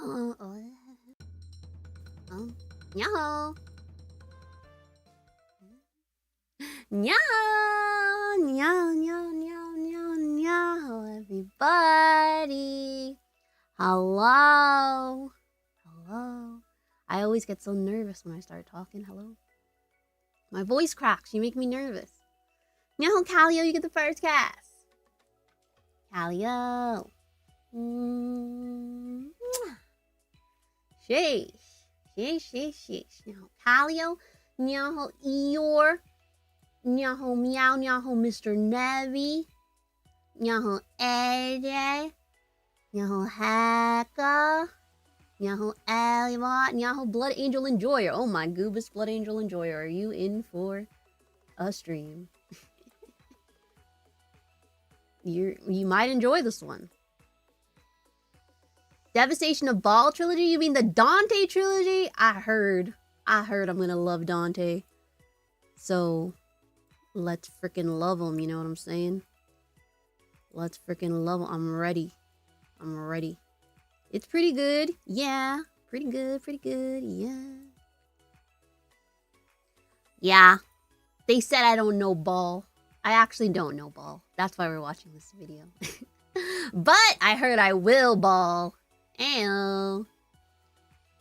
Nyaho. Nyaho. Nyaho, nyaho, nyaho, nyaho, nyaho, everybody. Hello. Hello. I always get so nervous when I start talking. Hello. My voice cracks. You make me nervous. Nyaho, Calio, you get the first cast. Calio. Sheesh. Sheesh, sheesh, sheesh. Nyaho, Calio. Nyaho, Eeyore. Nyaho, Meow. Nyaho, Mr. Nevi. Nyaho, Ede. Nyaho, Haka. Nyaho, Alibot. Nyaho, Blood Angel Enjoyer. Oh my goobus, Blood Angel Enjoyer. Are you in for a stream? You might enjoy this one. Devastation of BAAL trilogy? You mean the Dante trilogy? I heard I'm gonna love Dante. So, let's freaking love him, you know what I'm saying? Let's freaking love him. I'm ready. I'm ready. It's pretty good. Yeah. Pretty good, yeah. Yeah. They said I don't know BAAL. I actually don't know BAAL. That's why we're watching this video. But I heard I will BAAL. Ew.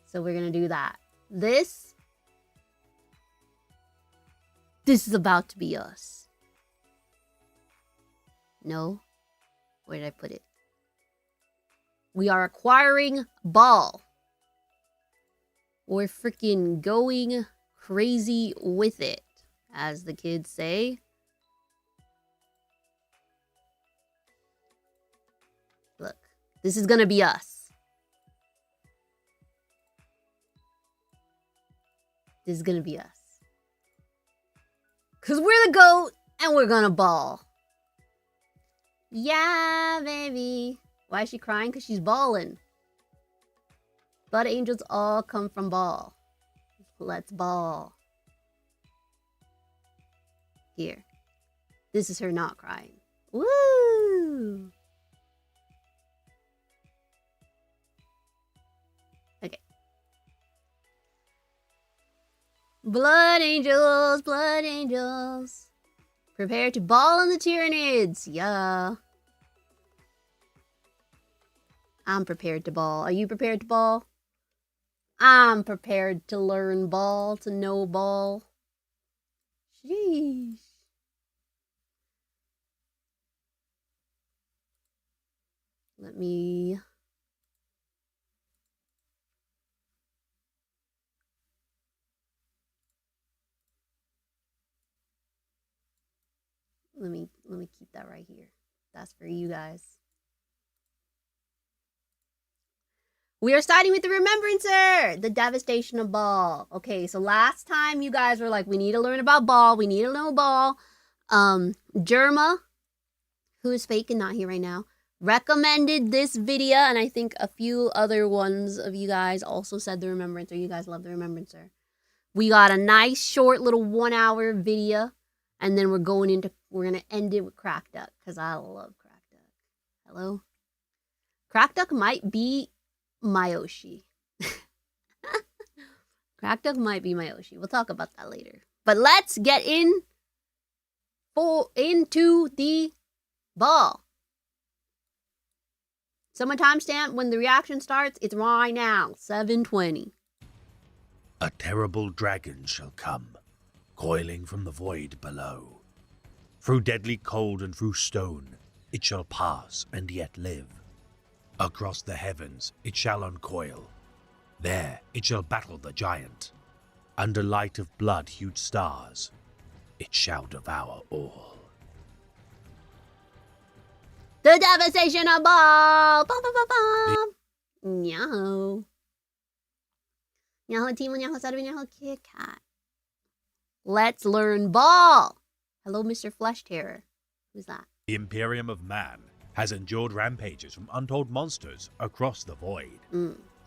So we're gonna do that. This is about to be us. No? Where did I put it? We are acquiring BAAL. We're freaking going crazy with it, as the kids say. Look, this is gonna be us. This is gonna be us. Cause we're the GOAT and we're gonna ball. Yeah, baby. Why is she crying? Cause she's balling. Blood angels all come from BAAL. Let's ball. Here. This is her not crying. Woo! Okay. Blood angels, blood angels. Prepare to ball on the Tyranids. Yeah. I'm prepared to ball. Are you prepared to ball? I'm prepared to learn BAAL, to know BAAL. Sheesh. Let me keep that right here. That's for you guys. We are starting with the Remembrancer, the devastation of BAAL. Okay, so last time you guys were like, we need to learn about BAAL. We need to know BAAL. Jerma, who is fake and not here right now, recommended this video, and I think a few other ones of you guys also said the Remembrancer. You guys love the Remembrancer. We got a nice short little 1 hour video, and then we're gonna end it with Krakduk, because I love Krakduk. Hello? Krakduk might be my Oshi. Krakduk might be my Oshi. We'll talk about that later. But let's get into the BAAL. Someone timestamp when the reaction starts. It's right now, 7:20. A terrible dragon shall come, coiling from the void below. Through deadly cold and through stone, it shall pass and yet live. Across the heavens it shall uncoil. There it shall battle the giant. Under light of blood-hued stars, it shall devour all. The devastation of BAAL! Bum, bum, bum, bum. Nyaho. Nyaho Timo, Nyaho Sadabi, Nyaho Kit Kat. Let's learn BAAL! Hello, Mr. Flesh Terror. Who's that? The Imperium of Man has endured rampages from untold monsters across the void.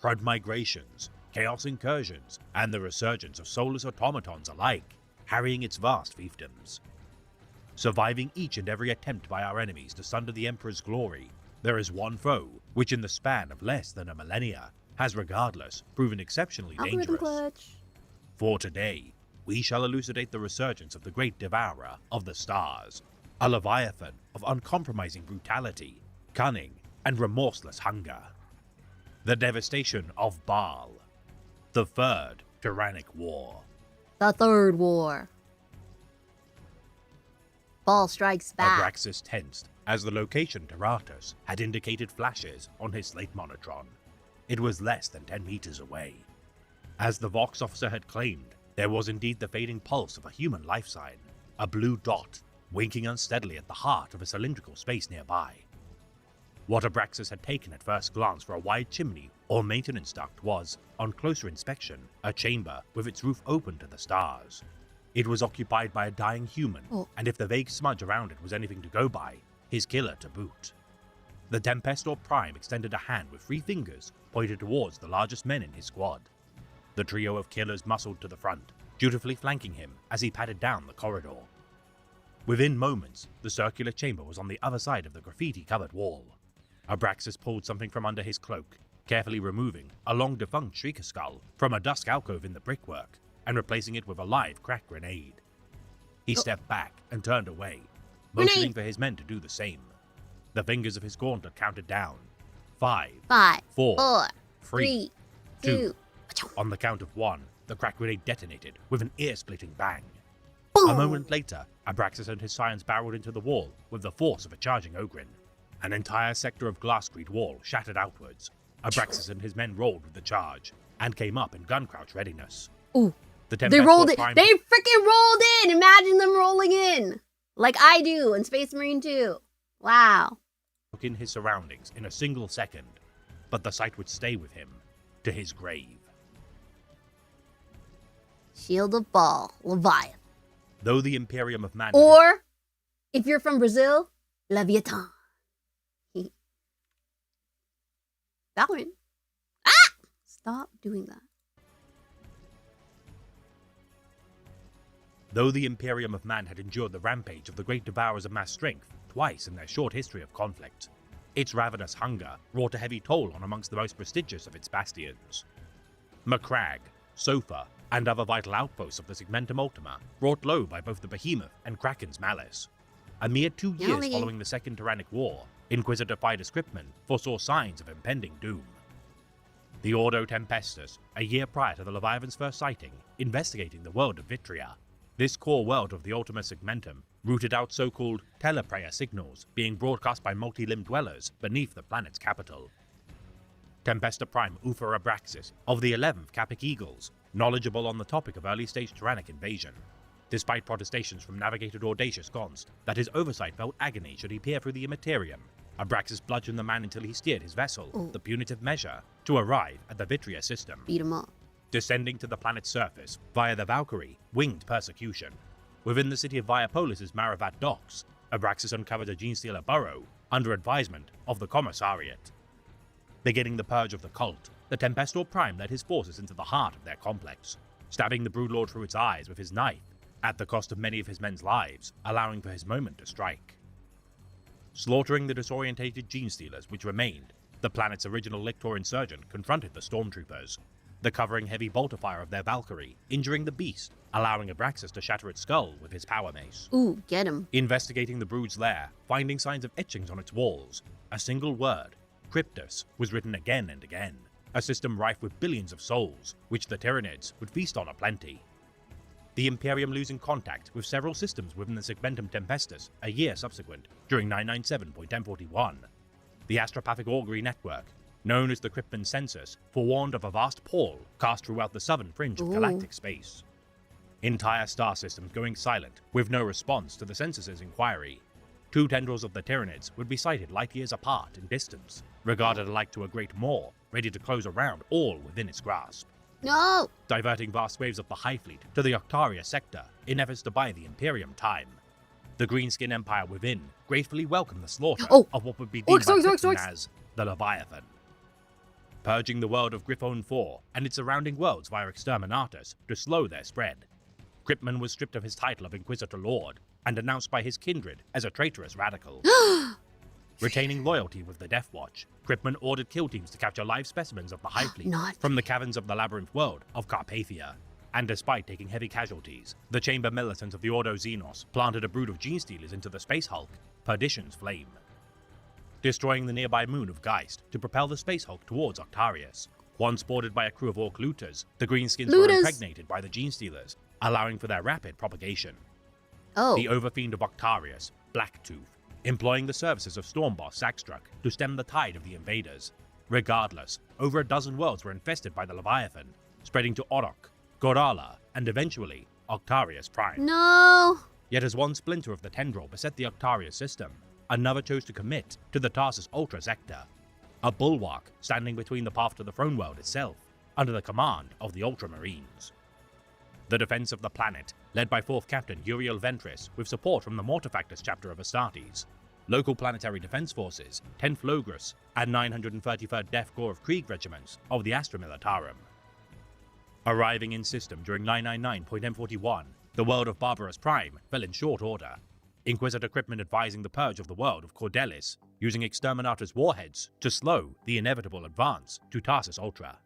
Crud migrations, chaos incursions, and the resurgence of soulless automatons alike, harrying its vast fiefdoms. Surviving each and every attempt by our enemies to sunder the Emperor's glory, there is one foe which in the span of less than a millennia has regardless proven exceptionally Algorithm dangerous. glitch. For today, we shall elucidate the resurgence of the great devourer of the stars, a leviathan of uncompromising brutality, cunning, and remorseless hunger. The devastation of BAAL, the Third Tyrannic War. The Third War. BAAL strikes back. Abraxas tensed as the location Teratus had indicated flashes on his slate monotron. It was less than 10 meters away. As the Vox officer had claimed, there was indeed the fading pulse of a human life sign, a blue dot winking unsteadily at the heart of a cylindrical space nearby. What Abraxas had taken at first glance for a wide chimney or maintenance duct was, on closer inspection, a chamber with its roof open to the stars. It was occupied by a dying human, and if the vague smudge around it was anything to go by, his killer to boot. The Tempestor Prime extended a hand with 3 fingers pointed towards the largest men in his squad. The trio of killers muscled to the front, dutifully flanking him as he padded down the corridor. Within moments, the circular chamber was on the other side of the graffiti-covered wall. Abraxas pulled something from under his cloak, carefully removing a long-defunct shrieker skull from a dusk alcove in the brickwork and replacing it with a live crack grenade. He stepped back and turned away, motioning for his men to do the same. The fingers of his gauntlet counted down. 5, 4, 3, 2. On the count of 1, the crack grenade detonated with an ear-splitting bang. Boom. A moment later, Abraxas and his scions barreled into the wall with the force of a charging ogrin. An entire sector of glass-screed wall shattered outwards. Abraxas and his men rolled with the charge and came up in gun crouch readiness. Ooh. The They rolled it. They freaking rolled in. Imagine them rolling in. Like I do in Space Marine 2. Wow. Took in his surroundings in a single second, but the sight would stay with him to his grave. Shield of BAAL, Leviathan. Though the Imperium of Man... Or, if you're from Brazil, Leviathan. Valorant. Ah! Stop doing that. Though the Imperium of Man had endured the rampage of the great devourers of mass strength twice in their short history of conflict, its ravenous hunger wrought a heavy toll on amongst the most prestigious of its bastions. Macragge, Sofa, and other vital outposts of the Segmentum Ultima brought low by both the Behemoth and Kraken's malice. A mere 2 years following the Second Tyrannic War, Inquisitor Fidus Gripman foresaw signs of impending doom. The Ordo Tempestus, a year prior to the Leviathan's first sighting, investigating the world of Vitria. This core world of the Ultima Segmentum rooted out so-called teleprayer signals being broadcast by multi-limbed dwellers beneath the planet's capital. Tempesta Prime Ufer Abraxas of the 11th Capic Eagles, knowledgeable on the topic of early-stage Tyrannic invasion. Despite protestations from Navigator Audacious Gonst that his oversight felt agony should he peer through the Immaterium, Abraxas bludgeoned the man until he steered his vessel, the Punitive Measure, to arrive at the Vitria system. Beat him up. Descending to the planet's surface via the Valkyrie, Winged Persecution. Within the city of Viapolis' Maravat docks, Abraxas uncovered a Genestealer burrow under advisement of the Commissariat. Beginning the purge of the cult, the Tempestor Prime led his forces into the heart of their complex, stabbing the Broodlord through its eyes with his knife, at the cost of many of his men's lives, allowing for his moment to strike. Slaughtering the disorientated Genestealers which remained, the planet's original Lictor insurgent confronted the Stormtroopers, the covering heavy bolter fire of their Valkyrie, injuring the beast, allowing Abraxas to shatter its skull with his power mace. Ooh, get him. Investigating the Brood's lair, finding signs of etchings on its walls, a single word, Cryptus, was written again and again, a system rife with billions of souls, which the Tyranids would feast on aplenty. The Imperium losing contact with several systems within the Segmentum Tempestus a year subsequent, during 997.1041. The Astropathic Augury Network, known as the Krypton Census, forewarned of a vast pall cast throughout the southern fringe of galactic space. Entire star systems going silent, with no response to the census's inquiry. 2 tendrils of the Tyranids would be sighted light years apart in distance, regarded alike to a great maw, ready to close around all within its grasp. No! Diverting vast waves of the High Fleet to the Octaria sector in efforts to buy the Imperium time. The Greenskin Empire within gratefully welcomed the slaughter of what would be deemed by Krypton as the Leviathan. Purging the world of Griffon 4 and its surrounding worlds via Exterminatus to slow their spread. Gripman was stripped of his title of Inquisitor Lord and denounced by his kindred as a traitorous radical. Retaining loyalty with the Death Watch, Kryptman ordered kill teams to capture live specimens of the Hive Fleet Not from the caverns of the labyrinth world of Carpathia. And despite taking heavy casualties, the Chamber Militants of the Ordo Xenos planted a brood of Gene Stealers into the Space Hulk, Perdition's Flame, destroying the nearby moon of Geist to propel the Space Hulk towards Octarius. Once boarded by a crew of Orc looters, the Greenskins were impregnated by the Gene Stealers, allowing for their rapid propagation. Oh. The Overfiend of Octarius, Blacktooth, employing the services of Stormboss Saxstruck to stem the tide of the invaders. Regardless, over a dozen worlds were infested by the Leviathan, spreading to Orok, Gorala, and eventually Octarius Prime. No. Yet as one splinter of the tendril beset the Octarius system, another chose to commit to the Tarsus Ultra Sector, a bulwark standing between the path to the throne world itself, under the command of the Ultramarines. The defense of the planet, led by 4th Captain Uriel Ventris with support from the Mortifactus chapter of Astartes, local planetary defense forces, 10th Logros, and 933rd Death Corps of Krieg regiments of the Astra Militarum. Arriving in system during 999.M41, the world of Barbarous Prime fell in short order, Inquisitor Kryptman advising the purge of the world of Cordelis, using Exterminator's warheads to slow the inevitable advance to Tarsus Ultra.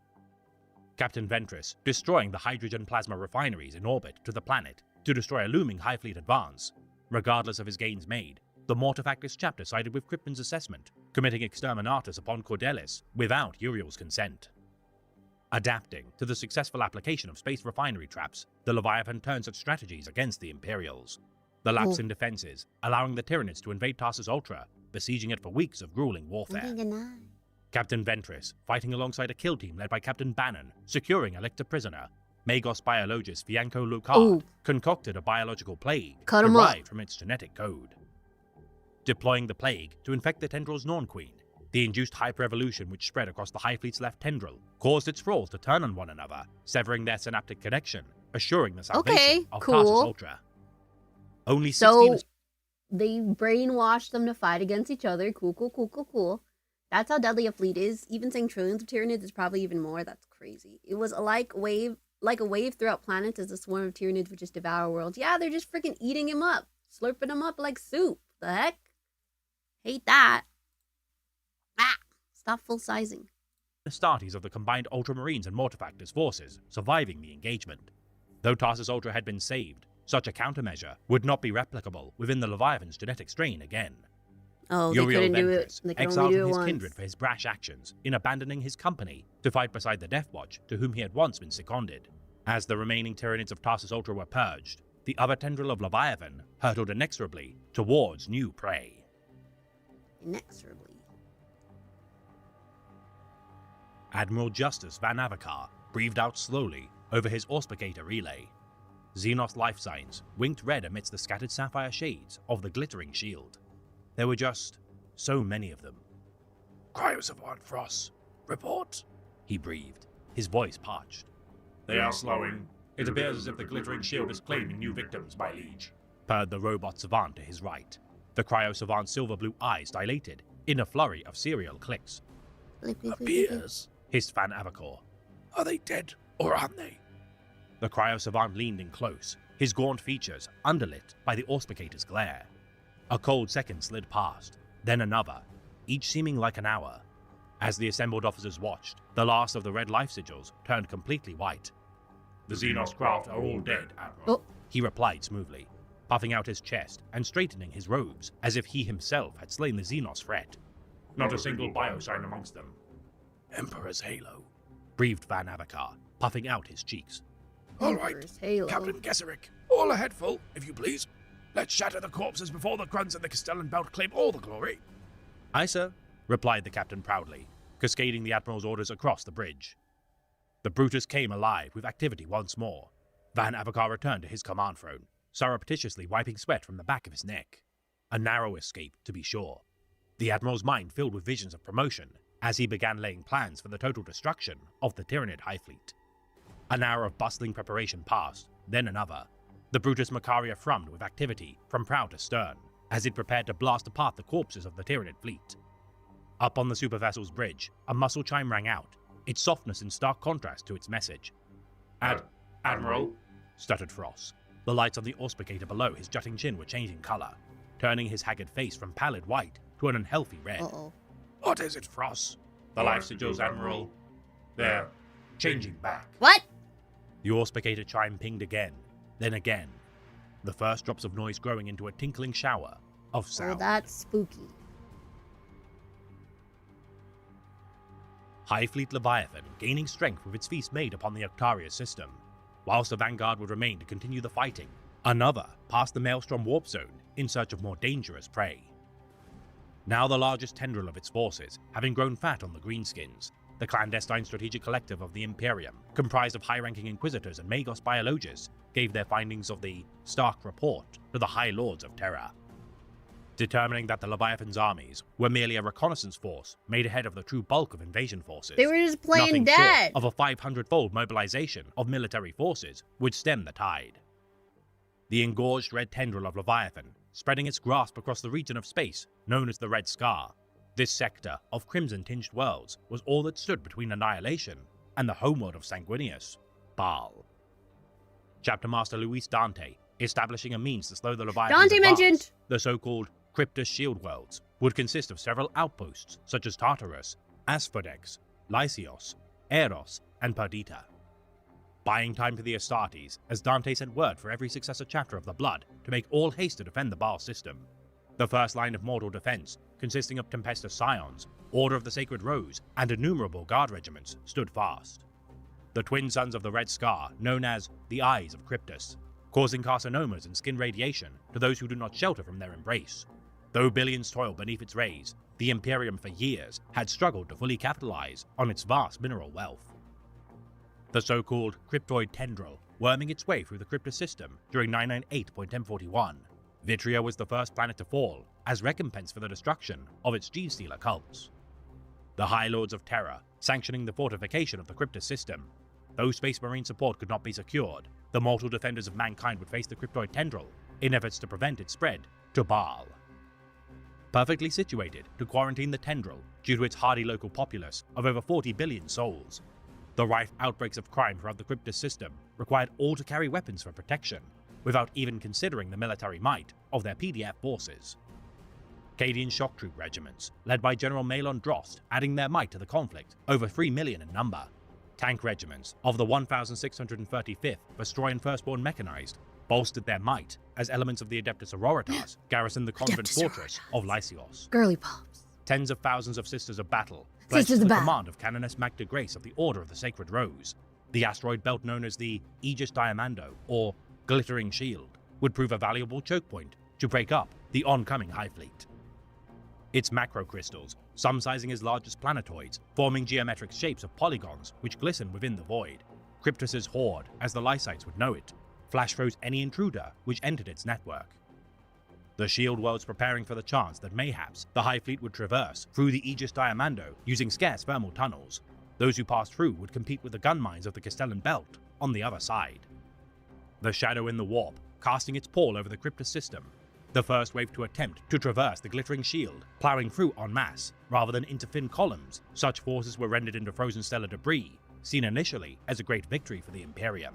Captain Ventris destroying the hydrogen plasma refineries in orbit to the planet to destroy a looming Hive Fleet advance. Regardless of his gains made, the Mortifactus chapter sided with Kryptman's assessment, committing Exterminatus upon Cordelis without Uriel's consent. Adapting to the successful application of space refinery traps, the Leviathan turns its strategies against the Imperials. The lapse in defenses, allowing the Tyranids to invade Tarsus Ultra, besieging it for weeks of grueling warfare. Captain Ventris, fighting alongside a kill team led by Captain Bannon, securing a Lictor prisoner. Magos biologist Fianco Lucard concocted a biological plague derived from its genetic code. Deploying the plague to infect the tendril's Norn Queen, the induced hyper-evolution which spread across the Hive Fleet's left tendril caused its thralls to turn on one another, severing their synaptic connection, assuring the salvation of Tarsus Ultra. Only 16... they brainwashed them to fight against each other. Cool. That's how deadly a fleet is. Even saying trillions of Tyranids is probably even more. That's crazy. It was like a wave throughout planets as a swarm of Tyranids would just devour worlds. Yeah, they're just freaking eating him up. Slurping him up like soup. The heck? Hate that. Stop full-sizing. Astartes of the combined Ultramarines and Mortifactus forces surviving the engagement. Though Tarsus Ultra had been saved, such a countermeasure would not be replicable within the Leviathan's genetic strain again. Oh, they couldn't do it. They could exiled only do it from his once. kindred for his brash actions in abandoning his company to fight beside the Death Watch to whom he had once been seconded. As the remaining Tyranids of Tarsus Ultra were purged, the other tendril of Leviathan hurtled inexorably towards new prey. Inexorably. Admiral Justus Van Avikar breathed out slowly over his auspicator relay. Xenos life signs winked red amidst the scattered sapphire shades of the glittering shield. There were just so many of them. Cryosavant Frost, report, he breathed, his voice parched. They are slowing. It appears as if the glittering shield is claiming new victims, my liege, purred the robot savant to his right. The cryo-savant's silver-blue eyes dilated in a flurry of serial clicks. appears, hissed Van Avikar. Are they dead or aren't they? The cryo-savant leaned in close, his gaunt features underlit by the auspicator's glare. A cold second slid past, then another, each seeming like an hour. As the assembled officers watched, the last of the red life sigils turned completely white. The Xenos craft are all dead, Admiral. He replied smoothly, puffing out his chest and straightening his robes as if he himself had slain the Xenos threat. Not a single biosign amongst them. Emperor's Halo. Breathed Van Avikar, puffing out his cheeks. All right, Emperor's Halo. Captain Gesserick, all ahead full, if you please. Let's shatter the corpses before the grunts in the Castellan belt claim all the glory. Aye, sir, replied the captain proudly, cascading the Admiral's orders across the bridge. The Brutus came alive with activity once more. Van Avikar returned to his command throne, surreptitiously wiping sweat from the back of his neck. A narrow escape, to be sure. The Admiral's mind filled with visions of promotion as he began laying plans for the total destruction of the Tyranid Hive Fleet. An hour of bustling preparation passed, then another. The Brutus Macaria thrummed with activity from prow to stern as it prepared to blast apart the corpses of the Tyranid fleet. Up on the supervessel's bridge, a muscle chime rang out, its softness in stark contrast to its message. Admiral? Stuttered Frost. The lights on the auspicator below his jutting chin were changing color, turning his haggard face from pallid white to an unhealthy red. Uh-oh. What is it, Frost? The life sigils, Admiral. They're changing back. What? The auspicator chime pinged again, then again. The first drops of noise growing into a tinkling shower of Oh, sound. that's spooky. High Fleet Leviathan gaining strength with its feast made upon the Octaria system, whilst the Vanguard would remain to continue the fighting. Another passed the Maelstrom warp zone in search of more dangerous prey. Now the largest tendril of its forces, having grown fat on the Greenskins, the clandestine strategic collective of the Imperium, comprised of high-ranking Inquisitors and Magos Biologists, gave their findings of the Stark Report to the High Lords of Terra, determining that the Leviathan's armies were merely a reconnaissance force made ahead of the true bulk of invasion forces. They were just playing Nothing dead. short of a 500-fold mobilization of military forces would stem the tide. The engorged red tendril of Leviathan, spreading its grasp across the region of space known as the Red Scar. This sector of crimson-tinged worlds was all that stood between annihilation and the homeworld of Sanguinius, BAAL. Chapter Master Luis Dante, establishing a means to slow the Leviathan's Dante advance, mentioned. the so-called Cryptus Shield Worlds, would consist of several outposts such as Tartarus, Asphodex, Lysios, Eros, and Perdita. Buying time for the Astartes, as Dante sent word for every successor chapter of the Blood to make all haste to defend the BAAL system. The first line of mortal defense, consisting of Tempestus Scions, Order of the Sacred Rose, and innumerable guard regiments, stood fast. The twin sons of the Red Scar, known as the Eyes of Cryptus, causing carcinomas and skin radiation to those who do not shelter from their embrace. Though billions toil beneath its rays, the Imperium for years had struggled to fully capitalize on its vast mineral wealth. The so-called Cryptoid Tendril, worming its way through the Cryptus system during 998.M41, Vitria was the first planet to fall, as recompense for the destruction of its Gene-stealer cults. The High Lords of Terra, sanctioning the fortification of the Cryptus system. Though Space Marine support could not be secured, the mortal defenders of mankind would face the Cryptoid Tendril in efforts to prevent its spread to BAAL. Perfectly situated to quarantine the Tendril due to its hardy local populace of over 40 billion souls, the rife outbreaks of crime throughout the Cryptus system required all to carry weapons for protection, without even considering the military might of their PDF forces. Cadian shock troop regiments, led by General Malon Drost, adding their might to the conflict, over 3 million in number. Tank regiments of the 1,635th Vestroyan Firstborn Mechanized bolstered their might as elements of the Adeptus Auroritas garrisoned the convent Adeptus fortress of Lysios. Girly pops. Tens of thousands of Sisters of Battle pledged Sisters to of the Battle. command of Canoness Magda Grace of the Order of the Sacred Rose. The asteroid belt known as the Aegis Diamando, or Glittering Shield, would prove a valuable choke point to break up the oncoming High Fleet. Its macrocrystals, some sizing as large as planetoids, forming geometric shapes of polygons which glisten within the void. Cryptus's horde, as the Lysites would know it, flash froze any intruder which entered its network. The shield worlds preparing for the chance that mayhaps the High Fleet would traverse through the Aegis Diamando using scarce thermal tunnels. Those who passed through would compete with the gun mines of the Castellan Belt on the other side. The shadow in the warp, casting its pall over the Cryptus system, the first wave to attempt to traverse the glittering shield, ploughing through en masse rather than into thin columns. Such forces were rendered into frozen stellar debris, seen initially as a great victory for the Imperium.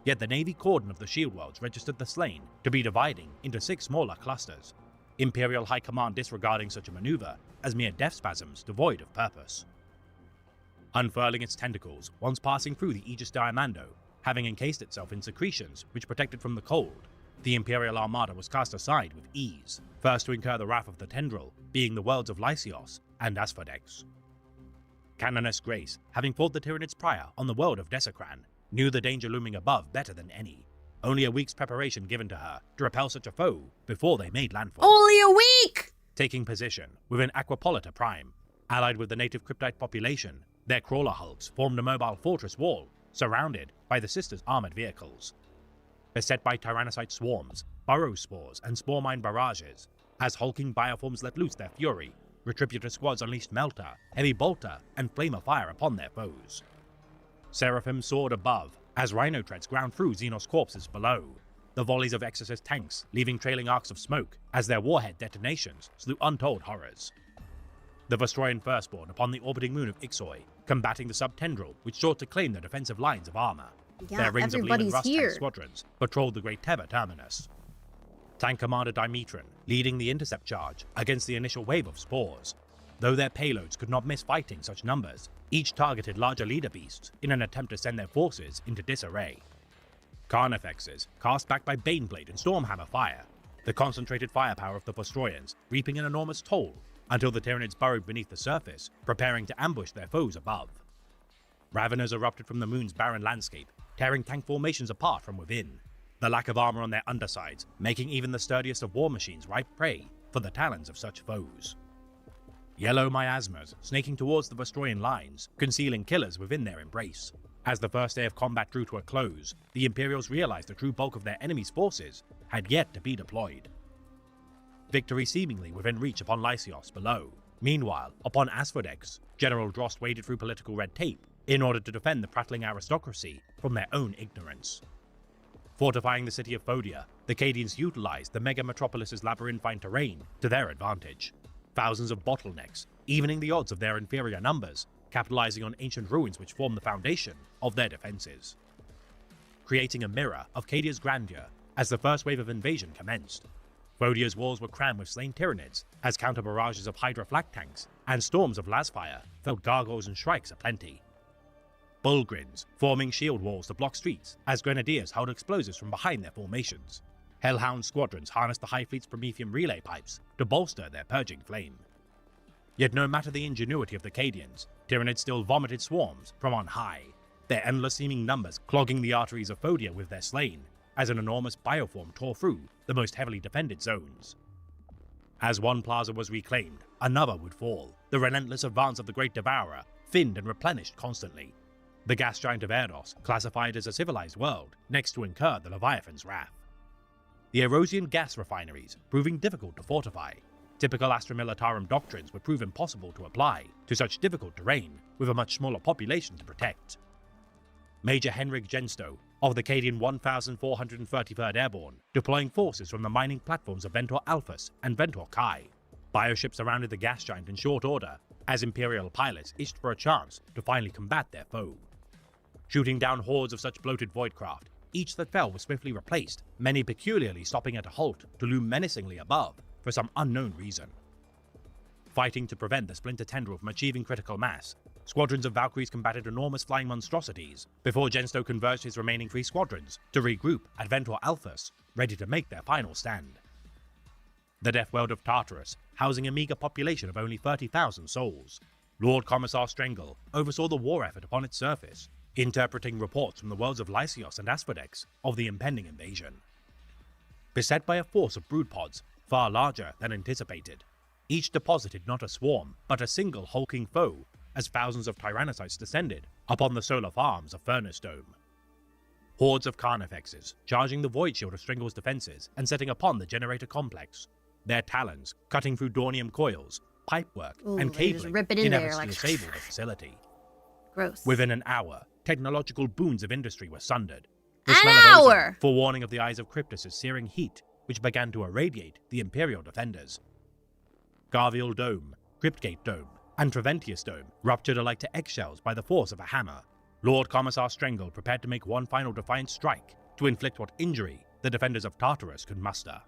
Yet the navy cordon of the shield worlds registered the slain to be dividing into 6 smaller clusters, Imperial High Command disregarding such a maneuver as mere death spasms devoid of purpose. Unfurling its tentacles once passing through the Aegis Diamando, having encased itself in secretions which protected from the cold, the Imperial Armada was cast aside with ease, first to incur the wrath of the Tendril being the worlds of Lysios and Asphodex. Canoness Grace, having fought the Tyranids prior on the world of Desecran, knew the danger looming above better than any. Only a week's preparation given to her to repel such a foe before they made landfall. Only a week! Taking position within Aquapolita Prime, allied with the native cryptite population, their crawler hulks formed a mobile fortress wall surrounded by the Sisters' armored vehicles. Beset by tyrannocyte swarms, burrow spores, and spore mine barrages, as hulking bioforms let loose their fury, Retributor squads unleashed Melter, Heavy Bolter, and Flame of Fire upon their foes. Seraphim soared above, as Rhino treads ground through Xenos corpses below, the volleys of Exorcist tanks leaving trailing arcs of smoke as their warhead detonations slew untold horrors. The Vestroyan Firstborn upon the orbiting moon of Ixoi, combating the Subtendril which sought to claim their defensive lines of armor. Yeah, Their rings of Leman everybody's Rust here. tank squadrons patrolled the Great Teva terminus. Tank Commander Dimitrin leading the intercept charge against the initial wave of spores. Though their payloads could not miss fighting such numbers, each targeted larger leader beasts in an attempt to send their forces into disarray. Carnifexes, cast back by Baneblade and Stormhammer fire, the concentrated firepower of the Vostroyans reaping an enormous toll until the Tyranids burrowed beneath the surface, preparing to ambush their foes above. Raveners erupted from the moon's barren landscape, tearing tank formations apart from within, the lack of armor on their undersides making even the sturdiest of war machines ripe prey for the talons of such foes. Yellow miasmas snaking towards the Vostroyan lines, concealing killers within their embrace. As the first day of combat drew to a close, the Imperials realized the true bulk of their enemy's forces had yet to be deployed. Victory seemingly within reach upon Lysios below. Meanwhile, upon Asphodex, General Drost waded through political red tape in order to defend the prattling aristocracy from their own ignorance. Fortifying the city of Phodia, the Cadians utilized the mega metropolis's labyrinthine terrain to their advantage. Thousands of bottlenecks, evening the odds of their inferior numbers, capitalizing on ancient ruins which form the foundation of their defenses. Creating a mirror of Cadia's grandeur as the first wave of invasion commenced. Phodia's walls were crammed with slain Tyranids as counter-barrages of Hydra flak tanks and storms of lasfire felled gargoyles and shrikes aplenty. Bullgrins forming shield walls to block streets as grenadiers hurled explosives from behind their formations. Hellhound squadrons harnessed the High Fleet's Promethean relay pipes to bolster their purging flame. Yet no matter the ingenuity of the Cadians, Tyranids still vomited swarms from on high, their endless-seeming numbers clogging the arteries of Phodia with their slain, as an enormous bioform tore through the most heavily defended zones. As one plaza was reclaimed, another would fall. The relentless advance of the Great Devourer thinned and replenished constantly. The gas giant of Erdos, classified as a civilized world, next to incur the Leviathan's wrath. The Erosian gas refineries proving difficult to fortify. Typical Astra Militarum doctrines would prove impossible to apply to such difficult terrain with a much smaller population to protect. Major Henrik Genstow of the Cadian 1433rd Airborne, deploying forces from the mining platforms of Ventor Alphas and Ventor Chi. Bioships surrounded the gas giant in short order as Imperial pilots itched for a chance to finally combat their foe. Shooting down hordes of such bloated voidcraft, each that fell was swiftly replaced, many peculiarly stopping at a halt to loom menacingly above for some unknown reason. Fighting to prevent the splinter tendril from achieving critical mass, squadrons of Valkyries combated enormous flying monstrosities before Genstow converged his remaining 3 squadrons to regroup at Ventor Alphas, ready to make their final stand. The death world of Tartarus, housing a meager population of only 30,000 souls, Lord Commissar Strengel oversaw the war effort upon its surface, interpreting reports from the worlds of Lysios and Asphodex of the impending invasion. Beset by a force of broodpods far larger than anticipated, each deposited not a swarm but a single hulking foe as thousands of Tyrannocytes descended upon the solar farms of Furnace Dome. Hordes of Carnifexes charging the void shield of Strengel's defenses and setting upon the generator complex, their talons cutting through Dornium coils, pipework, and cabling in efforts to disable the facility. Gross. Within an hour, technological boons of industry were sundered. The An smell of hour! ozone, forewarning of the eyes of Cryptus' searing heat, which began to irradiate the Imperial defenders. Garvial Dome, Cryptgate Dome, and Treventius Dome ruptured alike to eggshells by the force of a hammer. Lord Commissar Strengel prepared to make one final defiant strike to inflict what injury the defenders of Tartarus could muster.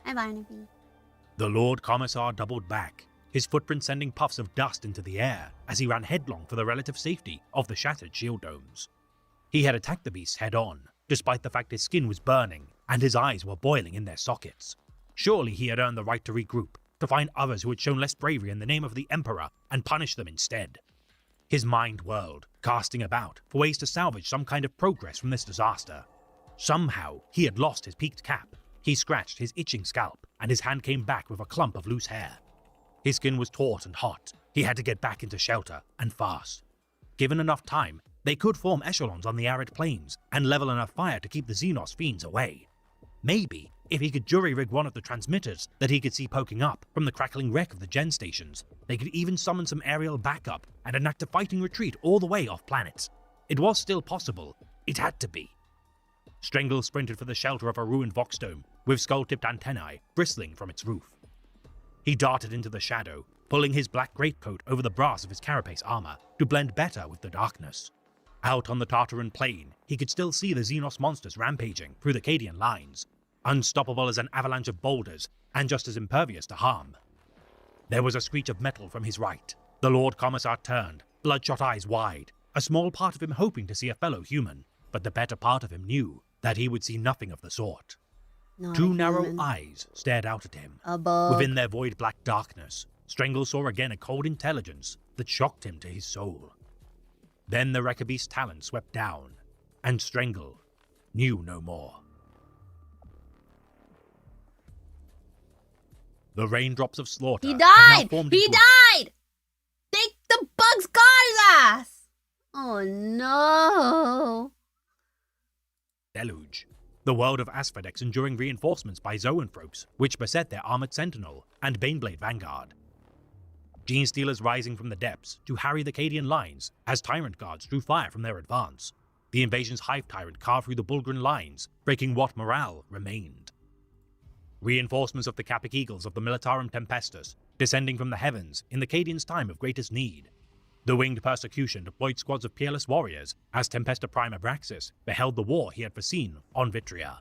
Hi, Barnaby. The Lord Commissar doubled back, his footprint sending puffs of dust into the air as he ran headlong for the relative safety of the shattered shield domes. He had attacked the beasts head-on, despite the fact his skin was burning and his eyes were boiling in their sockets. Surely he had earned the right to regroup, to find others who had shown less bravery in the name of the Emperor and punish them instead. His mind whirled, casting about for ways to salvage some kind of progress from this disaster. Somehow, he had lost his peaked cap. He scratched his itching scalp, and his hand came back with a clump of loose hair. His skin was taut and hot. He had to get back into shelter, and fast. Given enough time, they could form echelons on the arid plains and level enough fire to keep the Xenos fiends away. Maybe, if he could jury-rig one of the transmitters that he could see poking up from the crackling wreck of the gen stations, they could even summon some aerial backup and enact a fighting retreat all the way off-planet. It was still possible. It had to be. Strengel sprinted for the shelter of a ruined Vox Dome, with skull-tipped antennae bristling from its roof. He darted into the shadow, pulling his black greatcoat over the brass of his carapace armor to blend better with the darkness. Out on the Tartaran plain, he could still see the Xenos monsters rampaging through the Cadian lines, unstoppable as an avalanche of boulders and just as impervious to harm. There was a screech of metal from his right. The Lord Commissar turned, bloodshot eyes wide, a small part of him hoping to see a fellow human, but the better part of him knew that he would see nothing of the sort. Not Two a narrow human. eyes stared out at him. A bug. Within their void-black darkness, Strangle saw again a cold intelligence that shocked him to his soul. Then the Rechabeast's talon swept down, and Strangle knew no more. The raindrops of slaughter He had now died! formed He into died! The bugs got his ass! Oh no! deluge. The world of Asphodex enduring reinforcements by zoanthropes, which beset their armored sentinel and Baneblade vanguard. Genestealers rising from the depths to harry the Cadian lines as Tyrant guards drew fire from their advance. The invasion's Hive Tyrant carved through the Bulgrin lines, breaking what morale remained. Reinforcements of the Capic Eagles of the Militarum Tempestus, descending from the heavens in the Cadian's time of greatest need. The winged persecution deployed squads of peerless warriors as Tempesta Prime Abraxas beheld the war he had foreseen on Vitria.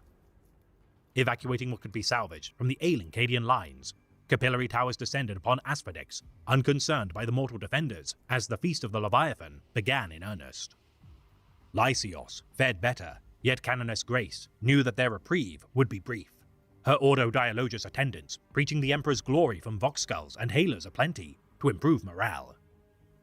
Evacuating what could be salvaged from the ailing Cadian lines, capillary towers descended upon Asphodex, unconcerned by the mortal defenders as the Feast of the Leviathan began in earnest. Lysios fared better, yet Canoness Grace knew that their reprieve would be brief. Her Ordo Dialogus attendants preaching the Emperor's glory from vox skulls and halos aplenty to improve morale.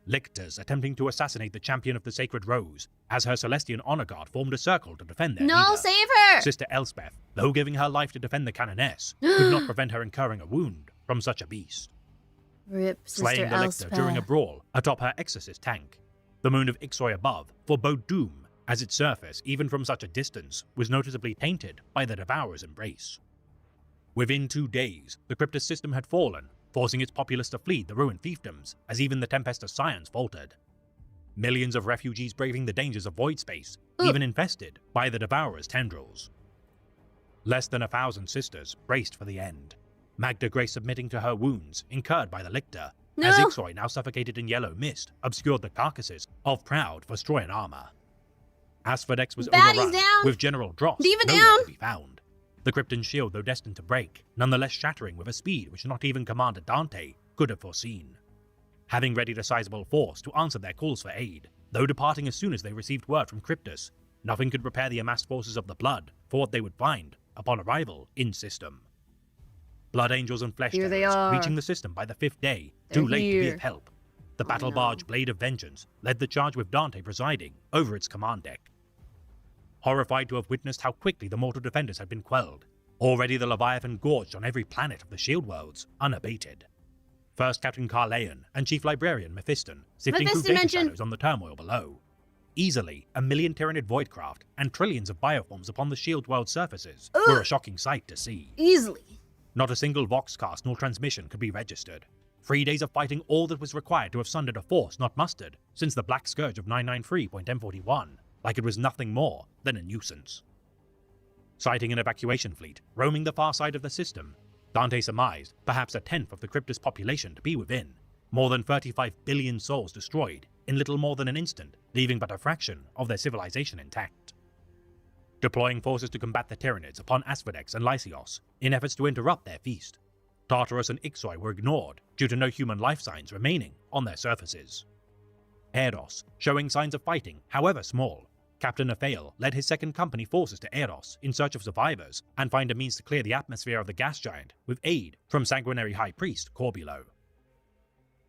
Lictors attempting to assassinate the champion of the Sacred Rose as her Celestian Honor Guard formed a circle to defend their No, leader. save her! Sister Elspeth, though giving her life to defend the Canoness, could not prevent her incurring a wound from such a beast. Rip, Sister Slaying the Lictor Elspeth. during a brawl atop her Exorcist tank. The moon of Ixoi above forebode doom, as its surface, even from such a distance, was noticeably tainted by the Devourer's embrace. Within 2 days, the Cryptus system had fallen, forcing its populace to flee the ruined fiefdoms, as even the Tempestus scions faltered. Millions of refugees braving the dangers of void space, even infested by the Devourer's tendrils. Less than 1,000 sisters braced for the end. Magda Grace submitting to her wounds incurred by the Lictor, as No. Ixoi, now suffocated in yellow mist, obscured the carcasses of proud Vostroyan armor. Asphodex was Baddies overrun, down. with General Dross Diva nowhere down. to be found. The Krypton shield, though destined to break, nonetheless shattering with a speed which not even Commander Dante could have foreseen. Having readied a sizable force to answer their calls for aid, though departing as soon as they received word from Cryptus, nothing could prepare the amassed forces of the Blood for what they would find upon arrival in system. Blood Angels and Flesh Here they Terrors are. reaching the system by the 5th day, They're too late to be here. of help. The Oh, battle no. barge Blade of Vengeance led the charge with Dante presiding over its command deck. Horrified to have witnessed how quickly the mortal defenders had been quelled, already the Leviathan gorged on every planet of the Shield Worlds, unabated. First Captain Carleon and Chief Librarian Mephiston sifting through Mephiston data mentioned- shadows on the turmoil below. Easily, 1,000,000 Tyranid voidcraft and trillions of bioforms upon the Shield World surfaces were a shocking sight to see. Easily. Not a single voxcast nor transmission could be registered. 3 days of fighting all that was required to have sundered a force not mustered since the Black Scourge of 993.M41, like it was nothing more than a nuisance. Sighting an evacuation fleet roaming the far side of the system, Dante surmised perhaps 1/10 of the Cryptus population to be within, more than 35 billion souls destroyed in little more than an instant, leaving but a fraction of their civilization intact. Deploying forces to combat the Tyranids upon Asphodex and Lysios in efforts to interrupt their feast, Tartarus and Ixoi were ignored due to no human life signs remaining on their surfaces. Eros, showing signs of fighting, however small, Captain Aphael led his second company forces to Eros in search of survivors and find a means to clear the atmosphere of the gas giant with aid from sanguinary High Priest Corbulo.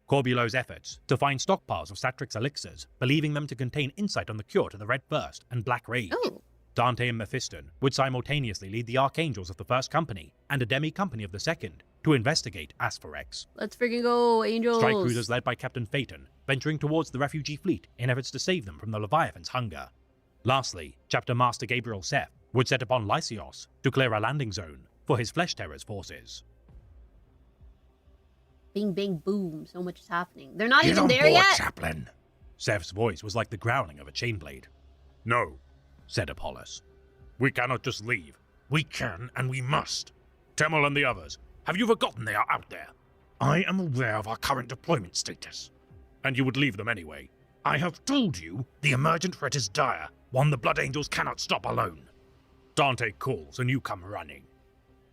Corbulo's efforts to find stockpiles of Satrix elixirs, believing them to contain insight on the cure to the Red Thirst and Black Rage. Oh. Dante and Mephiston would simultaneously lead the Archangels of the First Company and a demi-company of the Second to investigate Asphorex. Let's freaking go, Angels. Strike cruisers led by Captain Phaeton, venturing towards the refugee fleet in efforts to save them from the Leviathan's hunger. Lastly, Chapter Master Gabriel Seth would set upon Lysios to clear a landing zone for his Flesh Terror's forces. Bing, bing, boom. So much is happening. They're not Get even on there board, yet. chaplain. Seth's voice was like the growling of a chain blade. No, Said Apollos. we cannot just leave. We can and we must. Temel and the others, have you forgotten they are out there? I am aware of our current deployment status. And you would leave them anyway. I have told you the emergent threat is dire, one the Blood Angels cannot stop alone. Dante calls and you come running.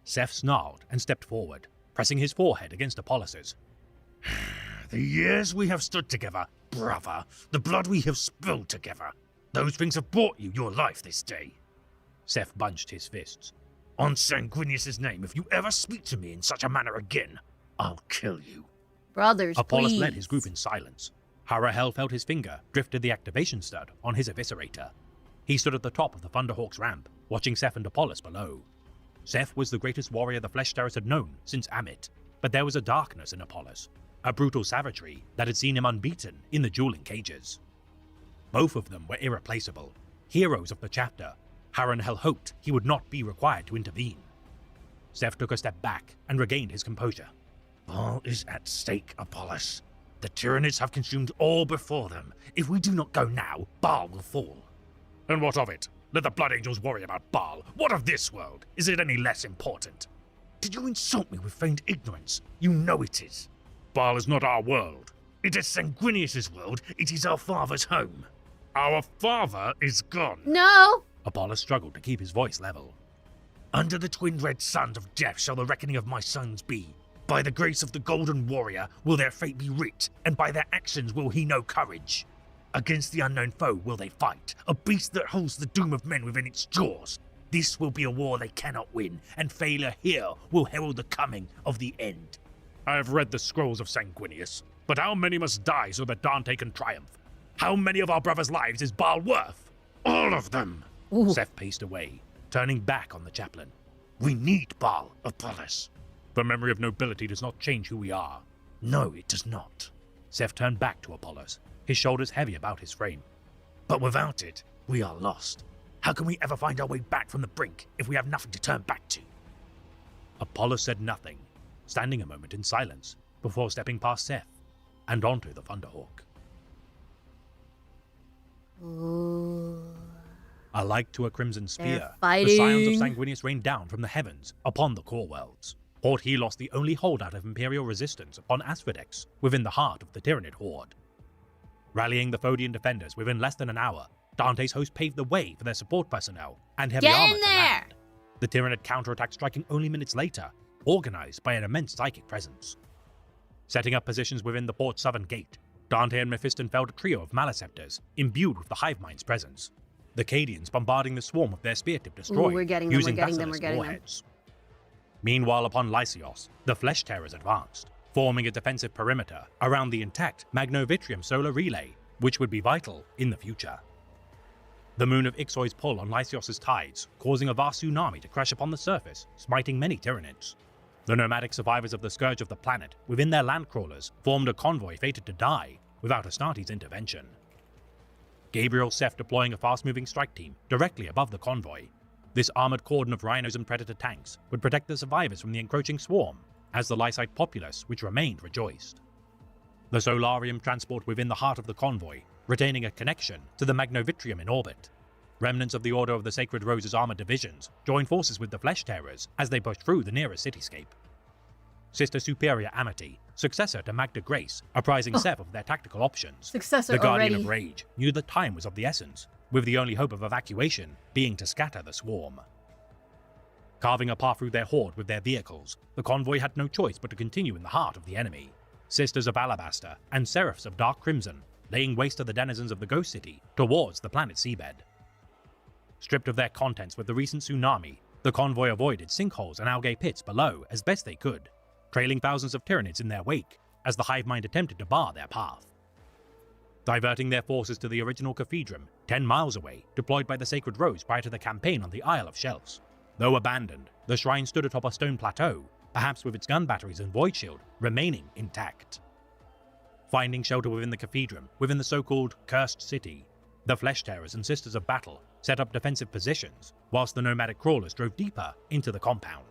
Seth snarled and stepped forward, pressing his forehead against Apollus's. The years we have stood together, brother, the blood we have spilled together, those things have brought you your life this day. Seth bunched his fists. On Sanguinius's name, if you ever speak to me in such a manner again, I'll kill you. Brothers, Apollos please. led his group in silence. Harahel felt his finger drift to the activation stud on his eviscerator. He stood at the top of the Thunderhawk's ramp, watching Seth and Apollos below. Seth was the greatest warrior the Flesh Terrors had known since Amit, but there was a darkness in Apollos, a brutal savagery that had seen him unbeaten in the dueling cages. Both of them were irreplaceable, heroes of the chapter. Harahel hoped he would not be required to intervene. Seth took a step back and regained his composure. All is at stake, Apollos. The Tyranids have consumed all before them. If we do not go now, BAAL will fall. And what of it? Let the Blood Angels worry about BAAL. What of this world? Is it any less important? Did you insult me with feigned ignorance? You know it is. BAAL is not our world. It is Sanguinius's world. It is our father's home. Our father is gone. No! Apollos struggled to keep his voice level. Under the twin red suns of death shall the reckoning of my sons be. By the grace of the Golden Warrior will their fate be writ, and by their actions will he know courage. Against the unknown foe will they fight, a beast that holds the doom of men within its jaws. This will be a war they cannot win, and failure here will herald the coming of the end. I have read the scrolls of Sanguinius, but how many must die so that Dante can triumph? How many of our brothers' lives is BAAL worth? All of them! Ooh. Seth paced away, turning back on the chaplain. We need BAAL, Apollos. The memory of nobility does not change who we are. No, it does not. Seth turned back to Apollos, his shoulders heavy about his frame. But without it, we are lost. How can we ever find our way back from the brink if we have nothing to turn back to? Apollos said nothing, standing a moment in silence before stepping past Seth and onto the Thunderhawk. Ooh. Alike to a crimson spear, the fighting. scions of Sanguinius rained down from the heavens upon the core worlds. Port Helos, the only holdout of Imperial resistance upon Asphodex, within the heart of the Tyranid horde. Rallying the Phodian defenders within less than an hour, Dante's host paved the way for their support personnel and heavy Get armor in to there! land. The Tyranid counterattack striking only minutes later, organized by an immense psychic presence. Setting up positions within the port's southern gate, Dante and Mephiston felled a trio of Maleceptors imbued with the Hive Mind's presence. The Cadians bombarding the swarm of their spear-tip destroyer Ooh, we're getting them, using we're getting them, basilisk we're getting them. warheads. Meanwhile, upon Lysios, the Flesh Terrors advanced, forming a defensive perimeter around the intact Magnovitrium solar relay, which would be vital in the future. The moon of Ixoi's pull on Lysios' tides, causing a vast tsunami to crash upon the surface, smiting many Tyranids. The nomadic survivors of the scourge of the planet within their landcrawlers formed a convoy fated to die without Astartes' intervention. Gabriel Seth deploying a fast-moving strike team directly above the convoy. This armored cordon of rhinos and predator tanks would protect the survivors from the encroaching swarm, as the Lysite populace which remained rejoiced. The Solarium transport within the heart of the convoy, retaining a connection to the Magnovitrium in orbit. Remnants of the Order of the Sacred Rose's armored divisions joined forces with the Flesh Terrors as they pushed through the nearest cityscape. Sister Superior Amity, successor to Magda Grace, apprising Seth of their tactical options. Successor The Guardian already. of Rage knew that time was of the essence, with the only hope of evacuation being to scatter the swarm. Carving a path through their horde with their vehicles, the convoy had no choice but to continue in the heart of the enemy. Sisters of Alabaster and Seraphs of Dark Crimson, laying waste to the denizens of the Ghost City towards the planet's seabed. Stripped of their contents with the recent tsunami, the convoy avoided sinkholes and algae pits below as best they could, trailing thousands of Tyranids in their wake as the Hive Mind attempted to bar their path. Diverting their forces to the original cathedrum, 10 miles away, deployed by the Sacred Rose prior to the campaign on the Isle of Shells. Though abandoned, the shrine stood atop a stone plateau, perhaps with its gun batteries and void shield remaining intact. Finding shelter within the cathedrum, within the so-called Cursed City, the Flesh Terrors and Sisters of Battle set up defensive positions, whilst the nomadic crawlers drove deeper into the compound.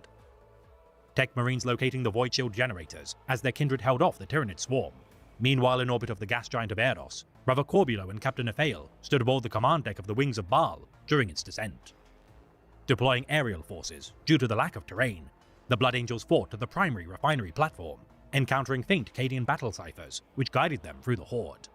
Tech Marines locating the void shield generators as their kindred held off the Tyranid swarm. Meanwhile, in orbit of the gas giant of Erdos, Brother Corbulo and Captain Ephael stood aboard the command deck of the Wings of BAAL during its descent. Deploying aerial forces due to the lack of terrain, the Blood Angels fought to the primary refinery platform, encountering faint Cadian battle ciphers which guided them through the horde.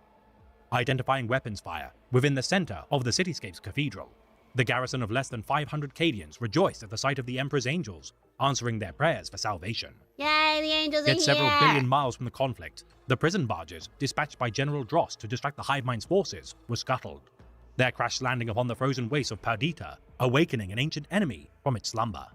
identifying weapons fire within the center of the cityscape's cathedral. The garrison of less than 500 Cadians rejoiced at the sight of the Emperor's angels, answering their prayers for salvation. Yay, the angels are Yet here! several billion miles from the conflict, the prison barges dispatched by General Dross to distract the hive mind's forces were scuttled, their crash landing upon the frozen wastes of Perdita, awakening an ancient enemy from its slumber.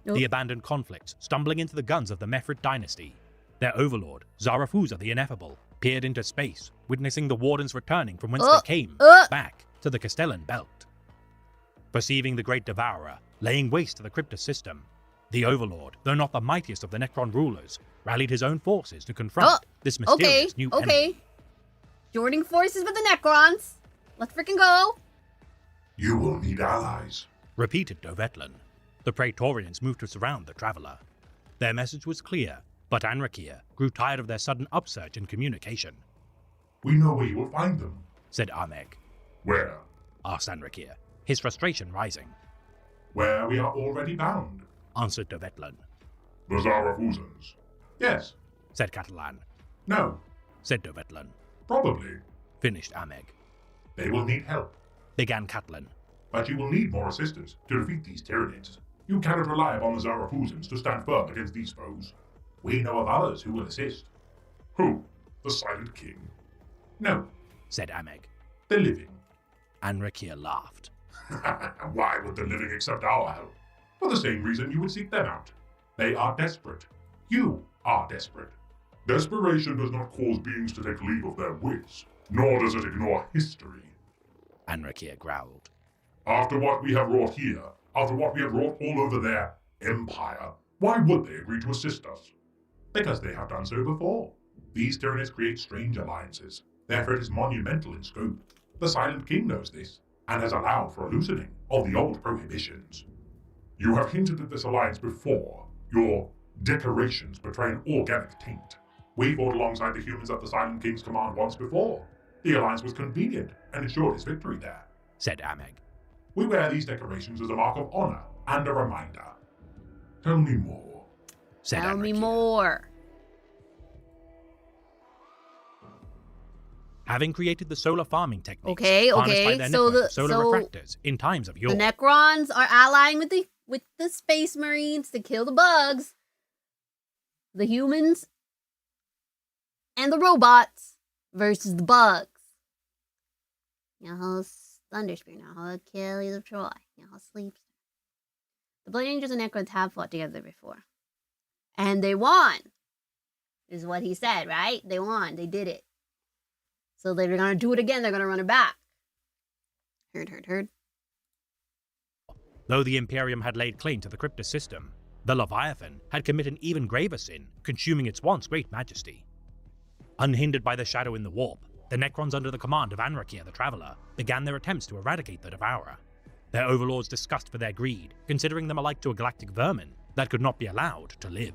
Nope. The abandoned conflict, stumbling into the guns of the Mefrit dynasty. Their overlord, Zarathustra the Ineffable, peered into space, witnessing the Wardens returning from whence they came, back to the Castellan Belt. Perceiving the Great Devourer, laying waste to the Cryptus system, the Overlord, though not the mightiest of the Necron rulers, rallied his own forces to confront this mysterious new enemy. Joining forces with the Necrons. Let's freaking go. You will need allies. Repeated Dovetlan. The Praetorians moved to surround the traveler. Their message was clear, but Anrakia grew tired of their sudden upsurge in communication. We know where you will find them. Said Ameg. Where? Asked Anrakia, his frustration rising. Where we are already bound. Answered Dovetlan. The Zarathusans. Yes. Said Catalan. No. Said Dovetlan. Probably. Finished Ameg. They will need help. Began Catalan. But you will need more assistance to defeat these Tyranids. You cannot rely upon the Zarathusans to stand firm against these foes. We know of others who will assist. Who? The Silent King? No. Said Ameg. The living. Anrakia laughed. Why would the living accept our help? For the same reason you would seek them out. They are desperate. You are desperate. Desperation does not cause beings to take leave of their wits, nor does it ignore history. Anrakia growled. After what we have wrought here, after what we have wrought all over their empire, why would they agree to assist us? Because they have done so before. These tyrannies create strange alliances. Their threat is monumental in scope. The Silent King knows this, and has allowed for a loosening of the old prohibitions. You have hinted at this alliance before. Your decorations betray an organic taint. We fought alongside the humans at the Silent King's command once before. The alliance was convenient and ensured his victory there. Said Ameg. We wear these decorations as a mark of honor and a reminder. Tell me more. Said Tell me Anrakia. more. Having created the solar farming techniques Okay, harnessed by okay, their so network the- of solar so refractors in times of yore. The Necrons are allying with the Space Marines to kill the bugs. The humans and the robots versus the bugs. Nyaho's Thunder Spear, Nyaho Achilles of Troy, Nyaho sleeps. The Blood Angels and Necrons have fought together before. And they won. Is what he said, right? They won. They did it. So they're gonna do it again. They're gonna run it back. Heard. Though the Imperium had laid claim to the Cryptus system, the Leviathan had committed an even graver sin, consuming its once great majesty. Unhindered by the shadow in the warp, the Necrons under the command of Anrakia the Traveler began their attempts to eradicate the Devourer. Their overlords disgust for their greed, considering them alike to a galactic vermin that could not be allowed to live.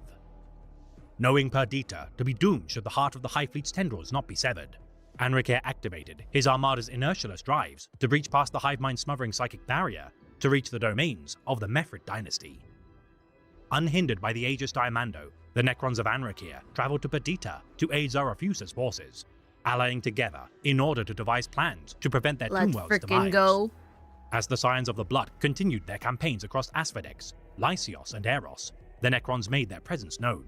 Knowing Perdita to be doomed should the heart of the High Fleet's tendrils not be severed, Anrakia activated his armada's inertialess drives to breach past the hive mind smothering psychic barrier to reach the domains of the Mefrit dynasty. Unhindered by the Aegis Diamando, the Necrons of Anrakia traveled to Perdita to aid Zarathustra's forces, allying together in order to devise plans to prevent their Let's Toonworld's frickin' demise. go. As the Scions of the Blood continued their campaigns across Asphodex, Lysios, and Eros, the Necrons made their presence known.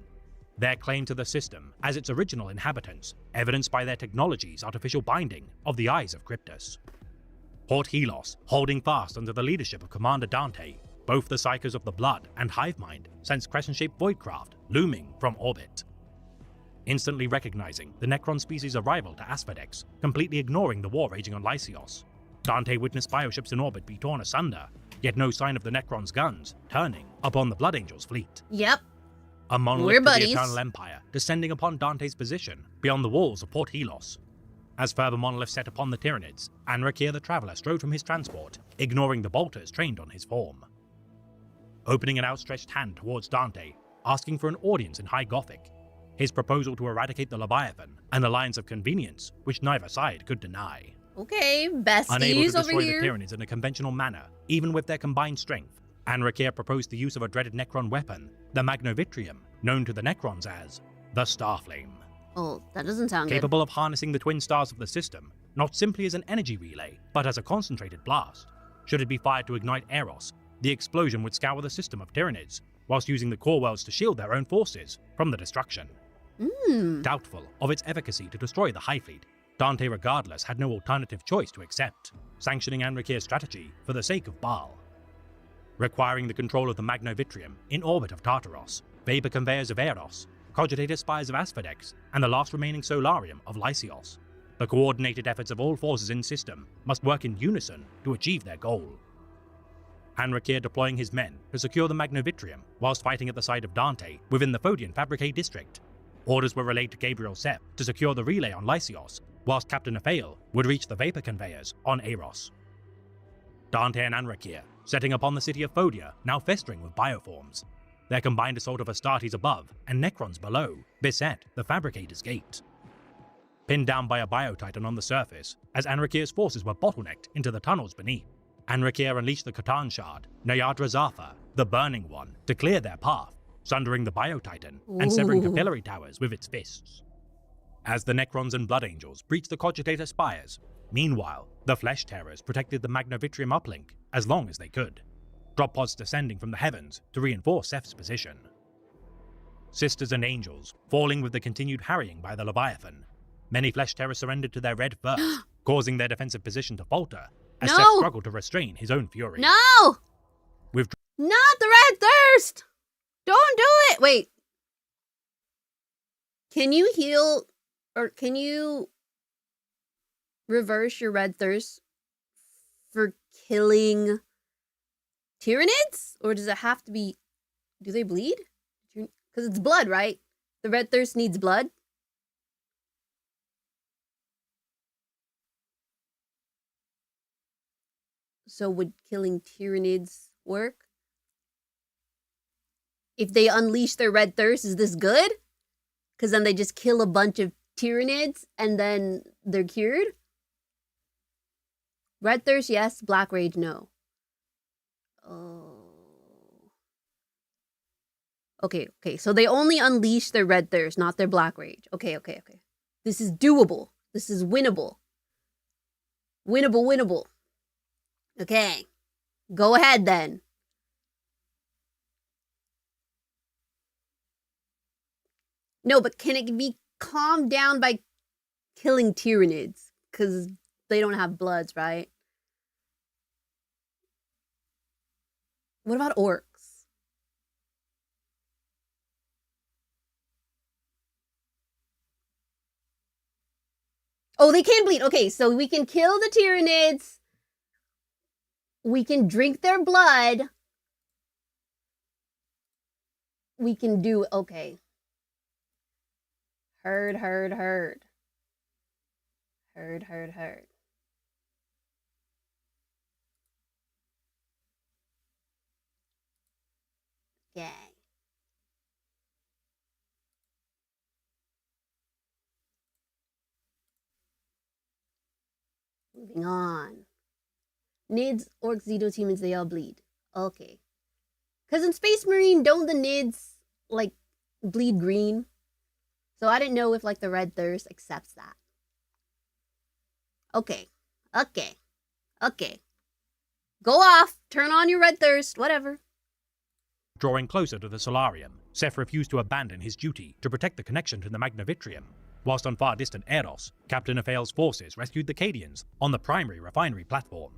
Their claim to the system as its original inhabitants, evidenced by their technology's artificial binding of the eyes of Cryptus. Port Helos, holding fast under the leadership of Commander Dante, both the Psychos of the Blood and Hivemind sensed crescent-shaped voidcraft looming from orbit. Instantly recognizing the Necron species' arrival to Asphodex, completely ignoring the war raging on Lysios, Dante witnessed bioships in orbit be torn asunder, yet no sign of the Necrons' guns turning upon the Blood Angels' fleet. Yep. A monolith We're to the buddies. Eternal Empire descending upon Dante's position beyond the walls of Port Helos. As further monoliths set upon the Tyranids, Anrakia the Traveler strode from his transport, ignoring the bolters trained on his form. Opening an outstretched hand towards Dante, asking for an audience in High Gothic, his proposal to eradicate the Leviathan, an alliance of convenience which neither side could deny. Okay, Unable to besties over destroy the here. Tyranids in a conventional manner, even with their combined strength, Anrakia proposed the use of a dreaded Necron weapon, the Magnovitrium, known to the Necrons as the Starflame. Oh, that doesn't sound good. Capable of harnessing the twin stars of the system, not simply as an energy relay, but as a concentrated blast. Should it be fired to ignite Eros, the explosion would scour the system of Tyranids, whilst using the core worlds to shield their own forces from the destruction. Doubtful of its efficacy to destroy the High Fleet, Dante regardless had no alternative choice to accept, sanctioning Anrakir's strategy for the sake of BAAL. Requiring the control of the Magnovitrium in orbit of Tartaros, vapor conveyors of Eros, cogitator spires of Asphodex, and the last remaining solarium of Lysios, the coordinated efforts of all forces in system must work in unison to achieve their goal. Anrakir deploying his men to secure the Magnovitrium whilst fighting at the side of Dante within the Phodian Fabrique district. Orders were relayed to Gabriel Seth to secure the relay on Lysios, whilst Captain Aphael would reach the vapor conveyors on Eros. Dante and Anrakir setting upon the city of Phodia, now festering with bioforms. Their combined assault of Astartes above and Necrons below beset the Fabricator's gate. Pinned down by a Biotitan on the surface, as Anrakir's forces were bottlenecked into the tunnels beneath, Anrakir unleashed the Khatan Shard, Nyadra Zafa, the Burning One, to clear their path, sundering the Biotitan and severing capillary towers with its fists. As the Necrons and Blood Angels breached the Cogitator spires, meanwhile, the Flesh Terrors protected the Magnovitrium uplink as long as they could, drop pods descending from the heavens to reinforce Seth's position. Sisters and Angels falling with the continued harrying by the Leviathan. Many Flesh Terrors surrendered to their red first, causing their defensive position to falter as Seth struggled to restrain his own fury. No! Not the red thirst! Don't do it! Wait. Can you heal, or can you reverse your red thirst for killing Tyranids? Or does it have to be, do they bleed? Because it's blood, right? The red thirst needs blood. So would killing Tyranids work? If they unleash their red thirst, is this good? Because then they just kill a bunch of Tyranids and then they're cured? Red thirst, yes. Black rage, no. Oh. Okay. So they only unleash their red thirst, not their black rage. Okay. This is doable. This is winnable. Winnable. Okay. Go ahead then. No, but can it be calmed down by killing Tyranids? Because they don't have bloods, right? What about orcs? Oh, they can bleed. Okay, so we can kill the Tyranids. We can drink their blood. We can do... Okay. Heard. Okay. Moving on. Nids, orcs, Xenodemons, they all bleed. Okay. Because in Space Marine, don't the Nids, like, bleed green? So I didn't know if, like, the Red Thirst accepts that. Okay. Go off. Turn on your Red Thirst. Whatever. Drawing closer to the Solarium, Seth refused to abandon his duty to protect the connection to the Magnovitrium. Whilst on far distant Eros, Captain Aphael's forces rescued the Cadians on the primary refinery platform.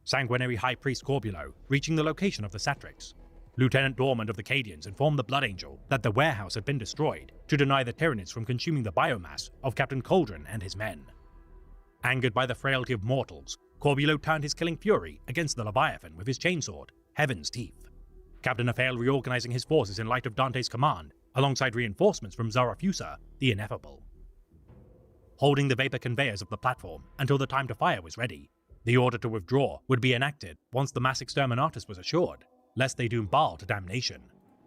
Sanguinary High Priest Corbulo reaching the location of the Satrix. Lieutenant Dormand of the Cadians informed the Blood Angel that the warehouse had been destroyed to deny the Tyranids from consuming the biomass of Captain Cauldron and his men. Angered by the frailty of mortals, Corbulo turned his killing fury against the Leviathan with his chainsword, Heaven's Teeth. Captain Aphael reorganizing his forces in light of Dante's command, alongside reinforcements from Zarathustra, the Ineffable. Holding the vapor conveyors of the platform until the time to fire was ready, the order to withdraw would be enacted once the mass exterminatus was assured, lest they doom BAAL to damnation.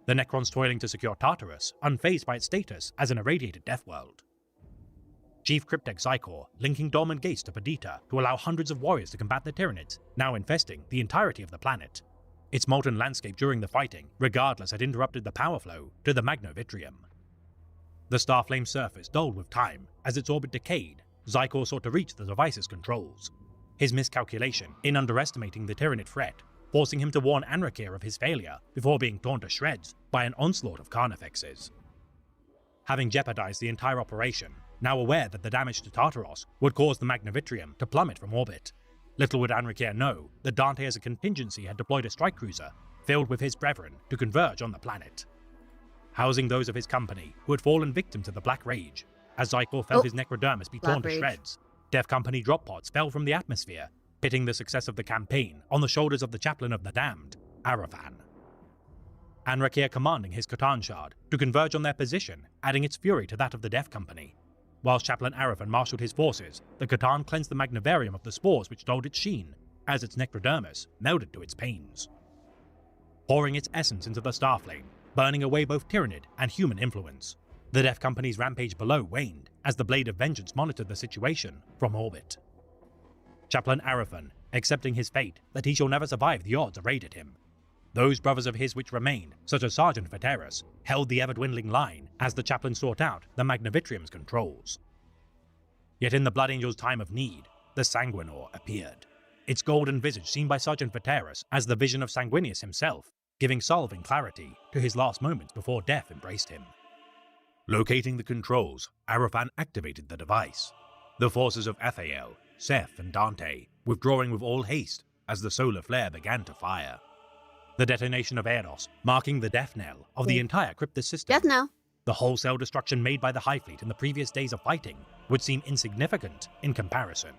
The Necrons toiling to secure Tartarus, unfazed by its status as an irradiated death world. Chief Cryptek Xykor linking dormant gates to Perdita to allow hundreds of warriors to combat the Tyranids, now infesting the entirety of the planet. Its molten landscape during the fighting, regardless, had interrupted the power flow to the Magnovitrium. The Starflame's surface dulled with time. As its orbit decayed, Xykor sought to reach the device's controls. His miscalculation in underestimating the Tyranid threat, forcing him to warn Anrakir of his failure before being torn to shreds by an onslaught of Carnifexes. Having jeopardized the entire operation, now aware that the damage to Tartaros would cause the Magnavitrium to plummet from orbit, little would Anrakir know that Dante as a contingency had deployed a strike cruiser filled with his brethren to converge on the planet. Housing those of his company who had fallen victim to the Black Rage, as Xykor felt his necrodermis be torn to shreds, Death Company drop pods fell from the atmosphere, pitting the success of the campaign on the shoulders of the chaplain of the damned, Arafan. Anrakir commanding his Catan Shard to converge on their position, adding its fury to that of the Death Company. Whilst Chaplain Arafan marshaled his forces, the Catan cleansed the Magnavarium of the spores which dulled its sheen, as its necrodermis melded to its panes. Pouring its essence into the Starflame, burning away both Tyranid and human influence, the Death Company's rampage below waned as the Blade of Vengeance monitored the situation from orbit. Chaplain Arafan, accepting his fate that he shall never survive the odds arrayed at him. Those brothers of his which remained, such as Sergeant Vateris, held the ever-dwindling line as the chaplain sought out the Magnavitrium's controls. Yet in the Blood Angel's time of need, the Sanguinor appeared, its golden visage seen by Sergeant Vateris as the vision of Sanguinius himself, giving solving clarity to his last moments before death embraced him. Locating the controls, Arafan activated the device. The forces of Athael, Seth, and Dante withdrawing with all haste as the solar flare began to fire. The detonation of Eros, marking the death knell of the entire Cryptus system. Death knell. The wholesale destruction made by the High Fleet in the previous days of fighting would seem insignificant in comparison.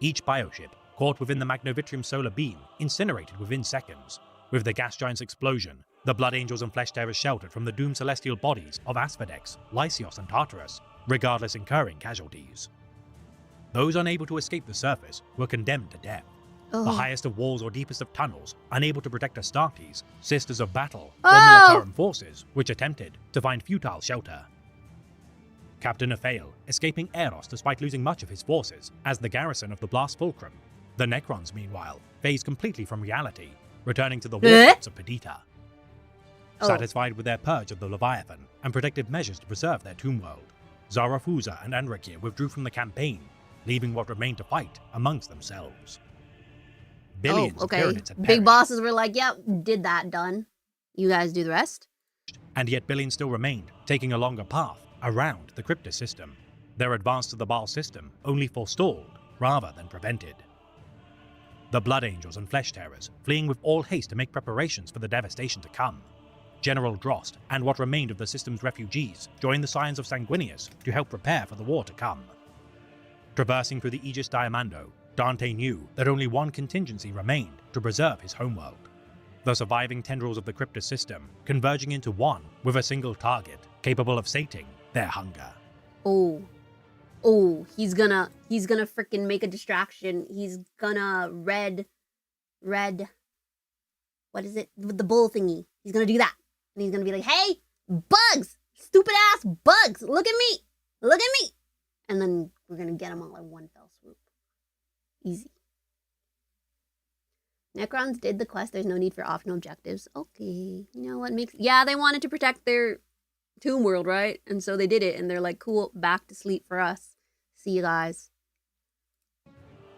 Each bioship, caught within the Magnavitrium solar beam, incinerated within seconds. With the gas giant's explosion, the Blood Angels and Flesh Terrors sheltered from the doomed celestial bodies of Asphodex, Lysios, and Tartarus, regardless incurring casualties. Those unable to escape the surface were condemned to death. The highest of walls or deepest of tunnels, unable to protect Astartes, Sisters of Battle, or Militarum forces, which attempted to find futile shelter. Captain Athael, escaping Eros despite losing much of his forces, as the garrison of the Blast Fulcrum. The Necrons, meanwhile, phased completely from reality, returning to the warships of Perdita. Satisfied with their purge of the Leviathan and protective measures to preserve their tomb world, Zarathustra and Anrakir withdrew from the campaign, leaving what remained to fight amongst themselves. Billions of Tyranids had Big perished, bosses were like, yeah, did that, done. You guys do the rest? and yet billions still remained, taking a longer path around the Cryptus system. Their advance to the BAAL system only forestalled rather than prevented. The Blood Angels and Flesh Terrors fleeing with all haste to make preparations for the devastation to come. General Drost and what remained of the system's refugees joined the Scions of Sanguinius to help prepare for the war to come. Traversing through the Aegis Diamando, Dante knew that only one contingency remained to preserve his homeworld. The surviving tendrils of the Cryptus system converging into one with a single target capable of sating their hunger. He's gonna freaking make a distraction. He's gonna red, what is it? The bull thingy. He's gonna do that. And he's gonna be like, hey, bugs! Stupid ass bugs! Look at me! Look at me! And then we're gonna get them all in one fell swoop. Easy. Necrons did the quest. There's no need for optional objectives. Okay. You know what makes... Yeah, they wanted to protect their tomb world, right? And so they did it. And they're like, cool, back to sleep for us. See you guys.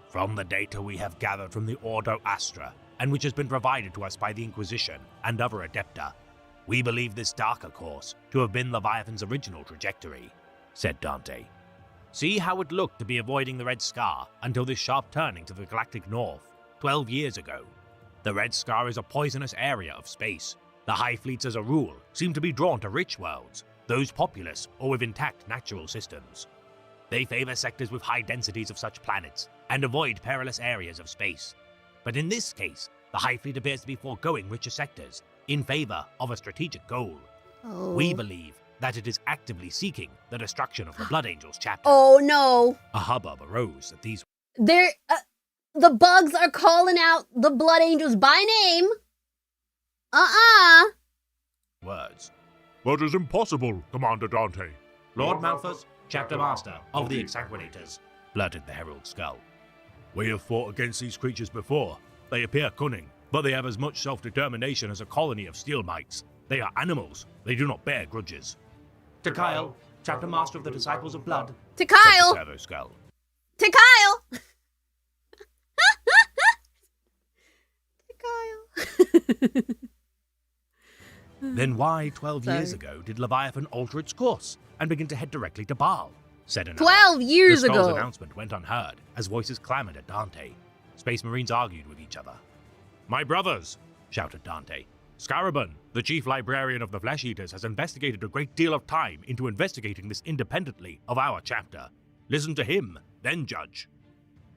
From the data we have gathered from the Ordo Astra, and which has been provided to us by the Inquisition and other Adepta, we believe this darker course to have been Leviathan's original trajectory, said Dante. See how it looked to be avoiding the Red Scar until this sharp turning to the galactic north, 12 years ago. The Red Scar is a poisonous area of space. The High Fleets as a rule seem to be drawn to rich worlds, those populous or with intact natural systems. They favor sectors with high densities of such planets and avoid perilous areas of space. But in this case, the High Fleet appears to be foregoing richer sectors in favor of a strategic goal. We believe that it is actively seeking the destruction of the Blood Angels chapter. Oh no! A hubbub arose at these The bugs are calling out the Blood Angels by name. words. That is impossible, Commander Dante. Lord Malthus, Chapter Master of the Exsanguinators, blurted the Herald Skull. We have fought against these creatures before. They appear cunning, but they have as much self-determination as a colony of steel mites. They are animals. They do not bear grudges. To Kyle, Chapter Master of the Disciples of Blood, To said the Kyle! Servo Skull. To Kyle! To Kyle. Then why 12 years Sorry. ago did Leviathan alter its course and begin to head directly to BAAL? Said another. 12 years The Skull's ago. announcement went unheard as voices clamored at Dante. Space Marines argued with each other. My brothers, shouted Dante. Scaraban, the chief librarian of the Flesh Eaters, has investigated a great deal of time into investigating this independently of our chapter. Listen to him, then judge.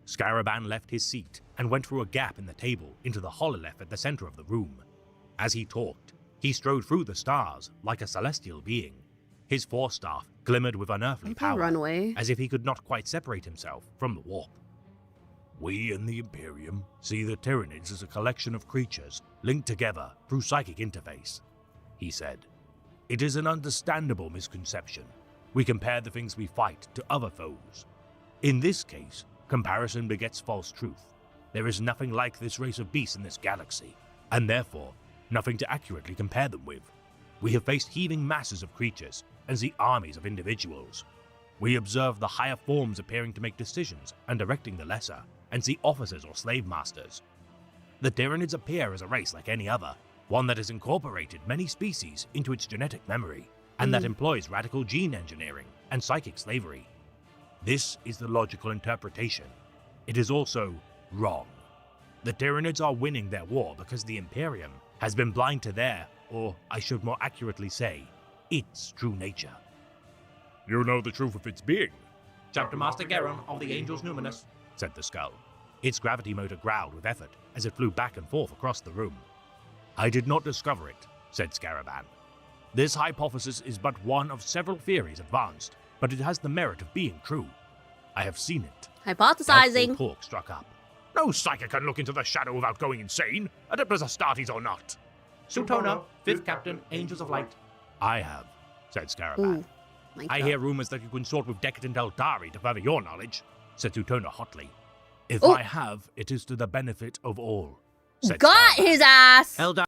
Scaraban left his seat and went through a gap in the table into the hololith at the center of the room. As he talked, he strode through the stars like a celestial being. His forestaff glimmered with unearthly power, Runway. as if he could not quite separate himself from the warp. We in the Imperium see the Tyranids as a collection of creatures linked together through psychic interface, he said. It is an understandable misconception. We compare the things we fight to other foes. In this case, comparison begets false truth. There is nothing like this race of beasts in this galaxy, and therefore, nothing to accurately compare them with. We have faced heaving masses of creatures and see armies of individuals. We observe the higher forms appearing to make decisions and directing the lesser, and see officers or slave masters. The Tyranids appear as a race like any other, one that has incorporated many species into its genetic memory, and that employs radical gene engineering and psychic slavery. This is the logical interpretation. It is also wrong. The Tyranids are winning their war because the Imperium has been blind to their, or I should more accurately say, its true nature. You know the truth of its being. Chapter Master Geron of the Angels Numinous, said the skull. Its gravity motor growled with effort as it flew back and forth across the room. I did not discover it, said Scaraban. This hypothesis is but one of several theories advanced, but it has the merit of being true. I have seen it. Hypothesizing. Doubtful talk struck up. No psychic can look into the shadow without going insane, Adeptus Astartes or not. Sutona, 5th Captain, Angels of Light. I have, said Scaraban. Ooh, my I God. hear rumors that you consort with decadent Eldari to further your knowledge, said Sutona hotly. If Oh. I have, it is to the benefit of all, said Got Scaraban. his ass. Eldar.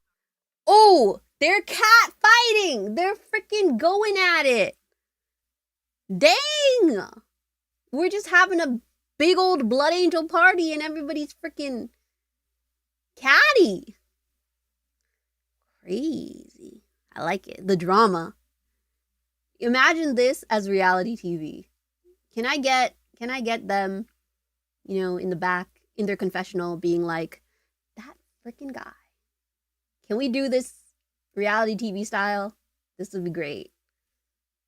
Oh, they're cat fighting. They're freaking going at it. Dang. We're just having a big old Blood Angel party and everybody's freaking catty. Crazy. I like it. The drama. Imagine this as reality TV. Can I get them, in the back, in their confessional, being like, that freaking guy. Can we do this reality TV style? This would be great.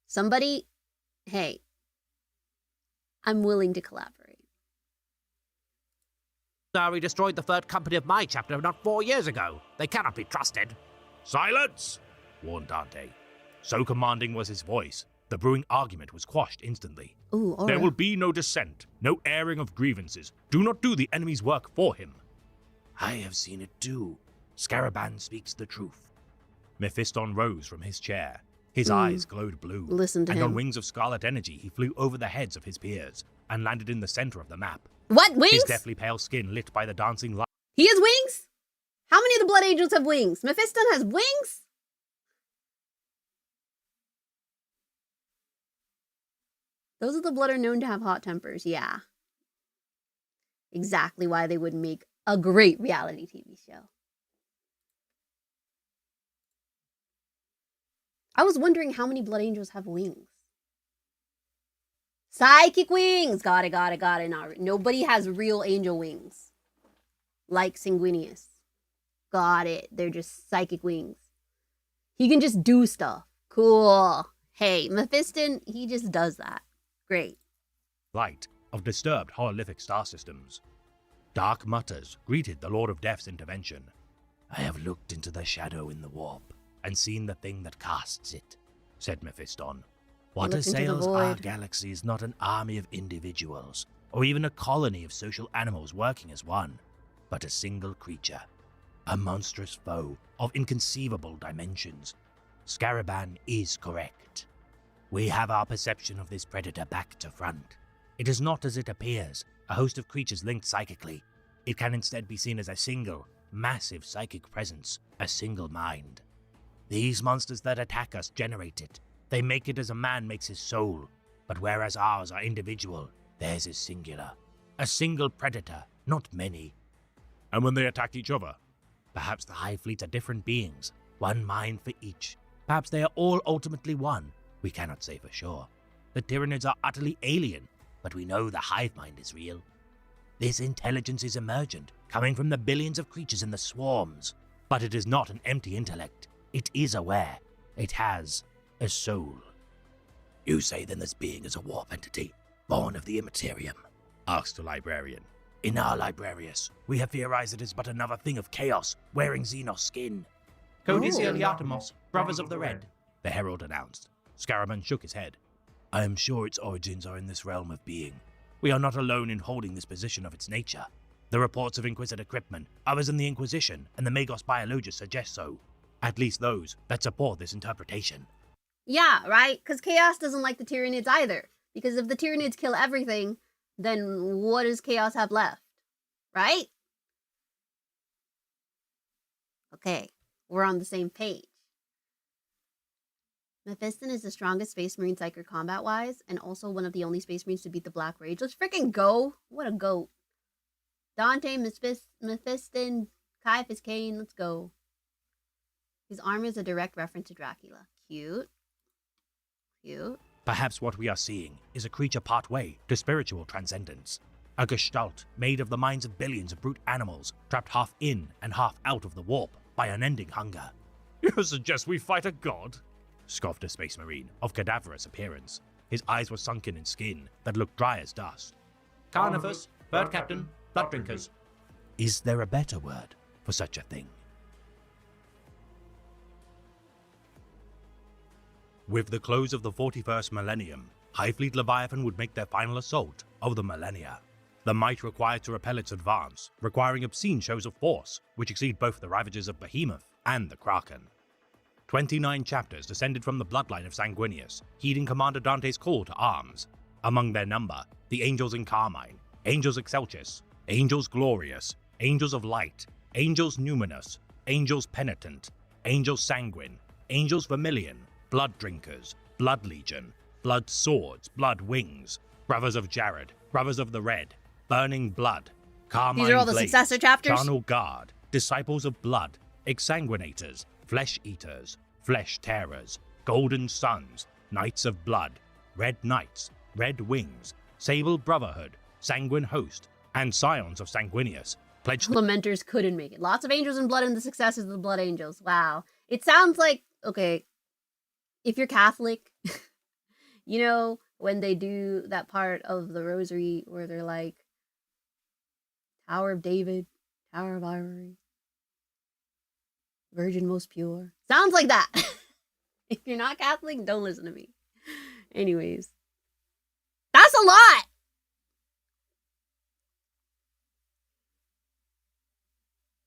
Somebody, hey, I'm willing to collaborate. Eldari destroyed the 3rd company of my chapter not 4 years ago. They cannot be trusted. Silence, warned Dante. So commanding was his voice, the brewing argument was quashed instantly. Ooh, all There right. will be no dissent, no airing of grievances. Do not do the enemy's work for him. I have seen it too. Scaraban speaks the truth. Mephiston rose from his chair. His eyes glowed blue. Listen to and him. on wings of scarlet energy, he flew over the heads of his peers and landed in the center of the map. What, wings? His deathly pale skin lit by the dancing light. He has wings? How many of the Blood Angels have wings? Mephiston has wings? Those of the Blood are known to have hot tempers, yeah. Exactly why they would make a great reality TV show. I was wondering how many Blood Angels have wings. Psychic wings! Got it. No, nobody has real angel wings. Like Sanguinius. Got it. They're just psychic wings. He can just do stuff. Cool. Hey, Mephiston, he just does that. Great. Light of disturbed hololithic star systems. Dark mutters greeted the Lord of Death's intervention. I have looked into the shadow in the warp and seen the thing that casts it, said Mephiston. What looked into the assails our void. galaxy is not an army of individuals, or even a colony of social animals working as one, but a single creature, a monstrous foe of inconceivable dimensions. Scaraban is correct. We have our perception of this predator back to front. It is not as it appears, a host of creatures linked psychically. It can instead be seen as a single, massive psychic presence, a single mind. These monsters that attack us generate it, They make it as a man makes his soul, but whereas ours are individual, theirs is singular. A single predator, not many. And when they attack each other? Perhaps the Hive Fleets are different beings, one mind for each. Perhaps they are all ultimately one. We cannot say for sure. The Tyranids are utterly alien, but we know the hive mind is real. This intelligence is emergent, coming from the billions of creatures in the swarms. But it is not an empty intellect. It is aware. It has a soul. You say then this being is a warp entity, born of the immaterium? Asked the librarian. In our Librarius, we have theorized it is but another thing of chaos, wearing Xenos skin. Codicea Liatomos, Brothers of the Red, the herald announced. Scaraman shook his head. I am sure its origins are in this realm of being. We are not alone in holding this position of its nature. The reports of Inquisitor Kryptman, others in the Inquisition, and the Magos Biologists suggest so. At least those that support this interpretation. Yeah, right? Because Chaos doesn't like the Tyranids either. Because if the Tyranids kill everything, then what does Chaos have left? Right? Okay, we're on the same page. Mephiston is the strongest Space Marine Psyker combat-wise, and also one of the only Space Marines to beat the Black Rage. Let's freaking go! What a goat. Dante, Mephiston, Caiaphas Kane, let's go. His armor is a direct reference to Dracula. Cute. Cute. Perhaps what we are seeing is a creature part way to spiritual transcendence. A gestalt made of the minds of billions of brute animals, trapped half in and half out of the warp by unending hunger. You suggest we fight a god? Scoffed a Space Marine of cadaverous appearance. His eyes were sunken in skin that looked dry as dust. Carnivores, bird captain, blood drinkers. Is there a better word for such a thing? With the close of the 41st millennium, Hive Fleet Leviathan would make their final assault of the millennia. The might required to repel its advance, requiring obscene shows of force, which exceed both the ravages of Behemoth and the Kraken. 29 chapters descended from the bloodline of Sanguinius, heeding Commander Dante's call to arms. Among their number, the Angels in Carmine, Angels Excelsis, Angels Glorious, Angels of Light, Angels Numinous, Angels Penitent, Angels Sanguine, Angels Vermilion, Blood Drinkers, Blood Legion, Blood Swords, Blood Wings, Brothers of Jared, Brothers of the Red, Burning Blood, Carmine These are all the Blades, successor chapters? Charnel Guard, Disciples of Blood, Exsanguinators, Flesh Eaters, Flesh Tearers, Golden Sons, Knights of Blood, Red Knights, Red Wings, Sable Brotherhood, Sanguine Host, and Scions of Sanguinius pledged Lamenters couldn't make it. Lots of Angels in Blood and the successors of the Blood Angels. Wow. It sounds like, okay, if you're Catholic, you know, when they do that part of the rosary where they're like, Tower of David, Tower of Ivory, Virgin most pure. Sounds like that. If you're not Catholic, don't listen to me. Anyways. That's a lot!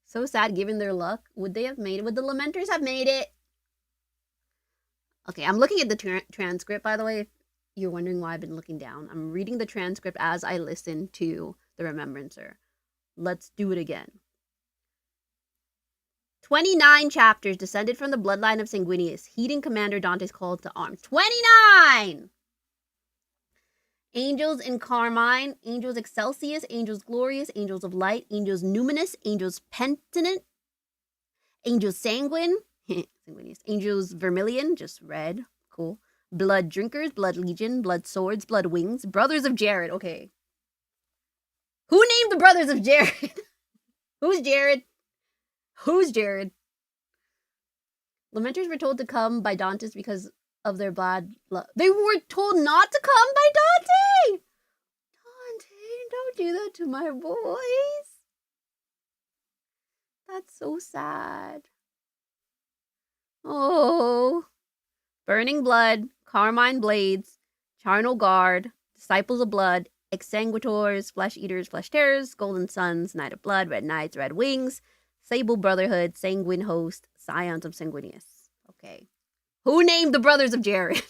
So sad given their luck. Would they have made it? Would the Lamenters have made it? Okay, I'm looking at the transcript, by the way, if you're wondering why I've been looking down. I'm reading the transcript as I listen to the Remembrancer. Let's do it again. 29 chapters descended from the bloodline of Sanguinius, heeding Commander Dante's call to arms. 29! Angels in Carmine, Angels Excelsius, Angels Glorious, Angels of Light, Angels Numinous, Angels Penitent, Angels Sanguine, Sanguinius, Angels Vermilion, just red, cool. Blood Drinkers, Blood Legion, Blood Swords, Blood Wings, Brothers of Jared, okay. Who named the Brothers of Jared? Who's Jared? Who's Jared? Lamenters were told to come by Dantes because of their bad luck. They were told not to come by Dante! Dante, don't do that to my boys. That's so sad. Oh. Burning Blood, Carmine Blades, Charnel Guard, Disciples of Blood, Exsanguinators, Flesh Eaters, Flesh Tearers, Golden Sons, Knight of Blood, Red Knights, Red Wings, Sable Brotherhood, Sanguine Host, Scions of Sanguinius. Okay. Who named the Brothers of Jared?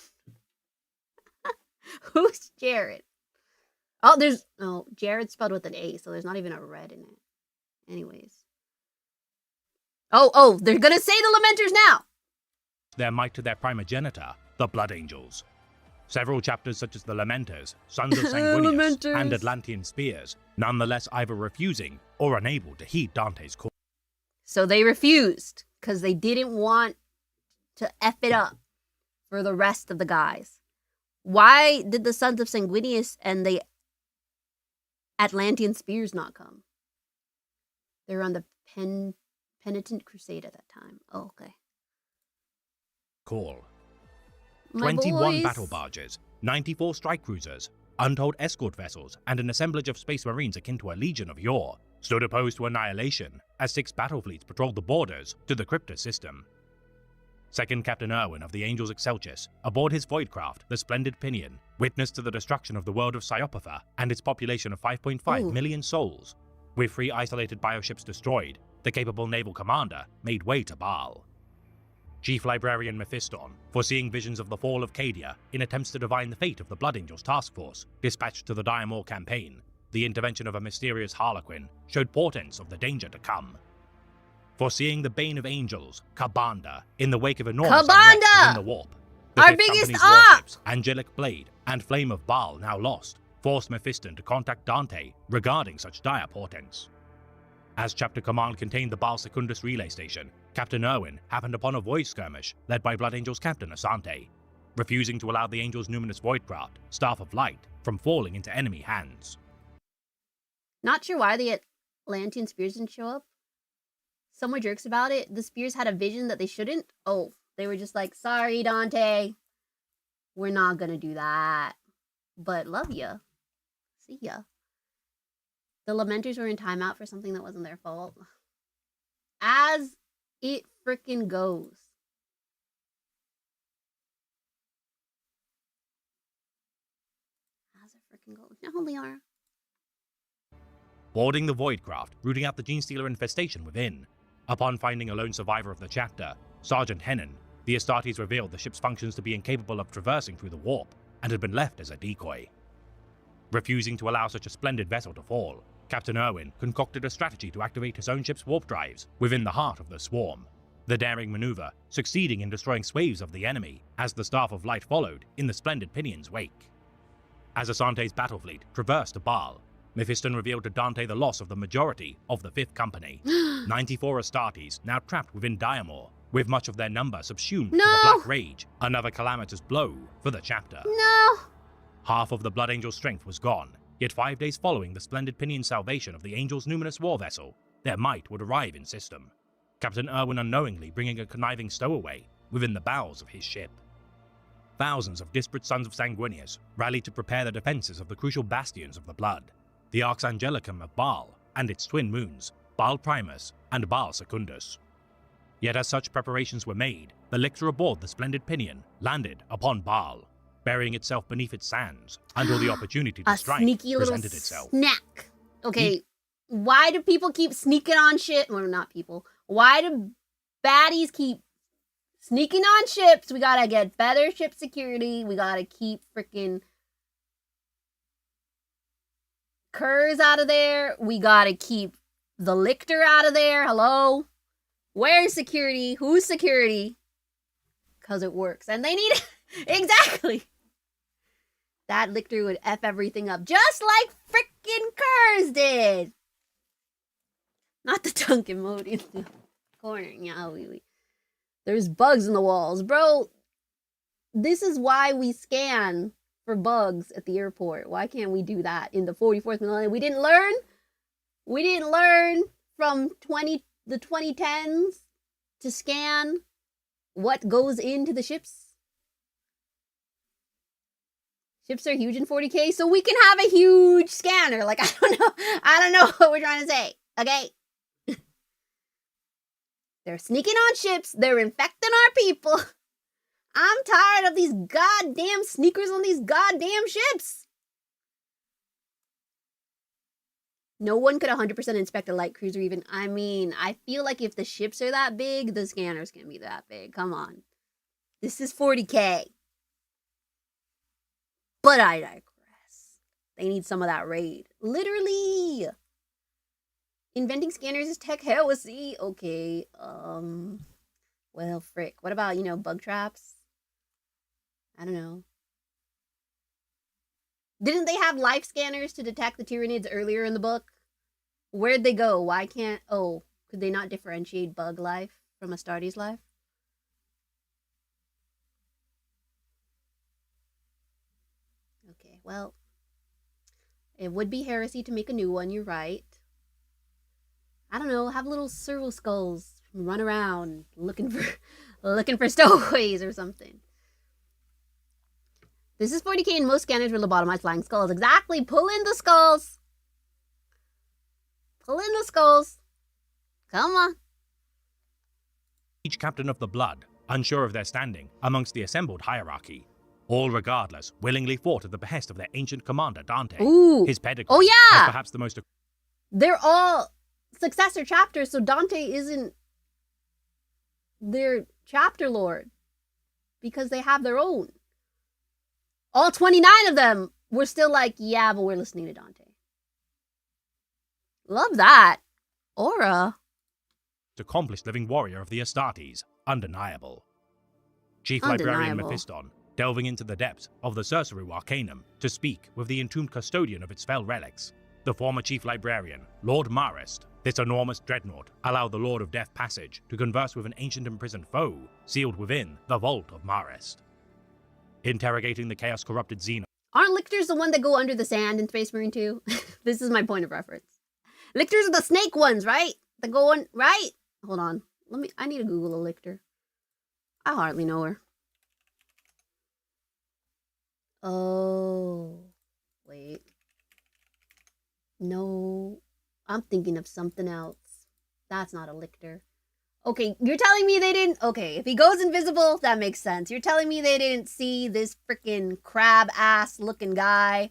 Who's Jared? Oh, Jared's spelled with an A, so there's not even a red in it. Anyways. Oh, they're gonna say the Lamenters now! their might to their primogenitor, the Blood Angels. Several chapters such as the Lamenters, Sons of Sanguinius, and Lamenters. Atlantean Spears, nonetheless either refusing or unable to heed Dante's call. So they refused because they didn't want to F it up for the rest of the guys. Why did the Sons of Sanguinius and the Atlantean Spears not come? They were on the Penitent Crusade at that time. Oh, okay. Call. My 21 boys. battle barges, 94 strike cruisers, untold escort vessels, and an assemblage of space marines akin to a legion of yore stood opposed to annihilation as 6 battle fleets patrolled the borders to the Cryptus system. Second Captain Irwin of the Angels Excelsis, aboard his voidcraft, the Splendid Pinion, witnessed to the destruction of the world of Psyopotha and its population of 5.5 Ooh. million souls. With 3 isolated bioships destroyed, the capable naval commander made way to BAAL. Chief Librarian Mephiston, foreseeing visions of the fall of Cadia in attempts to divine the fate of the Blood Angels task force dispatched to the Diamor campaign, the intervention of a mysterious Harlequin showed portents of the danger to come. Foreseeing the Bane of Angels, Kabanda, in the wake of enormous unrest Kabanda! within the warp, the Our Fifth biggest Company's op! warships, Angelic Blade and Flame of Baal now lost, forced Mephiston to contact Dante regarding such dire portents. As Chapter Command contained the BAAL Secundus relay station, Captain Irwin happened upon a void skirmish led by Blood Angels Captain Asante, refusing to allow the Angels' numinous voidcraft, Staff of Light, from falling into enemy hands. Not sure why the Atlantean Spears didn't show up. Some were jerks about it. The Spears had a vision that they shouldn't. Oh, they were just like, sorry, Dante. We're not gonna do that. But love ya. See ya. The Lamenters were in timeout for something that wasn't their fault. As it frickin' goes. As it frickin' goes. No, Liara. Boarding the voidcraft, rooting out the Genestealer infestation within. Upon finding a lone survivor of the chapter, Sergeant Hennon, the Astartes revealed the ship's functions to be incapable of traversing through the warp, and had been left as a decoy. Refusing to allow such a splendid vessel to fall, Captain Irwin concocted a strategy to activate his own ship's warp drives within the heart of the swarm. The daring maneuver succeeding in destroying swathes of the enemy as the Staff of Light followed in the Splendid Pinion's wake. As Asante's battle fleet traversed to BAAL, Mephiston revealed to Dante the loss of the majority of the Fifth Company, 94 Astartes now trapped within Diamor, with much of their number subsumed to the Black Rage, another calamitous blow for the chapter. No! Half of the Blood Angel's strength was gone, yet 5 days following the Splendid Pinion's salvation of the Angel's numinous war vessel, their might would arrive in system. Captain Irwin unknowingly bringing a conniving stowaway within the bowels of his ship. Thousands of disparate Sons of Sanguinius rallied to prepare the defenses of the crucial bastions of the Blood, the Arx Angelicum of BAAL and its twin moons, BAAL Primus and BAAL Secundus. Yet as such preparations were made, the lictor aboard the Splendid Pinion landed upon BAAL, burying itself beneath its sands until the opportunity to A strike sneaky little presented itself. snack. Okay, why do people keep sneaking on shit? Well, not people. Why do baddies keep sneaking on ships? We gotta get better ship security. We gotta keep freaking curs out of there. We gotta keep the lictor out of there. Hello? Where's security? Who's security? Because it works. And they need it. Exactly. That lictor would F everything up. Just like freaking curs did. Not the Dunkin' mode in the corner. Yeah, there's bugs in the walls. Bro, this is why we scan for bugs at the airport. Why can't we do that in the 44th millennium? We didn't learn? We didn't learn from the 2010s to scan what goes into the ships? Ships are huge in 40K, so we can have a huge scanner. Like, I don't know what we're trying to say. Okay? They're sneaking on ships. They're infecting our people. I'm tired of these goddamn sneakers on these goddamn ships. No one could 100% inspect a light cruiser even. I mean, I feel like if the ships are that big, the scanners can be that big. Come on. This is 40K. But I digress. They need some of that raid. Literally. Inventing scanners is tech heresy. Okay. Well, frick. What about, bug traps? I don't know. Didn't they have life scanners to detect the Tyranids earlier in the book? Where'd they go? Why can't... Oh, could they not differentiate bug life from Astartes life? Okay, well... It would be heresy to make a new one, you're right. I don't know, have little serval skulls run around looking for stowaways or something. This is 40k and most scanners were lobotomized flying skulls. Exactly, pull in the skulls. Pull in the skulls. Come on. Each captain of the blood, unsure of their standing amongst the assembled hierarchy. All regardless, willingly fought at the behest of their ancient commander Dante. Ooh. His pedigree Oh yeah. as perhaps the most... They're all successor chapters, so Dante isn't their chapter lord. Because they have their own. All 29 of them were still like, yeah, but we're listening to Dante. Love that. Aura. accomplished living warrior of the Astartes, undeniable. Chief Librarian Mephiston, delving into the depths of the Sorcery Arcanum to speak with the entombed custodian of its fell relics, the former Chief Librarian, Lord Marist. This enormous dreadnought allowed the Lord of Death passage to converse with an ancient imprisoned foe sealed within the Vault of Marist. Interrogating the chaos-corrupted Xeno. Aren't lictors the one that go under the sand in Space Marine 2? This is my point of reference. Lictors are the snake ones, right? That go on, right? Hold on. I need to Google a lictor. I hardly know her. Oh. Wait. No. I'm thinking of something else. That's not a lictor. Okay, you're telling me they didn't... Okay, if he goes invisible, that makes sense. You're telling me they didn't see this freaking crab-ass looking guy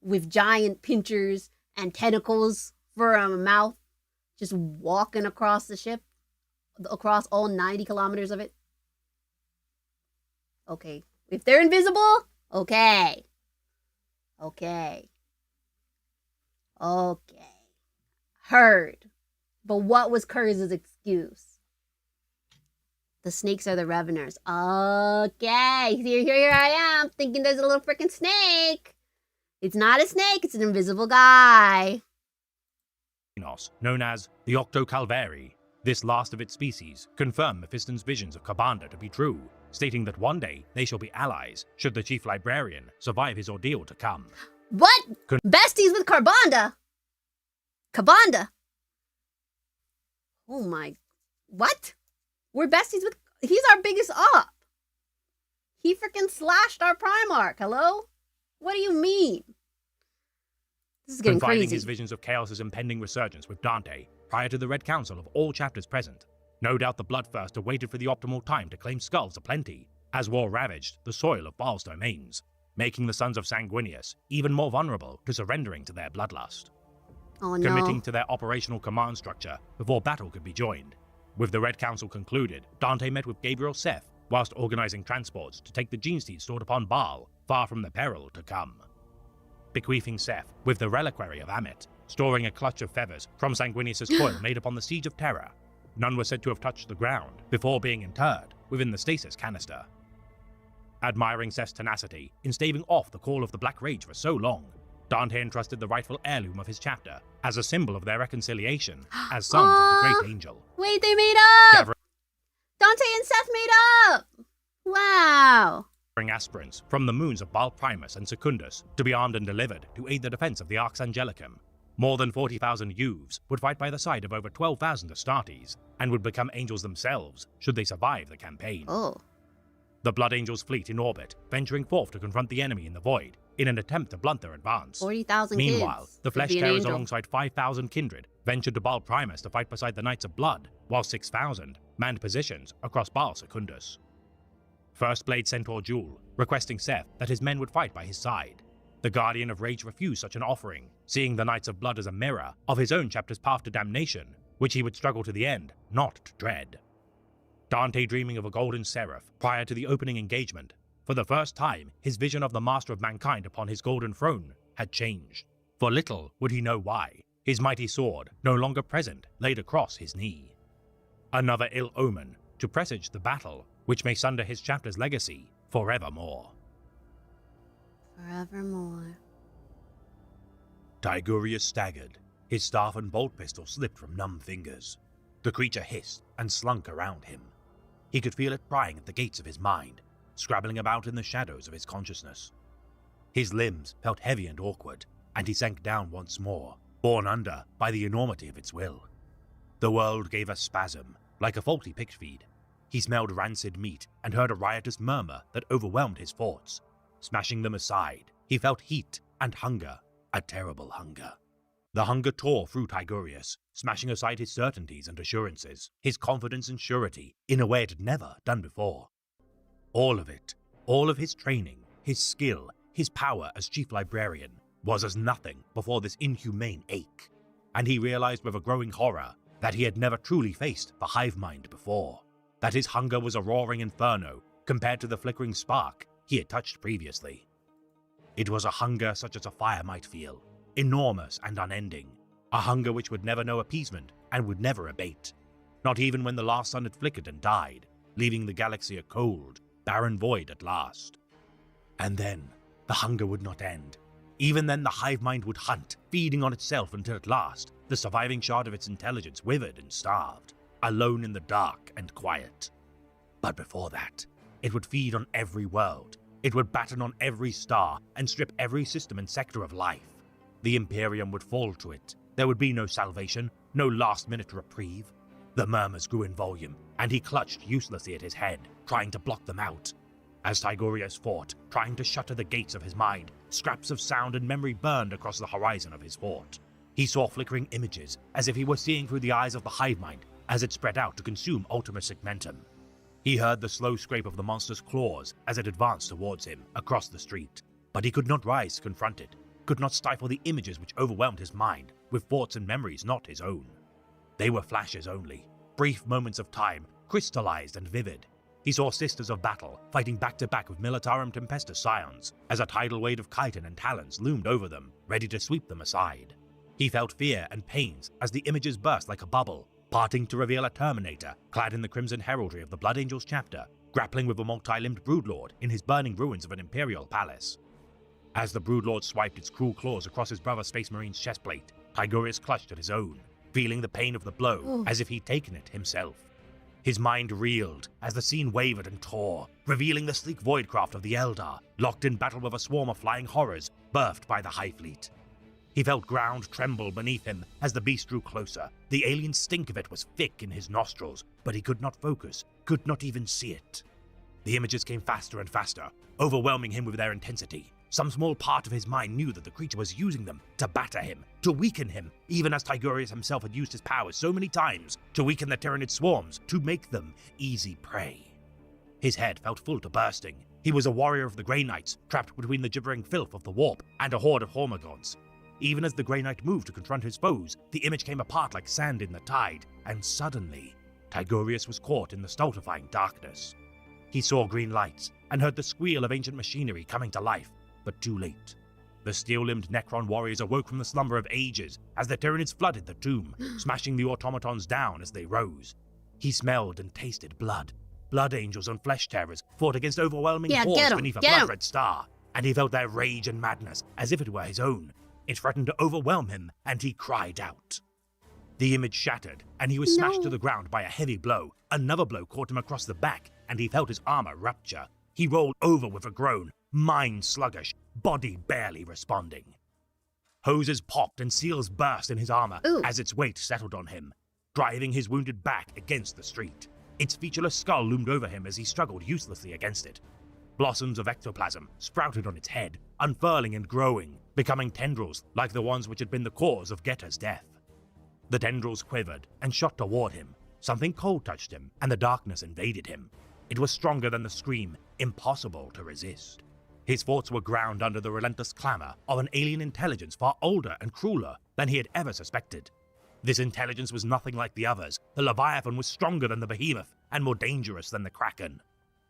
with giant pinchers and tentacles for a mouth just walking across the ship? Across all 90 kilometers of it? Okay. If they're invisible, okay. Okay. Okay. Heard. But what was Kurz's excuse? The snakes are the reveners. Okay. Here I am, thinking there's a little freaking snake. It's not a snake, it's an invisible guy. Known as the Octocalvari. This last of its species confirmed Mephiston's visions of Karbanda to be true, stating that one day they shall be allies should the Chief Librarian survive his ordeal to come. What? Besties with Karbanda? Karbanda? Oh my... What? We're besties with... He's our biggest op. He freaking slashed our Primarch. Hello? What do you mean? This is getting Confiding crazy. his visions of Chaos's impending resurgence with Dante prior to the Red Council of all chapters present. No doubt the Bloodthirster waited for the optimal time to claim skulls aplenty, as war ravaged the soil of Baal's domains, making the sons of Sanguinius even more vulnerable to surrendering to their bloodlust. Oh no. Committing to their operational command structure before battle could be joined. With the Red Council concluded, Dante met with Gabriel Seth whilst organizing transports to take the genesteed stored upon Baal far from the peril to come. Bequeathing Seth with the reliquary of Ammit, storing a clutch of feathers from Sanguinius' coil made upon the Siege of Terror. None were said to have touched the ground before being interred within the stasis canister. Admiring Seth's tenacity in staving off the call of the Black Rage for so long, Dante entrusted the rightful heirloom of his chapter as a symbol of their reconciliation as sons of the Great Angel. Wait, they made up! Dante and Seth made up! Wow. Aspirants from the moons of Baal Primus and Secundus to be armed and delivered to aid the defense of the Arx Angelicum. More than 40,000 youths would fight by the side of over 12,000 Astartes and would become angels themselves should they survive the campaign. Oh. The Blood Angels fleet in orbit, venturing forth to confront the enemy in the void in an attempt to blunt their advance. 40,000 Meanwhile, kids. the Flesh Tearers alongside 5,000 kindred ventured to Baal Primus to fight beside the Knights of Blood, while 6,000 manned positions across Baal Secundus. First Blade Centaur Jewel, requesting Seth that his men would fight by his side. The Guardian of Rage refused such an offering, seeing the Knights of Blood as a mirror of his own chapter's path to damnation, which he would struggle to the end, not to dread. Dante dreaming of a golden seraph prior to the opening engagement. For the first time, his vision of the Master of Mankind upon his golden throne had changed. For little would he know why, his mighty sword, no longer present, laid across his knee. Another ill omen to presage the battle which may sunder his chapter's legacy forevermore. Nevermore. Tigurius staggered. His staff and bolt pistol slipped from numb fingers. The creature hissed and slunk around him. He could feel it prying at the gates of his mind, scrabbling about in the shadows of his consciousness. His limbs felt heavy and awkward, and he sank down once more, borne under by the enormity of its will. The world gave a spasm, like a faulty pick feed. He smelled rancid meat and heard a riotous murmur that overwhelmed his thoughts. Smashing them aside, he felt heat and hunger, a terrible hunger. The hunger tore through Tigurius, smashing aside his certainties and assurances, his confidence and surety, in a way it had never done before. All of it, all of his training, his skill, his power as chief librarian, was as nothing before this inhumane ache, and he realized with a growing horror that he had never truly faced the hive mind before, that his hunger was a roaring inferno compared to the flickering spark he had touched previously. It was a hunger such as a fire might feel, enormous and unending, a hunger which would never know appeasement and would never abate, not even when the last sun had flickered and died, leaving the galaxy a cold, barren void at last. And then, the hunger would not end. Even then the hive mind would hunt, feeding on itself until at last, the surviving shard of its intelligence withered and starved, alone in the dark and quiet. But before that, it would feed on every world. It would batten on every star and strip every system and sector of life. The Imperium would fall to it. There would be no salvation, no last-minute reprieve. The murmurs grew in volume, and he clutched uselessly at his head, trying to block them out. As Tigurius fought, trying to shutter the gates of his mind, scraps of sound and memory burned across the horizon of his fort. He saw flickering images, as if he were seeing through the eyes of the hive mind as it spread out to consume Ultima Segmentum. He heard the slow scrape of the monster's claws as it advanced towards him across the street, but he could not rise to confront it, could not stifle the images which overwhelmed his mind with thoughts and memories not his own. They were flashes only, brief moments of time, crystallized and vivid. He saw Sisters of Battle fighting back-to-back with Militarum Tempestus Scions as a tidal wave of chitin and talons loomed over them, ready to sweep them aside. He felt fear and pains as the images burst like a bubble, parting to reveal a Terminator clad in the crimson heraldry of the Blood Angels chapter, grappling with a multi-limbed broodlord in his burning ruins of an imperial palace. As the broodlord swiped its cruel claws across his brother Space Marine's chestplate, Tigurius clutched at his own, feeling the pain of the blow as if he'd taken it himself. His mind reeled as the scene wavered and tore, revealing the sleek voidcraft of the Eldar, locked in battle with a swarm of flying horrors birthed by the Hive Fleet. He felt ground tremble beneath him as the beast drew closer. The alien stink of it was thick in his nostrils, but he could not focus, could not even see it. The images came faster and faster, overwhelming him with their intensity. Some small part of his mind knew that the creature was using them to batter him, to weaken him, even as Tigurius himself had used his powers so many times to weaken the Tyranid swarms, to make them easy prey. His head felt full to bursting. He was a warrior of the Grey Knights, trapped between the gibbering filth of the warp and a horde of Hormagaunts. Even as the Grey Knight moved to confront his foes, the image came apart like sand in the tide, and suddenly, Tigurius was caught in the stultifying darkness. He saw green lights and heard the squeal of ancient machinery coming to life, but too late. The steel-limbed Necron warriors awoke from the slumber of ages as the Tyranids flooded the tomb, smashing the automatons down as they rose. He smelled and tasted blood. Blood angels and flesh terrors fought against overwhelming hordes beneath a blood-red star, and he felt their rage and madness as if it were his own. It threatened to overwhelm him, and he cried out. The image shattered, and he was smashed to the ground by a heavy blow. Another blow caught him across the back, and he felt his armor rupture. He rolled over with a groan, mind sluggish, body barely responding. Hoses popped and seals burst in his armor as its weight settled on him, driving his wounded back against the street. Its featureless skull loomed over him as he struggled uselessly against it. Blossoms of ectoplasm sprouted on its head, unfurling and growing, becoming tendrils like the ones which had been the cause of Geta's death. The tendrils quivered and shot toward him. Something cold touched him, and the darkness invaded him. It was stronger than the scream, impossible to resist. His thoughts were ground under the relentless clamor of an alien intelligence far older and crueler than he had ever suspected. This intelligence was nothing like the others. The Leviathan was stronger than the Behemoth and more dangerous than the Kraken.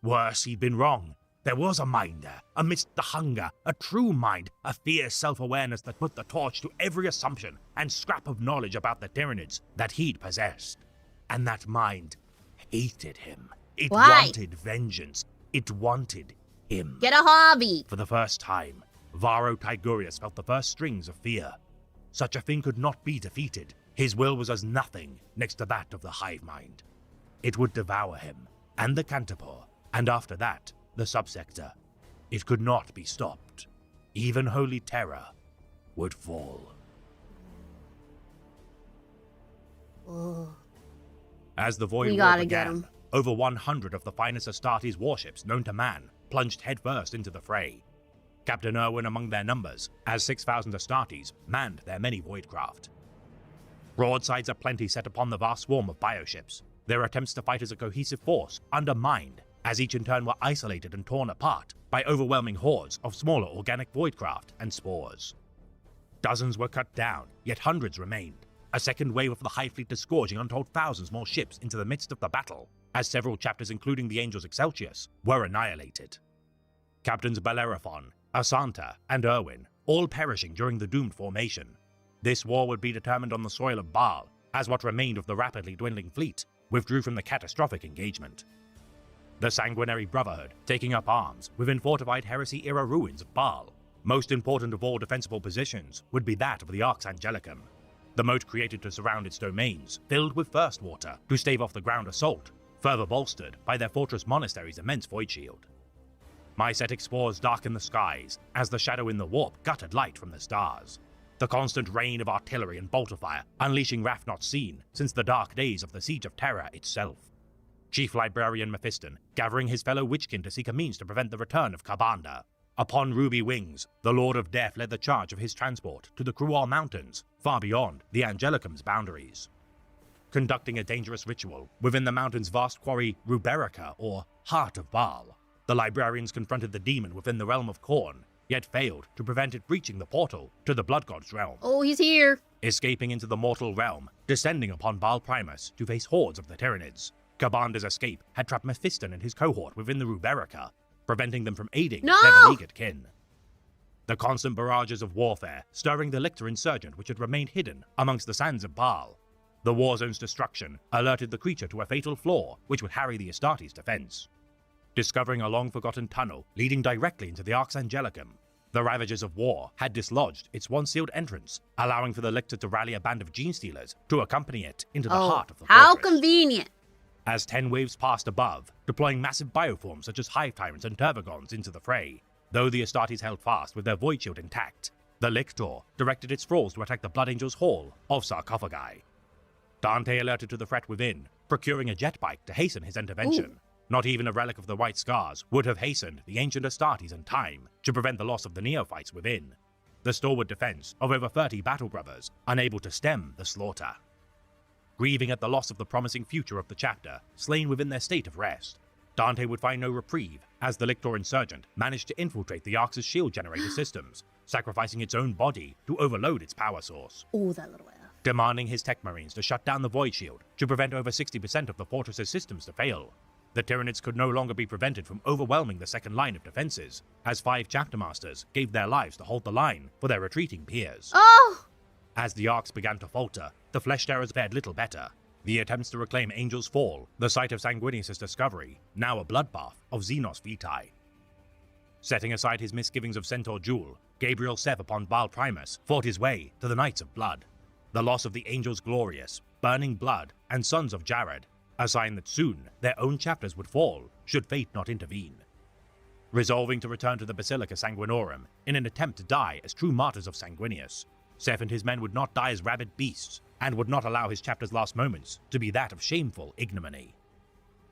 Worse, he'd been wrong. There was a mind there, amidst the hunger, a true mind, a fierce self-awareness that put the torch to every assumption and scrap of knowledge about the Tyranids that he'd possessed. And that mind hated him. It wanted vengeance. It wanted him. Get a hobby. For the first time, Varro Tigurius felt the first strings of fear. Such a thing could not be defeated. His will was as nothing next to that of the hive mind. It would devour him, and the Cantipore, and after that, the subsector. It could not be stopped. Even holy terror would fall. Ugh. As the Void We War gotta get began, 'em. over 100 of the finest Astartes warships known to man plunged headfirst into the fray. Captain Irwin among their numbers, as 6,000 Astartes manned their many voidcraft. Broadsides aplenty set upon the vast swarm of bioships, their attempts to fight as a cohesive force undermined, as each in turn were isolated and torn apart by overwhelming hordes of smaller organic voidcraft and spores. Dozens were cut down, yet hundreds remained, a second wave of the Hive Fleet disgorging untold thousands more ships into the midst of the battle, as several chapters including the Angel's Excelsius were annihilated. Captains Bellerophon, Asanta, and Irwin, all perishing during the doomed formation. This war would be determined on the soil of BAAL, as what remained of the rapidly dwindling fleet withdrew from the catastrophic engagement. The Sanguinary Brotherhood taking up arms within fortified heresy-era ruins of BAAL. Most important of all defensible positions would be that of the Arx Angelicum, the moat created to surround its domains, filled with thirst water to stave off the ground assault, further bolstered by their fortress monastery's immense void shield. Mycetic spores darkened the skies as the shadow in the warp guttered light from the stars. The constant rain of artillery and bolter fire unleashing wrath not seen since the dark days of the Siege of Terra itself. Chief Librarian Mephiston gathering his fellow Witchkin to seek a means to prevent the return of Ka'Bandha. Upon ruby wings, the Lord of Death led the charge of his transport to the Kruar Mountains, far beyond the Angelicum's boundaries. Conducting a dangerous ritual within the mountain's vast quarry Ruberica, or Heart of BAAL, the librarians confronted the demon within the realm of Khorne, yet failed to prevent it breaching the portal to the Blood God's realm. Oh, he's here. Escaping into the mortal realm, descending upon Baal Primus to face hordes of the Tyranids. Ka'Bandha's escape had trapped Mephiston and his cohort within the Ruberica, preventing them from aiding No! their beleaguered kin. The constant barrages of warfare stirring the Lictor insurgent which had remained hidden amongst the sands of Baal. The war zone's destruction alerted the creature to a fatal flaw which would harry the Astartes' defense. Discovering a long-forgotten tunnel leading directly into the Arx Angelicum, the Ravagers of War had dislodged its once sealed entrance, allowing for the Lictor to rally a band of gene-stealers to accompany it into the heart of the how fortress. convenient. As 10 waves passed above, deploying massive bioforms such as Hive Tyrants and Tervagons into the fray, though the Astartes held fast with their void shield intact, the Lictor directed its thralls to attack the Blood Angel's Hall of Sarcophagi. Dante alerted to the threat within, procuring a jet bike to hasten his intervention. Ooh. Not even a relic of the White Scars would have hastened the ancient Astartes in time to prevent the loss of the neophytes within. The stalwart defense of over 30 battle brothers, unable to stem the slaughter. Grieving at the loss of the promising future of the chapter, slain within their state of rest, Dante would find no reprieve as the Lictor insurgent managed to infiltrate the Arx's shield generator systems, sacrificing its own body to overload its power source. Oh, that little F. Demanding his tech marines to shut down the void shield to prevent over 60% of the fortress's systems to fail. The Tyranids could no longer be prevented from overwhelming the second line of defenses, as 5 chapter masters gave their lives to hold the line for their retreating peers. Oh! As the Arx began to falter, the Flesh Terrors fared little better. The attempts to reclaim Angel's Fall, the site of Sanguinius' discovery, now a bloodbath of Xenos Vitae. Setting aside his misgivings of Centaur Jewel, Gabriel Seth upon Baal Primus fought his way to the Knights of Blood. The loss of the Angels Glorious, Burning Blood, and Sons of Jared, a sign that soon their own chapters would fall, should fate not intervene. Resolving to return to the Basilica Sanguinorum in an attempt to die as true martyrs of Sanguinius, Seth and his men would not die as rabid beasts, and would not allow his chapter's last moments to be that of shameful ignominy.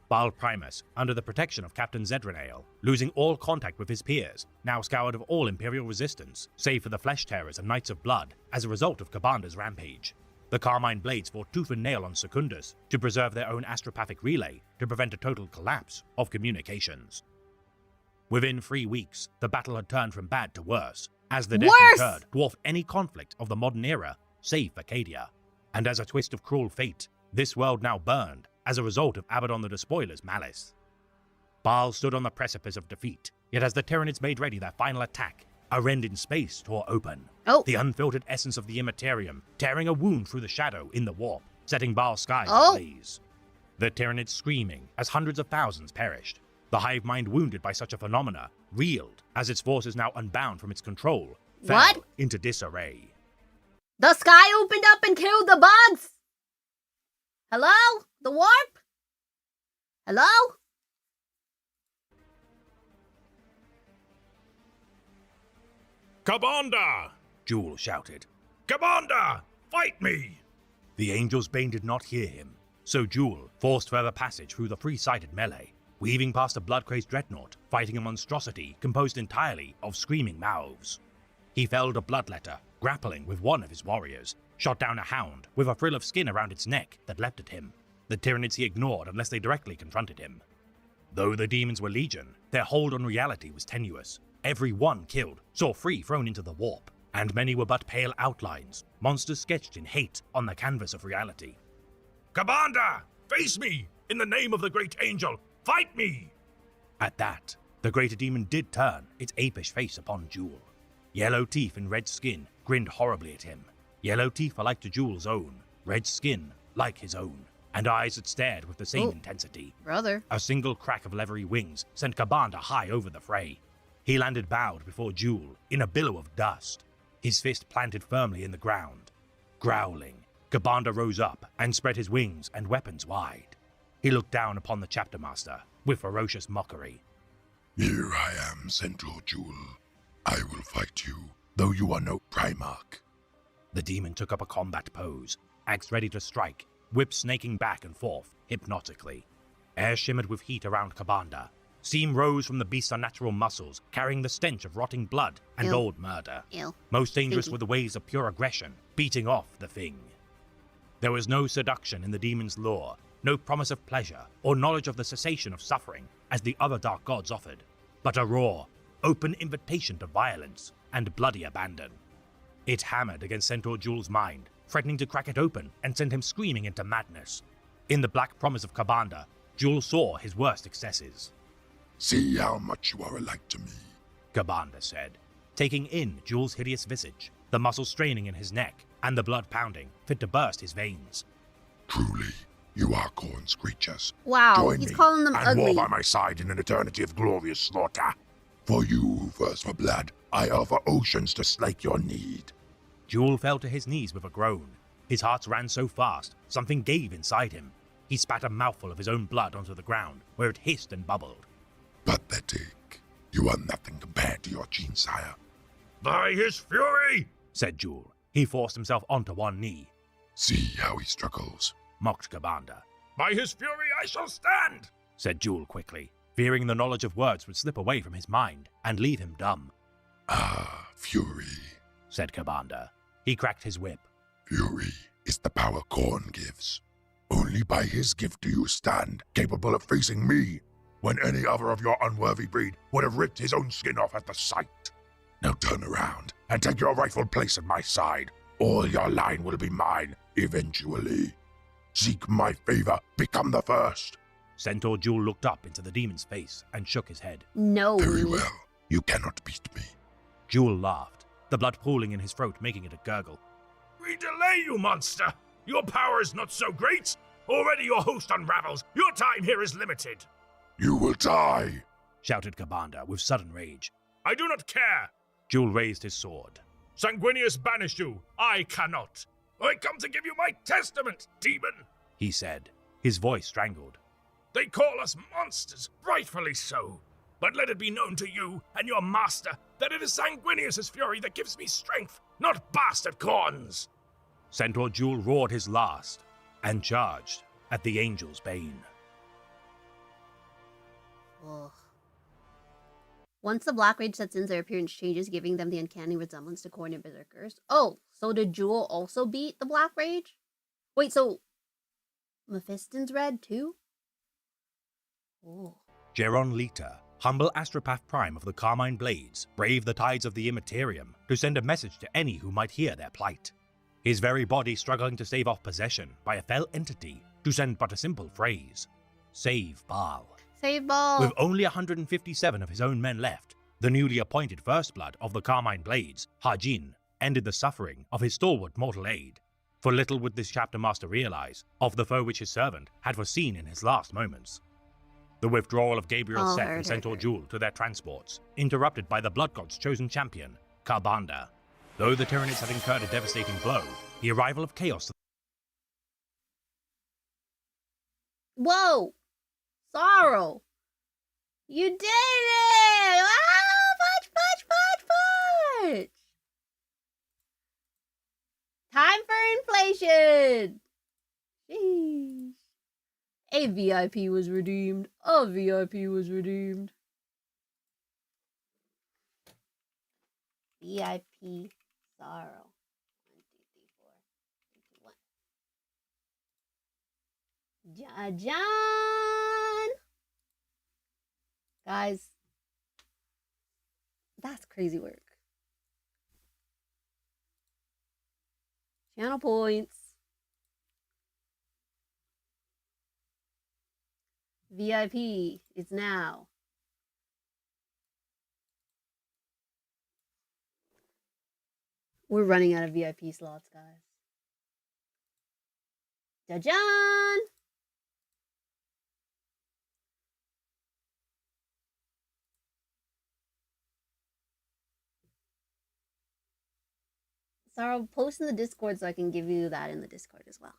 Baal Primus, under the protection of Captain Zedrenael, losing all contact with his peers, now scoured of all Imperial resistance, save for the Flesh Terrors and Knights of Blood, as a result of Ka'Bandha's rampage. The Carmine Blades fought tooth and nail on Secundus to preserve their own astropathic relay to prevent a total collapse of communications. Within 3 weeks, the battle had turned from bad to worse, as the death incurred dwarfed any conflict of the modern era, save Acadia. And as a twist of cruel fate, this world now burned as a result of Abaddon the Despoiler's malice. Baal stood on the precipice of defeat, yet as the Tyranids made ready their final attack, a rend in space tore open. Oh. The unfiltered essence of the Immaterium tearing a wound through the shadow in the warp, setting Baal's skies ablaze. The Tyranids screaming as hundreds of thousands perished. The hive mind wounded by such a phenomena reeled as its forces now unbound from its control fell What? into disarray. The sky opened up and killed the bugs! Hello? The warp? Hello? Commander! Jewel shouted. Commander! Fight me! The Angel's Bane did not hear him, so Jewel forced further passage through the three-sided melee, weaving past a blood-crazed dreadnought, fighting a monstrosity composed entirely of screaming mouths. He felled a bloodletter, grappling with one of his warriors, shot down a hound with a frill of skin around its neck that leapt at him. The Tyranids he ignored unless they directly confronted him. Though the demons were legion, their hold on reality was tenuous. Every one killed saw 3 thrown into the warp, and many were but pale outlines, monsters sketched in hate on the canvas of reality. Commander! Face me! In the name of the great angel, fight me! At that, the greater demon did turn its apish face upon Jewel. Yellow teeth and red skin grinned horribly at him. Yellow teeth alike to Jewel's own, red skin like his own, and eyes that stared with the same intensity. Brother. A single crack of leathery wings sent Kabanda high over the fray. He landed bowed before Jewel in a billow of dust, his fist planted firmly in the ground. Growling, Kabanda rose up and spread his wings and weapons wide. He looked down upon the chapter master with ferocious mockery. Here I am, Centaur Jewel. I will fight you, though you are no Primarch. The demon took up a combat pose, axe ready to strike, whip snaking back and forth hypnotically. Air shimmered with heat around Kabanda. Steam rose from the beast's unnatural muscles, carrying the stench of rotting blood and Ew. old murder. Ew. Most dangerous Stinky. were the waves of pure aggression, beating off the thing. There was no seduction in the demon's lure, no promise of pleasure or knowledge of the cessation of suffering as the other dark gods offered, but a raw, open invitation to violence and bloody abandon. It hammered against Centaur Jewel's mind, threatening to crack it open and send him screaming into madness. In the black promise of Kabanda, Jewel saw his worst excesses. See how much you are alike to me. Kabanda said, taking in Jewel's hideous visage, the muscles straining in his neck and the blood pounding, fit to burst his veins. Truly, you are Khorne's creatures. Wow, Join he's me calling them and ugly. war by my side in an eternity of glorious slaughter. For you who thirst for blood, I offer oceans to slake your need. Jewel fell to his knees with a groan. His heart ran so fast, something gave inside him. He spat a mouthful of his own blood onto the ground, where it hissed and bubbled. Pathetic. You are nothing compared to your Genesire. By his fury! Said Jewel. He forced himself onto one knee. See how he struggles. Mocked Kabanda. By his fury I shall stand! Said Jewel quickly, fearing the knowledge of words would slip away from his mind and leave him dumb. Ah, fury. Said Kabanda. He cracked his whip. Fury is the power Khorne gives. Only by his gift do you stand, capable of facing me, when any other of your unworthy breed would have ripped his own skin off at the sight. Now turn around and take your rightful place at my side. All your line will be mine, eventually. Seek my favor, become the first. Centaur Jewel looked up into the demon's face and shook his head. No. Very well, you cannot beat me. Jewel laughed, the blood pooling in his throat making it a gurgle. We delay you, monster! Your power is not so great! Already your host unravels! Your time here is limited! You will die. Shouted Kabanda with sudden rage. I do not care! Jewel raised his sword. Sanguinius banished you! I cannot! I come to give you my testament, demon! He said, his voice strangled. They call us monsters, rightfully so. But let it be known to you and your master that it is Sanguinius' fury that gives me strength, not bastard Khorne's! Centaur Jewel roared his last and charged at the Angel's Bane. Ugh. Once the Black Rage sets in, their appearance changes, giving them the uncanny resemblance to Khorne and Berserkers. Oh, so did Jewel also beat the Black Rage? Wait, so Mephiston's red too? Oh. Geron Lita, humble astropath prime of the Carmine Blades, braved the tides of the Immaterium to send a message to any who might hear their plight. His very body struggling to stave off possession by a fell entity to send but a simple phrase. Save BAAL. Save Ball. With only 157 of his own men left, the newly appointed First Blood of the Carmine Blades, Hajin, ended the suffering of his stalwart mortal aid. For little would this chapter master realize of the foe which his servant had foreseen in his last moments. The withdrawal of Gabriel, Oh, Seth, heard, and Centaur heard. Jewel to their transports, interrupted by the Blood God's chosen champion, Karbanda. Though the Tyranids had incurred a devastating blow, the arrival of chaos. Whoa! Sorrow! You did it! Ah, fudge! Time for inflation! Sheesh. A VIP was redeemed. A VIP was redeemed. VIP sorrow. 1, 2, 3, 4, 3, 2, 1. John! Guys, that's crazy work. Channel points. VIP is now. We're running out of VIP slots, guys. Jajan! Sarah, post in the Discord so I can give you that in the Discord as well.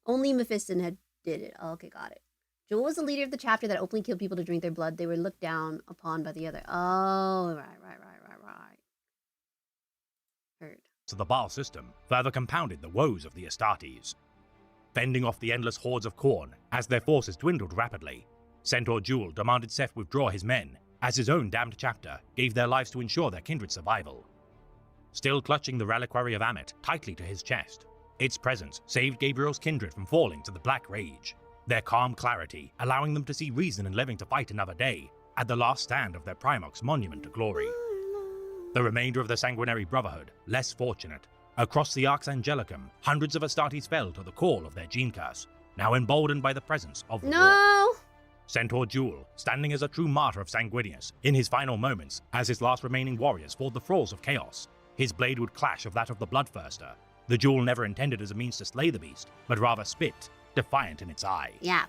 Only Mephiston did it. Oh, okay, got it. Joel was the leader of the chapter that openly killed people to drink their blood. They were looked down upon by the other. Oh, right. Heard. To the BAAL system further compounded the woes of the Astartes. Fending off the endless hordes of Khorne as their forces dwindled rapidly, Centaur Jewel demanded Seth withdraw his men, as his own damned chapter gave their lives to ensure their kindred's survival. Still clutching the reliquary of Ammit tightly to his chest, its presence saved Gabriel's kindred from falling to the Black Rage, their calm clarity allowing them to see reason in living to fight another day at the last stand of their Primarch's monument to glory. The remainder of the Sanguinary Brotherhood, less fortunate. Across the Arx Angelicum, hundreds of Astartes fell to the call of their gene curse, now emboldened by the presence of the war. No! Centaur Jewel, standing as a true martyr of Sanguinius, in his final moments, as his last remaining warriors fought the thralls of chaos. His blade would clash of that of the Bloodthirster. The jewel never intended as a means to slay the beast, but rather spit, defiant in its eye. Yeah.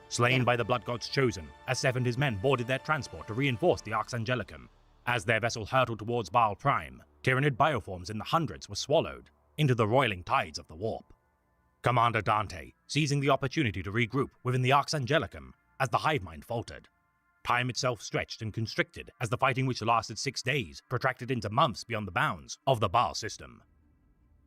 Slain by the Blood God's chosen, as Seth and his men boarded their transport to reinforce the Arx Angelicum. As their vessel hurtled towards BAAL Prime, Tyranid bioforms in the hundreds were swallowed into the roiling tides of the warp. Commander Dante, seizing the opportunity to regroup within the Arx Angelicum as the hive mind faltered. Time itself stretched and constricted as the fighting, which lasted 6 days, protracted into months beyond the bounds of the BAAL system.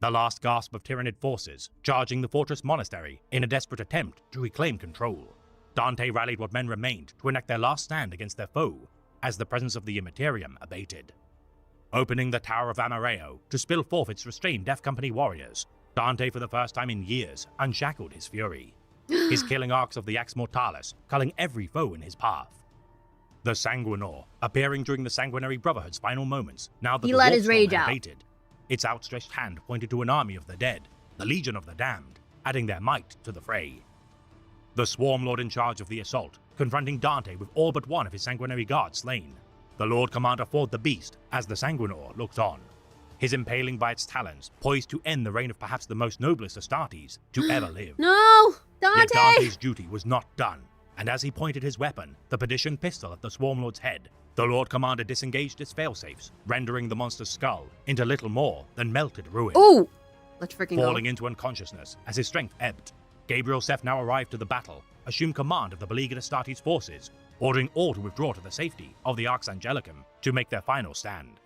The last gasp of Tyranid forces, charging the fortress monastery in a desperate attempt to reclaim control. Dante rallied what men remained to enact their last stand against their foe, as the presence of the Immaterium abated. Opening the Tower of Amareo to spill forth its restrained Death Company warriors, Dante, for the first time in years, unshackled his fury. His killing arcs of the Ax Mortalis culling every foe in his path. The Sanguinor, appearing during the Sanguinary Brotherhood's final moments, now that He the let warp his storm rage had out. abated. Its outstretched hand pointed to an army of the dead, the Legion of the Damned, adding their might to the fray. The Swarm Lord in charge of the assault, confronting Dante with all but one of his Sanguinary guards slain. The Lord Commander fought the beast as the Sanguinor looked on, his impaling by its talons poised to end the reign of perhaps the most noblest Astartes to ever live. No! Yet Dante! Dante's duty was not done, and as he pointed his weapon, the Perdition pistol, at the Swarm Lord's head, the Lord Commander disengaged its failsafes, rendering the monster's skull into little more than melted ruin. Ooh! Let's freaking Falling go. into unconsciousness as his strength ebbed, Gabriel Seth now arrived to the battle, assumed command of the beleaguered Astartes forces, ordering all to withdraw to the safety of the Arx Angelicum to make their final stand.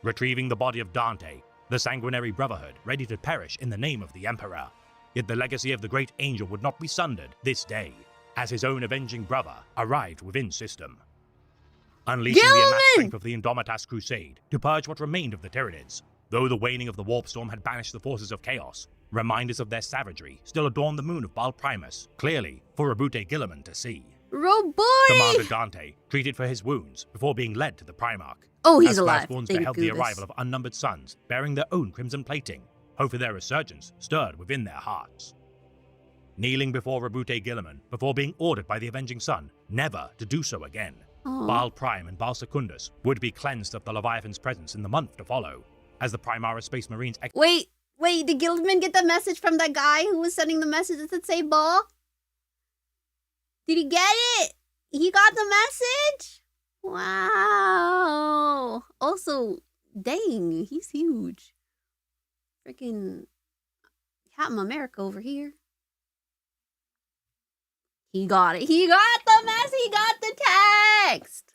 Retrieving the body of Dante, the Sanguinary Brotherhood ready to perish in the name of the Emperor. Yet the legacy of the great angel would not be sundered this day, as his own avenging brother arrived within system. Unleashing the amassed strength of the Indomitas Crusade to purge what remained of the Tyranids, though the waning of the Warp Storm had banished the forces of chaos, reminders of their savagery still adorned the moon of BAAL Primus, clearly for Rabute Gilliman to see. Roboy! Commander Dante, treated for his wounds before being led to the Primarch. Oh, he's as alive. Firstborns Thank beheld the goodness. arrival of unnumbered sons bearing their own crimson plating, hope for their resurgence stirred within their hearts. Kneeling before Rabute Gilliman before being ordered by the Avenging Sun never to do so again, Oh. BAAL Prime and BAAL Secundus would be cleansed of the Leviathan's presence in the month to follow, as the Primaris Space Marines Wait, did Gilman get the message from that guy who was sending the message that said say ball? Did he get it? He got the message? Wow. Also, dang, he's huge. Freaking Captain America over here. He got it. He got the message. He got the text.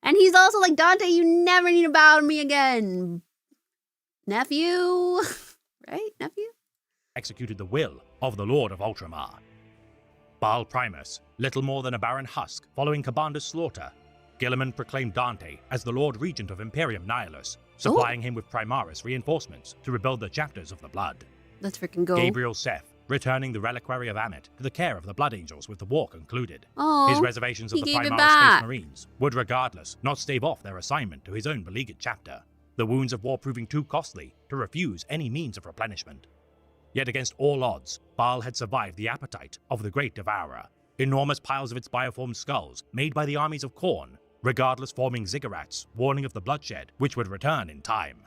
And he's also like, Dante, you never need to bow to me again. Nephew. Right? Nephew? Executed the will of the Lord of Ultramar. Baal Primus, little more than a barren husk following Kabanda's slaughter, Gilliman proclaimed Dante as the Lord Regent of Imperium Nihilus, supplying him with Primaris reinforcements to rebuild the chapters of the Blood. Let's freaking go. Gabriel Seth, returning the reliquary of Amit to the care of the Blood Angels with the war concluded. Oh, His reservations of he the gave it Primaris back. Space Marines would regardless not stave off their assignment to his own beleaguered chapter, the wounds of war proving too costly to refuse any means of replenishment. Yet against all odds, Baal had survived the appetite of the Great Devourer, enormous piles of its bioformed skulls made by the armies of Khorne, regardless forming ziggurats, warning of the bloodshed which would return in time.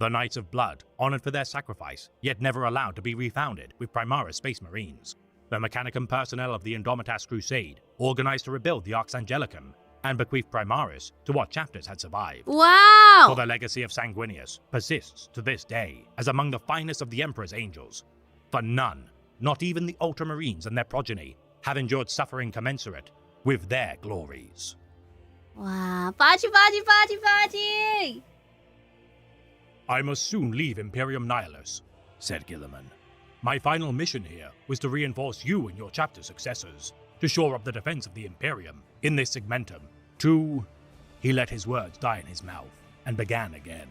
The Knights of Blood, honored for their sacrifice, yet never allowed to be refounded with Primaris Space Marines. The Mechanicum personnel of the Indomitas Crusade, organized to rebuild the Arx Angelicum, and bequeathed Primaris to what chapters had survived. Wow. For the legacy of Sanguinius persists to this day as among the finest of the Emperor's angels. For none, not even the Ultramarines and their progeny, have endured suffering commensurate with their glories. Wow. Fachi, Fachi, Fachi, Fachi. I must soon leave Imperium Nihilus, said Gilliman. My final mission here was to reinforce you and your chapter successors, to shore up the defense of the Imperium in this segmentum, He let his words die in his mouth and began again.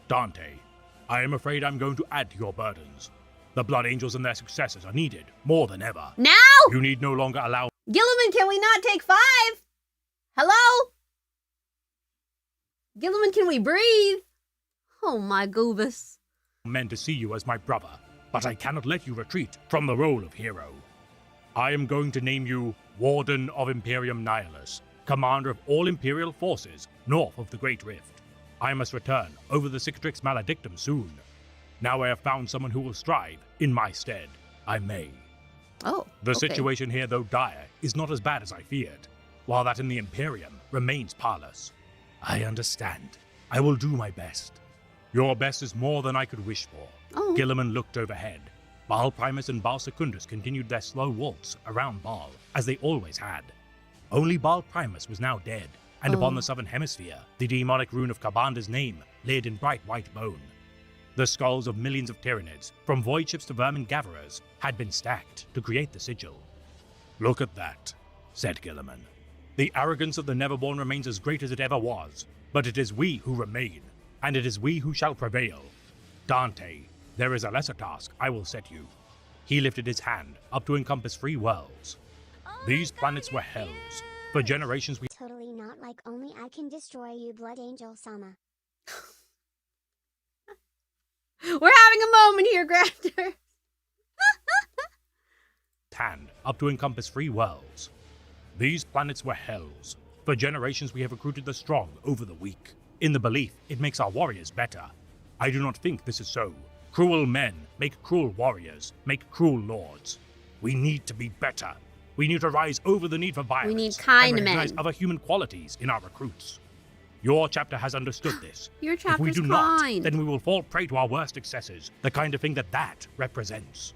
Dante, I am afraid I'm going to add to your burdens. The Blood Angels and their successors are needed more than ever. Now? You need no longer allow Gilliman, can we not take 5? Hello? Gilliman, can we breathe? Oh my goobus. men to see you as my brother, but I cannot let you retreat from the role of hero. I am going to name you Warden of Imperium Nihilus, commander of all Imperial forces north of the Great Rift. I must return over the Cicatrix Maledictum soon. Now I have found someone who will strive in my stead. I may. Oh, The okay. situation here, though dire, is not as bad as I feared, while that in the Imperium remains parlous. I understand. I will do my best. Your best is more than I could wish for. Oh. Gilliman looked overhead. Baal Primus and Baal Secundus continued their slow waltz around Baal, as they always had. Only Baal Primus was now dead, and upon the southern hemisphere, the demonic rune of Kabanda's name laid in bright white bone. The skulls of millions of Tyranids, from void ships to vermin gatherers, had been stacked to create the sigil. Look at that, said Gilliman. The arrogance of the Neverborn remains as great as it ever was, but it is we who remain, and it is we who shall prevail. Dante, there is a lesser task I will set you. He lifted his hand up to encompass 3 worlds. These planets were hells. For generations we Totally not like only I can destroy you, Blood Angel Sama. We're having a moment here, Grafter. hand up to encompass 3 worlds. These planets were hells. For generations we have recruited the strong over the weak, in the belief it makes our warriors better. I do not think this is so. Cruel men make cruel warriors, make cruel lords. We need to be better. We need to rise over the need for violence. need kind and recognize men. other human qualities in our recruits. Your chapter has understood this. Your If we chapter's do not, kind. then we will fall prey to our worst excesses, the kind of thing that represents.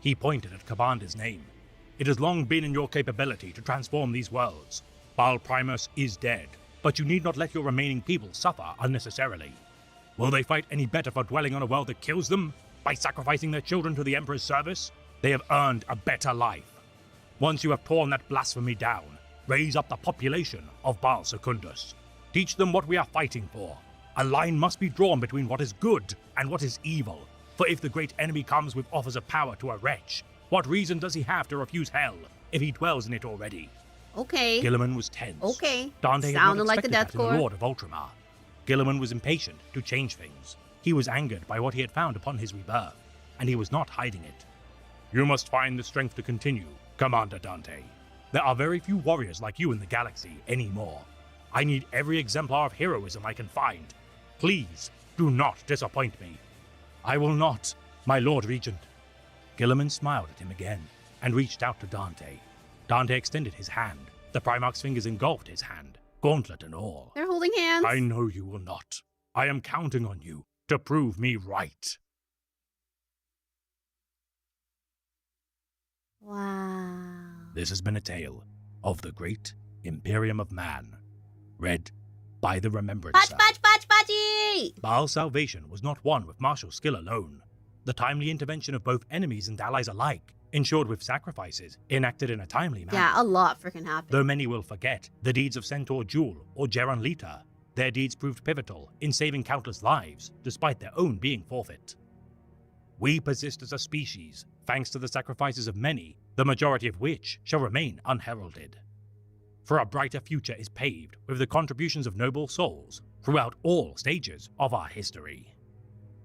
He pointed at Kabanda's name. It has long been in your capability to transform these worlds. Baal Primus is dead, but you need not let your remaining people suffer unnecessarily. Will they fight any better for dwelling on a world that kills them? By sacrificing their children to the Emperor's service? They have earned a better life. Once you have torn that blasphemy down, raise up the population of Baal Secundus. Teach them what we are fighting for. A line must be drawn between what is good and what is evil. For if the great enemy comes with offers of power to a wretch, what reason does he have to refuse hell if he dwells in it already? Okay. Gilliman was tense. Okay. Dante had Sounded not like the expected Death that in Corps. the Lord of Ultramar. Gilliman was impatient to change things. He was angered by what he had found upon his rebirth, and he was not hiding it. You must find the strength to continue, Commander Dante. There are very few warriors like you in the galaxy anymore. I need every exemplar of heroism I can find. Please, do not disappoint me. I will not, my Lord Regent. Gilliman smiled at him again, and reached out to Dante. Dante extended his hand. The Primarch's fingers engulfed his hand, gauntlet and all. They're holding hands. I know you will not. I am counting on you to prove me right. Wow. This has been a tale of the great Imperium of Man, read by the Remembrancer. Patchy! Baal's salvation was not won with martial skill alone. The timely intervention of both enemies and allies alike ensured with sacrifices enacted in a timely manner. Yeah, a lot freaking happened. Though many will forget the deeds of Centaur Jewel or Geron Lita, their deeds proved pivotal in saving countless lives, despite their own being forfeit. We persist as a species, thanks to the sacrifices of many, the majority of which shall remain unheralded. For a brighter future is paved with the contributions of noble souls throughout all stages of our history.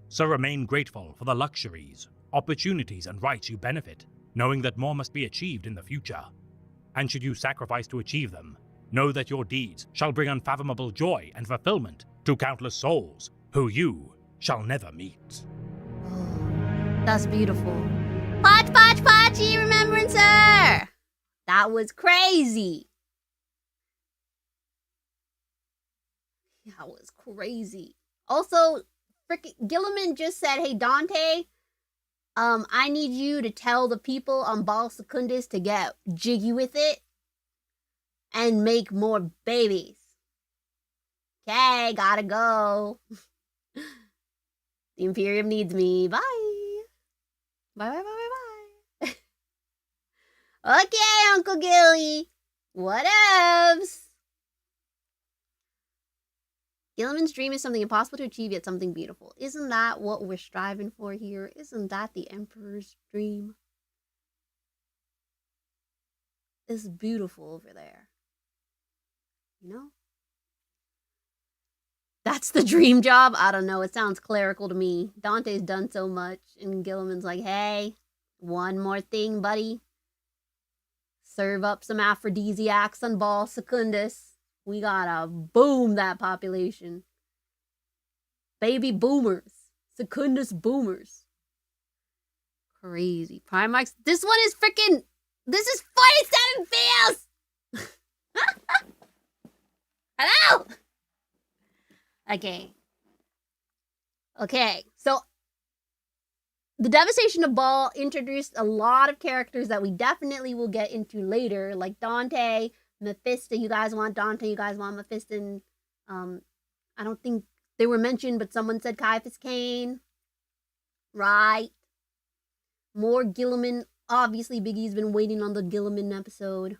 So remain grateful for the luxuries, opportunities, and rights you benefit, knowing that more must be achieved in the future. And should you sacrifice to achieve them, know that your deeds shall bring unfathomable joy and fulfillment to countless souls who you shall never meet. Oh, that's beautiful. Patchy, Remembrancer! That was crazy. That was crazy. Also, frickin' Gilliman just said, hey, Dante, I need you to tell the people on Baal Secundus to get jiggy with it and make more babies. Okay, gotta go. The Imperium needs me. Bye. Bye. Okay, Uncle Gilly. Whatevs. Gilliman's dream is something impossible to achieve, yet something beautiful. Isn't that what we're striving for here? Isn't that the Emperor's dream? It's beautiful over there. You know? That's the dream job? I don't know. It sounds clerical to me. Dante's done so much, and Gilliman's like, hey, one more thing, buddy. Serve up some aphrodisiacs on Baal Secundus. We gotta boom that population. Baby boomers. Secundus boomers. Crazy. Primarchs. This one is freaking... This is 47 fails! Hello? Okay. So, the Devastation of Baal introduced a lot of characters that we definitely will get into later, like Dante, Mephisto. You guys want Dante, you guys want Mephisto. I don't think they were mentioned, but someone said Caiaphas Cain. Right. More Gilliman. Obviously, Biggie's been waiting on the Gilliman episode.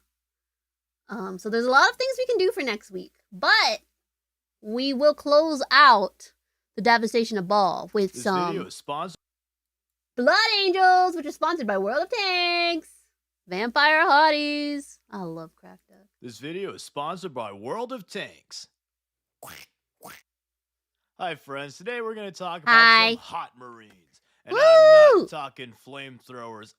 So there's a lot of things we can do for next week. But we will close out the Devastation of Baal with This some video is sponsored. Blood Angels, which is sponsored by World of Tanks. Vampire Hotties. I love Krakduk. This video is sponsored by World of Tanks. Hi friends, today we're going to talk about some hot marines. And I'm not talking flamethrowers.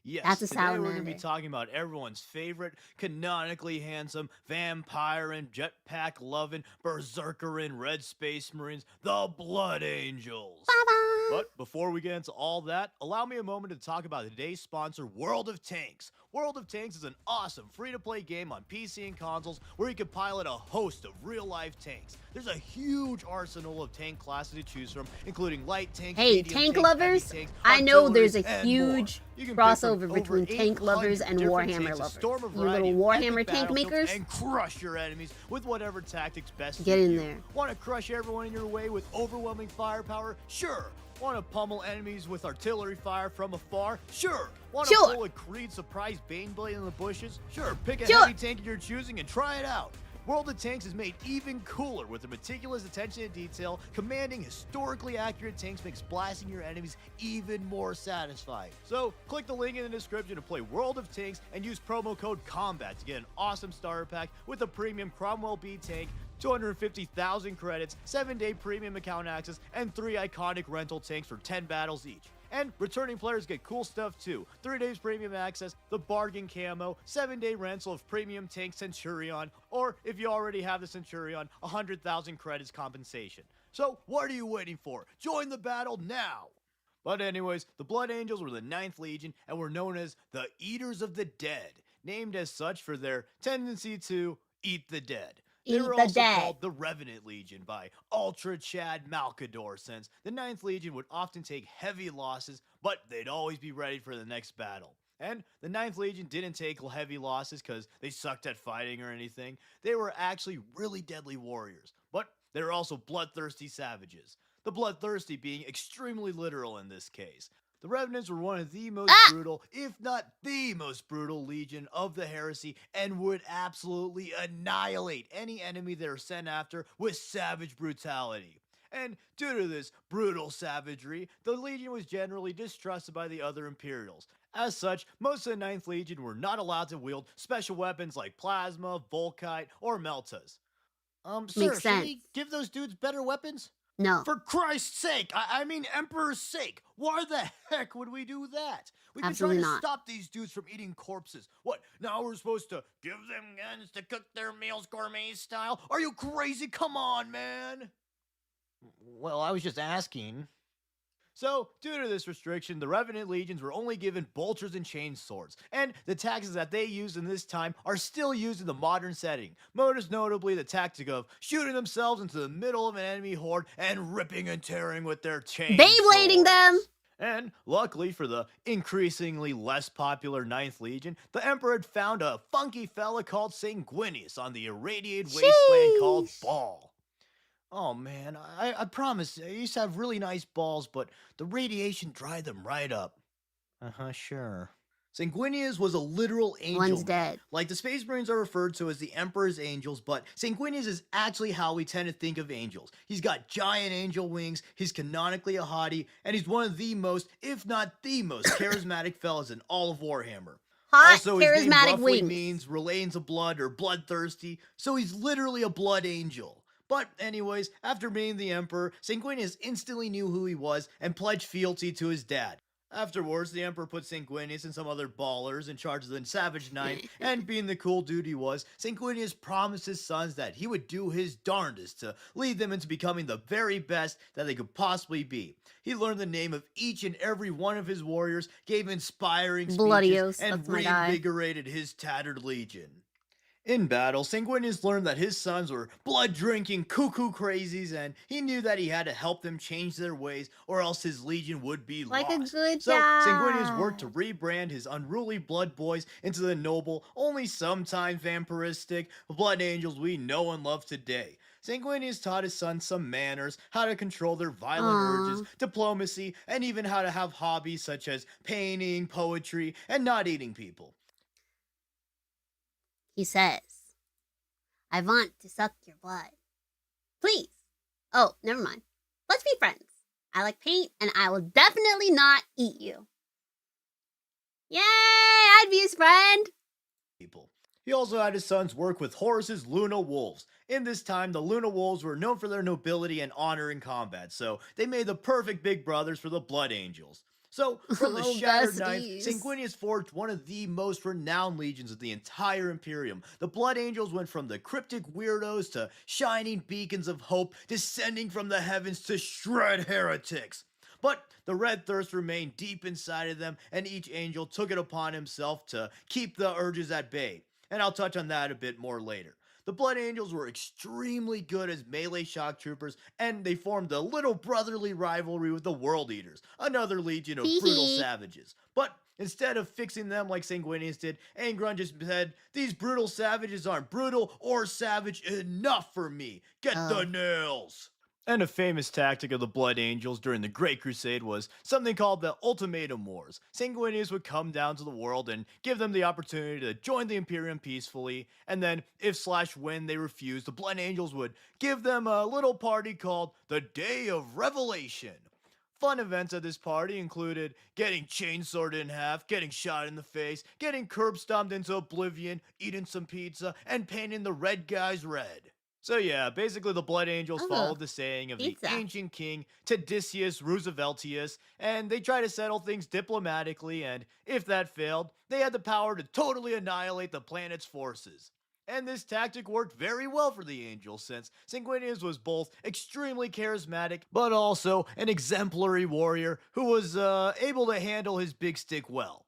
Yes, That's a today we're going to salamander. be talking about everyone's favorite, canonically handsome, vampire-in, jetpack loving, berserker-in, red space marines, the Blood Angels. Bye-bye. But before we get into all that, allow me a moment to talk about today's sponsor, World of Tanks. World of Tanks is an awesome free-to-play game on PC and consoles where you can pilot a host of real-life tanks. There's a huge arsenal of tank classes to choose from, including light tanks, Hey, medium tank tanks, lovers, heavy tanks, I know artillery, there's a and huge more. You can pick crossover from between over tank lovers 800 and different Warhammer tanks to lovers. storm a You variety little of Warhammer epic tank battlefields makers. and crush your enemies with whatever tactics best Get suit in you. there. Want to crush everyone in your way with overwhelming firepower? Sure. Want to pummel enemies with artillery fire from afar? Sure. Want to Sure. pull a Creed surprise Baneblade in the bushes? Sure. Pick a Sure. heavy tank of your choosing and try it out. World of Tanks is made even cooler with the meticulous attention to detail. Commanding historically accurate tanks makes blasting your enemies even more satisfying. So, click the link in the description to play World of Tanks and use promo code COMBAT to get an awesome starter pack with a premium Cromwell B tank, 250,000 credits, 7-day premium account access, and 3 iconic rental tanks for 10 battles each. And returning players get cool stuff too. 3 days premium access, the bargain camo, 7-day rental of premium tank Centurion, or if you already have the Centurion, 100,000 credits compensation. So what are you waiting for? Join the battle now! But anyways, the Blood Angels were the 9th Legion and were known as the Eaters of the Dead, named as such for their tendency to eat the dead. They Eat were the also dead. called the Revenant Legion by Ultra Chad Malcador, since the 9th Legion would often take heavy losses, but they'd always be ready for the next battle. And the 9th Legion didn't take heavy losses because they sucked at fighting or anything. They were actually really deadly warriors, but they were also bloodthirsty savages. The bloodthirsty being extremely literal in this case. The Revenants were one of the most brutal, if not the most brutal legion of the heresy, and would absolutely annihilate any enemy they were sent after with savage brutality. And due to this brutal savagery, the Legion was generally distrusted by the other Imperials. As such, most of the 9th Legion were not allowed to wield special weapons like plasma, volkite, or meltas. Sir, Makes should we sense. give those dudes better weapons? No. For Christ's sake, I mean Emperor's sake, why the heck would we do that? We've been Absolutely trying to not. stop these dudes from eating corpses. What, now we're supposed to give them guns to cook their meals gourmet style? Are you crazy? Come on, man! Well, I was just asking. So, due to this restriction, the Revenant Legions were only given bolters and chain swords, and the tactics that they used in this time are still used in the modern setting, most notably the tactic of shooting themselves into the middle of an enemy horde and ripping and tearing with their chain Beyblading swords. them! And luckily for the increasingly less popular 9th Legion, the Emperor had found a funky fella called Sanguinius on the irradiated wasteland called Sheesh. BAAL. Oh man, I promise, I used to have really nice balls, but the radiation dried them right up. Sure. Sanguinius was a literal angel. One's dead. Like the Space Marines are referred to as the Emperor's Angels, but Sanguinius is actually how we tend to think of angels. He's got giant angel wings, he's canonically a hottie, and he's one of the most, if not the most, charismatic fellas in all of Warhammer. Hot, Also, his name charismatic roughly wings. means relations of blood or bloodthirsty, so he's literally a blood angel. But anyways, after meeting the Emperor, Sanguinius instantly knew who he was and pledged fealty to his dad. Afterwards, the Emperor put Sanguinius and some other ballers in charge of the Savage Knight, and being the cool dude he was, Sanguinius promised his sons that he would do his darndest to lead them into becoming the very best that they could possibly be. He learned the name of each and every one of his warriors, gave inspiring Bloodios, speeches, and that's my guy. reinvigorated his tattered legion. In battle, Sanguinius learned that his sons were blood-drinking cuckoo crazies, and he knew that he had to help them change their ways, or else his legion would be Like lost. a good So dad. Sanguinius worked to rebrand his unruly blood boys into the noble, only sometimes vampiristic blood angels we know and love today. Sanguinius taught his sons some manners, how to control their violent urges, diplomacy, and even how to have hobbies such as painting, poetry, and not eating people. He says, I want to suck your blood. Please. Oh, never mind. Let's be friends. I like paint, and I will definitely not eat you. Yay! I'd be his friend. People. He also had his sons work with Horus's Luna Wolves. In this time, the Luna Wolves were known for their nobility and honor in combat, so they made the perfect big brothers for the Blood Angels. So, from the Oh, Shattered Knife, besties. Sanguinius forged one of the most renowned legions of the entire Imperium. The Blood Angels went from the cryptic weirdos to shining beacons of hope, descending from the heavens to shred heretics. But the red thirst remained deep inside of them, and each angel took it upon himself to keep the urges at bay. And I'll touch on that a bit more later. The Blood Angels were extremely good as melee shock troopers, and they formed a little brotherly rivalry with the World Eaters, another legion of brutal savages. But instead of fixing them like Sanguinius did, Angron just said, these brutal savages aren't brutal or savage enough for me. Get the nails! And a famous tactic of the Blood Angels during the Great Crusade was something called the Ultimatum Wars. Sanguinius would come down to the world and give them the opportunity to join the Imperium peacefully, and then if/when they refused, the Blood Angels would give them a little party called the Day of Revelation. Fun events at this party included getting chainsawed in half, getting shot in the face, getting curb stomped into oblivion, eating some pizza, and painting the red guys red. So yeah, basically the Blood Angels followed the saying of the ancient king Tadicius Rooseveltius, and they tried to settle things diplomatically, and if that failed, they had the power to totally annihilate the planet's forces. And this tactic worked very well for the Angels since Sanguinius was both extremely charismatic, but also an exemplary warrior who was able to handle his big stick well.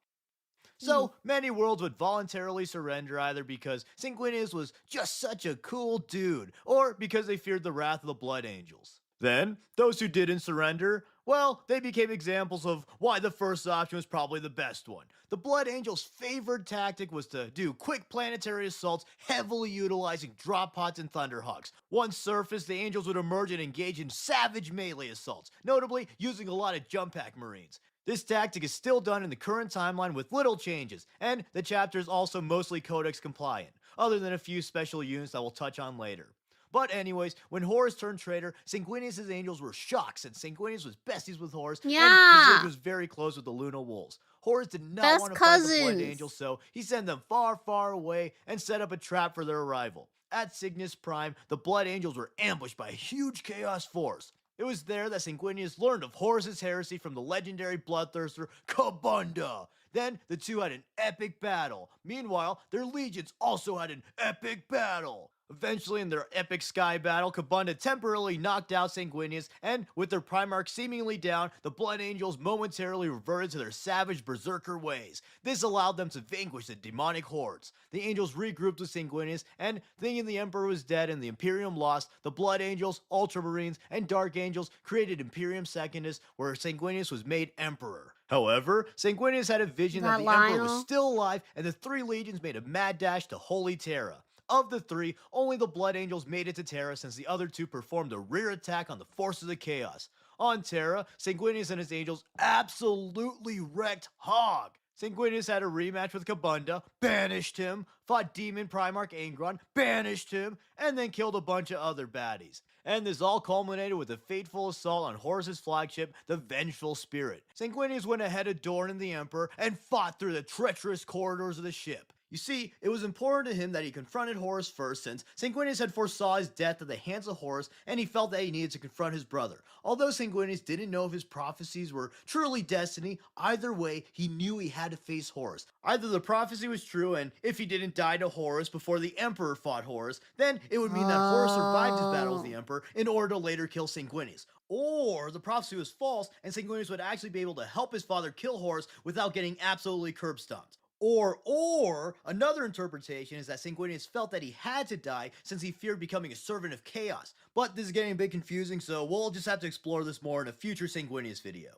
So many worlds would voluntarily surrender either because Sanguinius was just such a cool dude, or because they feared the wrath of the Blood Angels. Then, those who didn't surrender, well, they became examples of why the first option was probably the best one. The Blood Angels' favored tactic was to do quick planetary assaults, heavily utilizing drop pods and thunderhawks. Once surfaced, the Angels would emerge and engage in savage melee assaults, notably using a lot of jump pack marines. This tactic is still done in the current timeline with little changes, and the chapter is also mostly Codex compliant, other than a few special units that we'll touch on later. But anyways, when Horus turned traitor, Sanguinius' Angels were shocked since Sanguinius was besties with Horus, and his age was very close with the Luna Wolves. Horus did not want to fight the Blood Angels, so he sent them far, far away and set up a trap for their arrival. At Cygnus Prime, the Blood Angels were ambushed by a huge Chaos force. It was there that Sanguinius learned of Horus's heresy from the legendary bloodthirster Kabunda. Then the two had an epic battle. Meanwhile, their legions also had an epic battle. Eventually, in their epic sky battle, Kabunda temporarily knocked out Sanguinius, and with their Primarch seemingly down, the Blood Angels momentarily reverted to their savage berserker ways. This allowed them to vanquish the demonic hordes. The Angels regrouped with Sanguinius, and thinking the Emperor was dead and the Imperium lost, the Blood Angels, Ultramarines, and Dark Angels created Imperium Secundus, where Sanguinius was made Emperor. However, Sanguinius had a vision that the Emperor was still alive, and the three legions made a mad dash to Holy Terra. Of the three, only the Blood Angels made it to Terra since the other two performed a rear attack on the forces of chaos. On Terra, Sanguinius and his Angels absolutely wrecked Hog. Sanguinius had a rematch with Kabunda, banished him, fought Demon Primarch Angron, banished him, and then killed a bunch of other baddies. And this all culminated with a fateful assault on Horus's flagship, the Vengeful Spirit. Sanguinius went ahead of Dorn and the Emperor and fought through the treacherous corridors of the ship. You see, it was important to him that he confronted Horus first since Sanguinius had foresaw his death at the hands of Horus and he felt that he needed to confront his brother. Although Sanguinius didn't know if his prophecies were truly destiny, either way, he knew he had to face Horus. Either the prophecy was true and if he didn't die to Horus before the Emperor fought Horus, then it would mean that Horus survived his battle with the Emperor in order to later kill Sanguinius. Or the prophecy was false and Sanguinius would actually be able to help his father kill Horus without getting absolutely curb stomped. Or another interpretation is that Sanguinius felt that he had to die since he feared becoming a servant of chaos. But this is getting a bit confusing, so we'll just have to explore this more in a future Sanguinius video.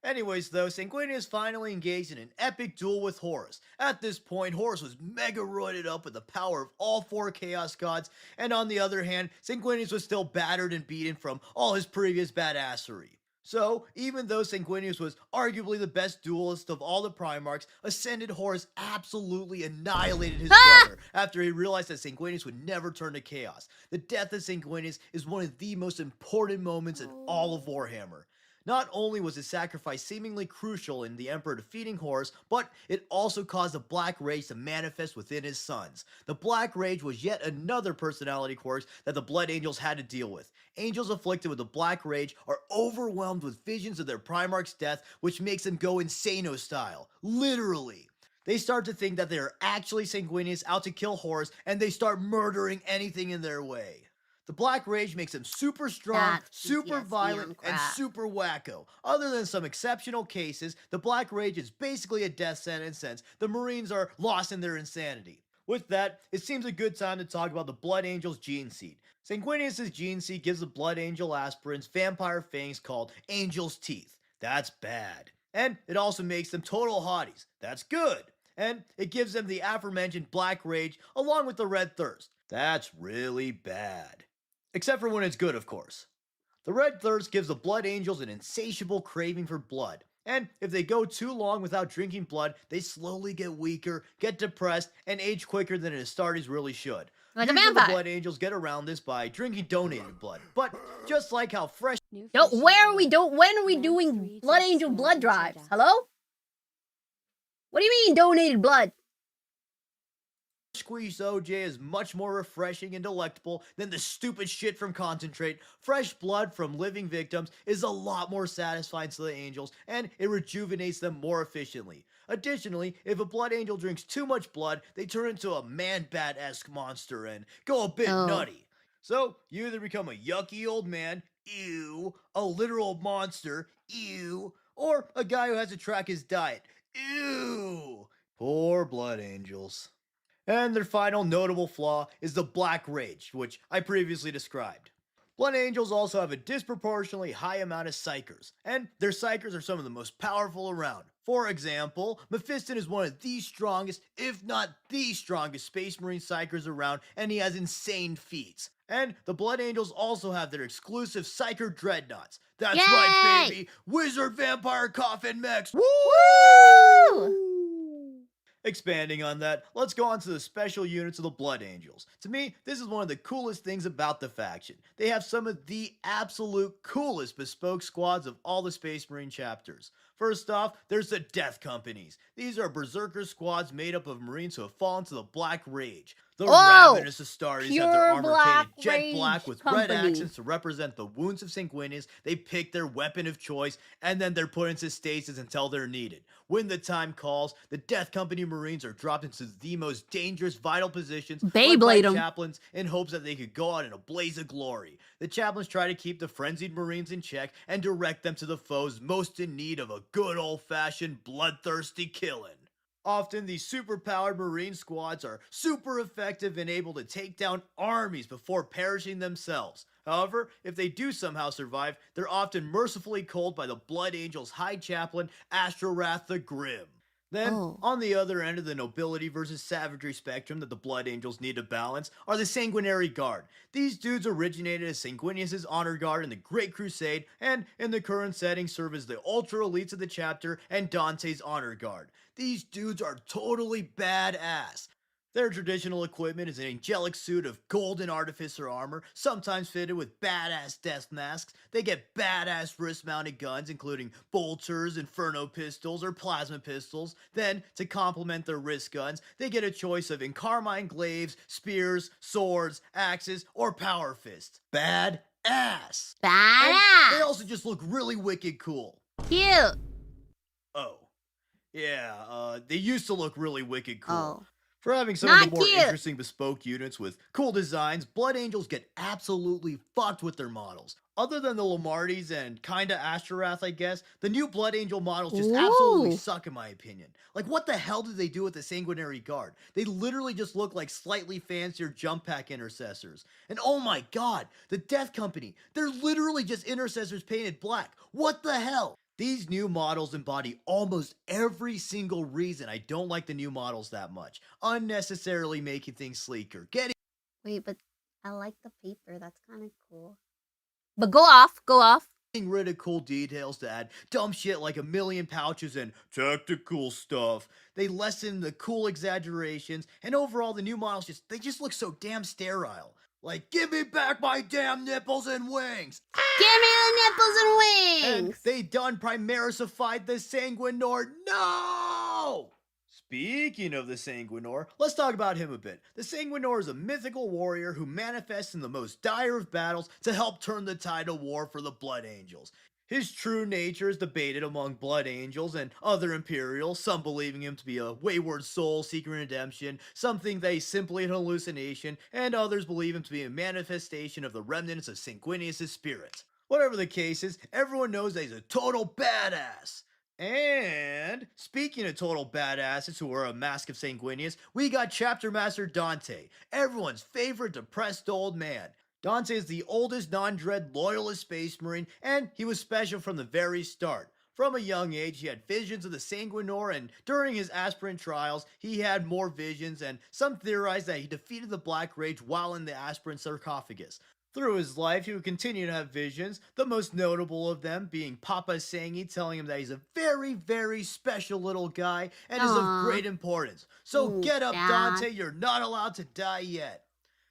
Anyways though, Sanguinius finally engaged in an epic duel with Horus. At this point, Horus was mega roided up with the power of all four Chaos Gods, and on the other hand, Sanguinius was still battered and beaten from all his previous badassery. So, even though Sanguinius was arguably the best duelist of all the Primarchs, Ascended Horus absolutely annihilated his brother after he realized that Sanguinius would never turn to chaos. The death of Sanguinius is one of the most important moments in all of Warhammer. Not only was his sacrifice seemingly crucial in the Emperor defeating Horus, but it also caused the Black Rage to manifest within his sons. The Black Rage was yet another personality quirk that the Blood Angels had to deal with. Angels afflicted with the Black Rage are overwhelmed with visions of their Primarch's death, which makes them go insano style. Literally. They start to think that they are actually Sanguinius out to kill Horus, and they start murdering anything in their way. The Black Rage makes them super strong, super violent, and super wacko. Other than some exceptional cases, the Black Rage is basically a death sentence since the Marines are lost in their insanity. With that, it seems a good time to talk about the Blood Angel's gene seed. Sanguinius' gene seed gives the Blood Angel aspirants vampire fangs called Angel's Teeth. That's bad. And it also makes them total hotties. That's good. And it gives them the aforementioned Black Rage along with the Red Thirst. That's really bad. Except for when it's good, of course. The Red Thirst gives the Blood Angels an insatiable craving for blood. And if they go too long without drinking blood, they slowly get weaker, get depressed, and age quicker than an Astartes really should. Like a Usually vampire. the Blood Angels get around this by drinking donated blood. But just like how fresh... When are we doing Blood Angel blood drives? Hello? What do you mean donated blood? Squeezed OJ is much more refreshing and delectable than the stupid shit from Concentrate. Fresh blood from living victims is a lot more satisfying to the Angels, and it rejuvenates them more efficiently. Additionally, if a blood angel drinks too much blood, they turn into a man-bat-esque monster and go a bit Oh. nutty. So, you either become a yucky old man, ew, a literal monster, ew, or a guy who has to track his diet, ew. Poor blood angels. And their final notable flaw is the Black Rage, which I previously described. Blood angels also have a disproportionately high amount of psychers, and their psychers are some of the most powerful around. For example, Mephiston is one of the strongest, if not the strongest, Space Marine psychers around, and he has insane feats. And the Blood Angels also have their exclusive Psyker Dreadnoughts. That's right, Yay! baby! Wizard Vampire Coffin Mechs! Woo! Expanding on that, let's go on to the special units of the Blood Angels. To me, this is one of the coolest things about the faction. They have some of the absolute coolest bespoke squads of all the Space Marine chapters. First off, there's the Death Companies. These are berserker squads made up of Marines who have fallen to the Black Rage. The Ravenous Astartes have their armor Black painted jet Rage black with red Company. accents to represent the wounds of Sanguinius. They pick their weapon of choice, and then they're put into stasis until they're needed. When the time calls, the Death Company Marines are dropped into the most dangerous vital positions, led by Beyblade 'em. chaplains, in hopes that they could go out in a blaze of glory. The chaplains try to keep the frenzied Marines in check and direct them to the foes most in need of a good old-fashioned bloodthirsty killing. Often, these superpowered Marine squads are super effective and able to take down armies before perishing themselves. However, if they do somehow survive, they're often mercifully culled by the Blood Angels' High Chaplain, Astrorath the Grim. Then, on the other end of the nobility versus savagery spectrum that the Blood Angels need to balance are the Sanguinary Guard. These dudes originated as Sanguinius' honor guard in the Great Crusade, and in the current setting serve as the ultra elites of the chapter and Dante's honor guard. These dudes are totally badass. Their traditional equipment is an angelic suit of golden artificer armor, sometimes fitted with badass death masks. They get badass wrist-mounted guns, including bolters, inferno pistols, or plasma pistols. Then, to complement their wrist guns, they get a choice of encarmine glaives, spears, swords, axes, or power fists. Badass! And Badass. they also just look really wicked cool. Cute. Oh. Yeah, they used to look really wicked cool. Oh. For having some Not of the more cute. interesting bespoke units with cool designs, Blood Angels get absolutely fucked with their models. Other than the Lamarties and kinda Astrorath, I guess, the new Blood Angel models just absolutely Ooh. suck in my opinion. Like, what the hell did they do with the Sanguinary Guard? They literally just look like slightly fancier jump pack intercessors. And oh my god, the Death Company, they're literally just intercessors painted black. What the hell? These new models embody almost every single reason I don't like the new models that much. Unnecessarily making things sleeker, Wait, but I like the paper. That's kind of cool. But go off. getting rid of cool details to add dumb shit like a million pouches and tactical stuff. They lessen the cool exaggerations, and overall the new models just look so damn sterile. Like, give me back my damn nipples and wings! Give me the nipples and And wings. they done Primarisified the Sanguinor. No! Speaking of the Sanguinor, let's talk about him a bit. The Sanguinor is a mythical warrior who manifests in the most dire of battles to help turn the tide of war for the Blood Angels. His true nature is debated among Blood Angels and other Imperials, some believing him to be a wayward soul seeking redemption, some think that he's simply an hallucination, and others believe him to be a manifestation of the remnants of Sanguinius' spirit. Whatever the case is, everyone knows that he's a total badass. And speaking of total badasses who wear a mask of Sanguinius, we got Chapter Master Dante, everyone's favorite depressed old man. Dante is the oldest non-dread loyalist space marine, and he was special from the very start. From a young age, he had visions of the Sanguinor, and during his aspirant trials, he had more visions, and some theorize that he defeated the Black Rage while in the aspirant sarcophagus. Through his life, he would continue to have visions, the most notable of them being Papa Sangi telling him that he's a very, very special little guy and is of Aw. great importance. So Ooh, get up, Dad. Dante, you're not allowed to die yet.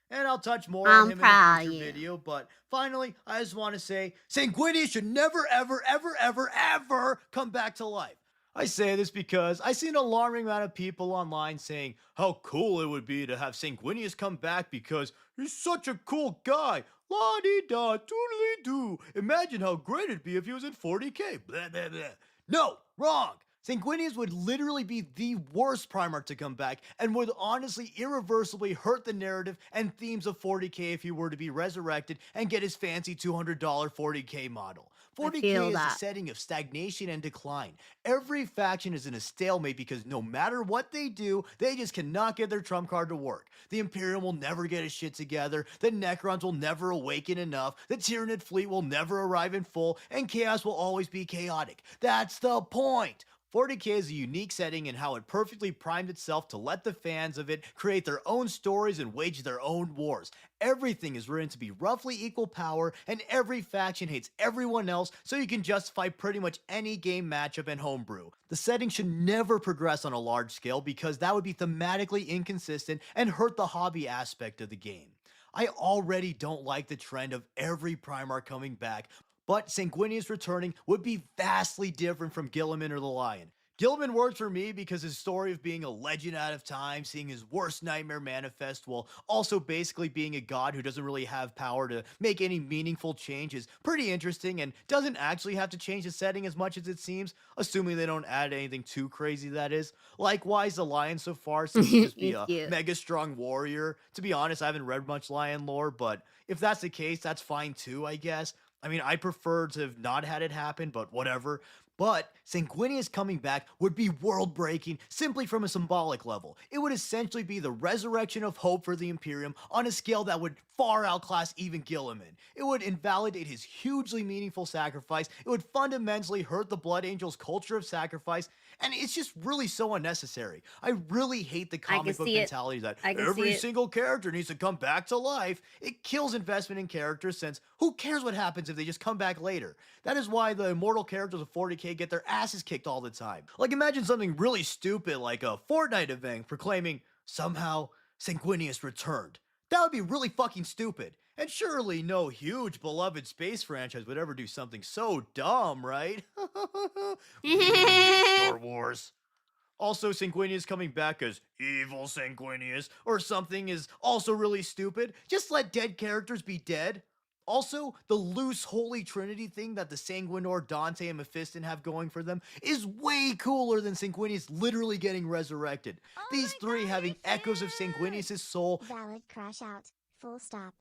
And I'll touch more I'm on him in proud a of future you. video, but finally, I just want to say, Sanguinius should never, ever, ever, ever, ever come back to life. I say this because I see an alarming amount of people online saying how cool it would be to have Sanguinius come back because he's such a cool guy. La-dee-da, doodly-doo. Imagine how great it'd be if he was in 40K. Blah, blah, blah. No, wrong. Sanguinius would literally be the worst Primarch to come back and would honestly irreversibly hurt the narrative and themes of 40k if he were to be resurrected and get his fancy $200 40k model. 40k is a setting of stagnation and decline. Every faction is in a stalemate because no matter what they do, they just cannot get their trump card to work. The Imperium will never get his shit together, the Necrons will never awaken enough, the Tyranid fleet will never arrive in full, and chaos will always be chaotic. That's the point! 40k is a unique setting in how it perfectly primed itself to let the fans of it create their own stories and wage their own wars. Everything is written to be roughly equal power, and every faction hates everyone else, so you can justify pretty much any game matchup and homebrew. The setting should never progress on a large scale because that would be thematically inconsistent and hurt the hobby aspect of the game. I already don't like the trend of every Primarch coming back, but Sanguinius returning would be vastly different from Guilliman or the Lion. Guilliman worked for me because his story of being a legend out of time, seeing his worst nightmare manifest while also basically being a god who doesn't really have power to make any meaningful change is pretty interesting and doesn't actually have to change the setting as much as it seems, assuming they don't add anything too crazy, that is. Likewise, the Lion so far seems to just be a mega strong warrior. To be honest, I haven't read much Lion lore, but if that's the case, that's fine too, I guess. I mean, I prefer to have not had it happen, but whatever. But Sanguinius coming back would be world-breaking simply from a symbolic level. It would essentially be the resurrection of hope for the Imperium on a scale that would far outclass even Guilliman. It would invalidate his hugely meaningful sacrifice, it would fundamentally hurt the Blood Angels' culture of sacrifice, and it's just really so unnecessary. I really hate the comic book mentality that every single character needs to come back to life. It kills investment in characters since who cares what happens if they just come back later? That is why the immortal characters of 40k get their asses kicked all the time. Like imagine something really stupid like a Fortnite event proclaiming, somehow Sanguinius returned. That would be really fucking stupid. And surely no huge beloved space franchise would ever do something so dumb, right? Star Wars. Also, Sanguinius coming back as evil Sanguinius or something is also really stupid. Just let dead characters be dead. Also, the loose Holy Trinity thing that the Sanguinor, Dante, and Mephiston have going for them is way cooler than Sanguinius literally getting resurrected. These three having echoes of Sanguinius' soul. Valid crash out. Full stop.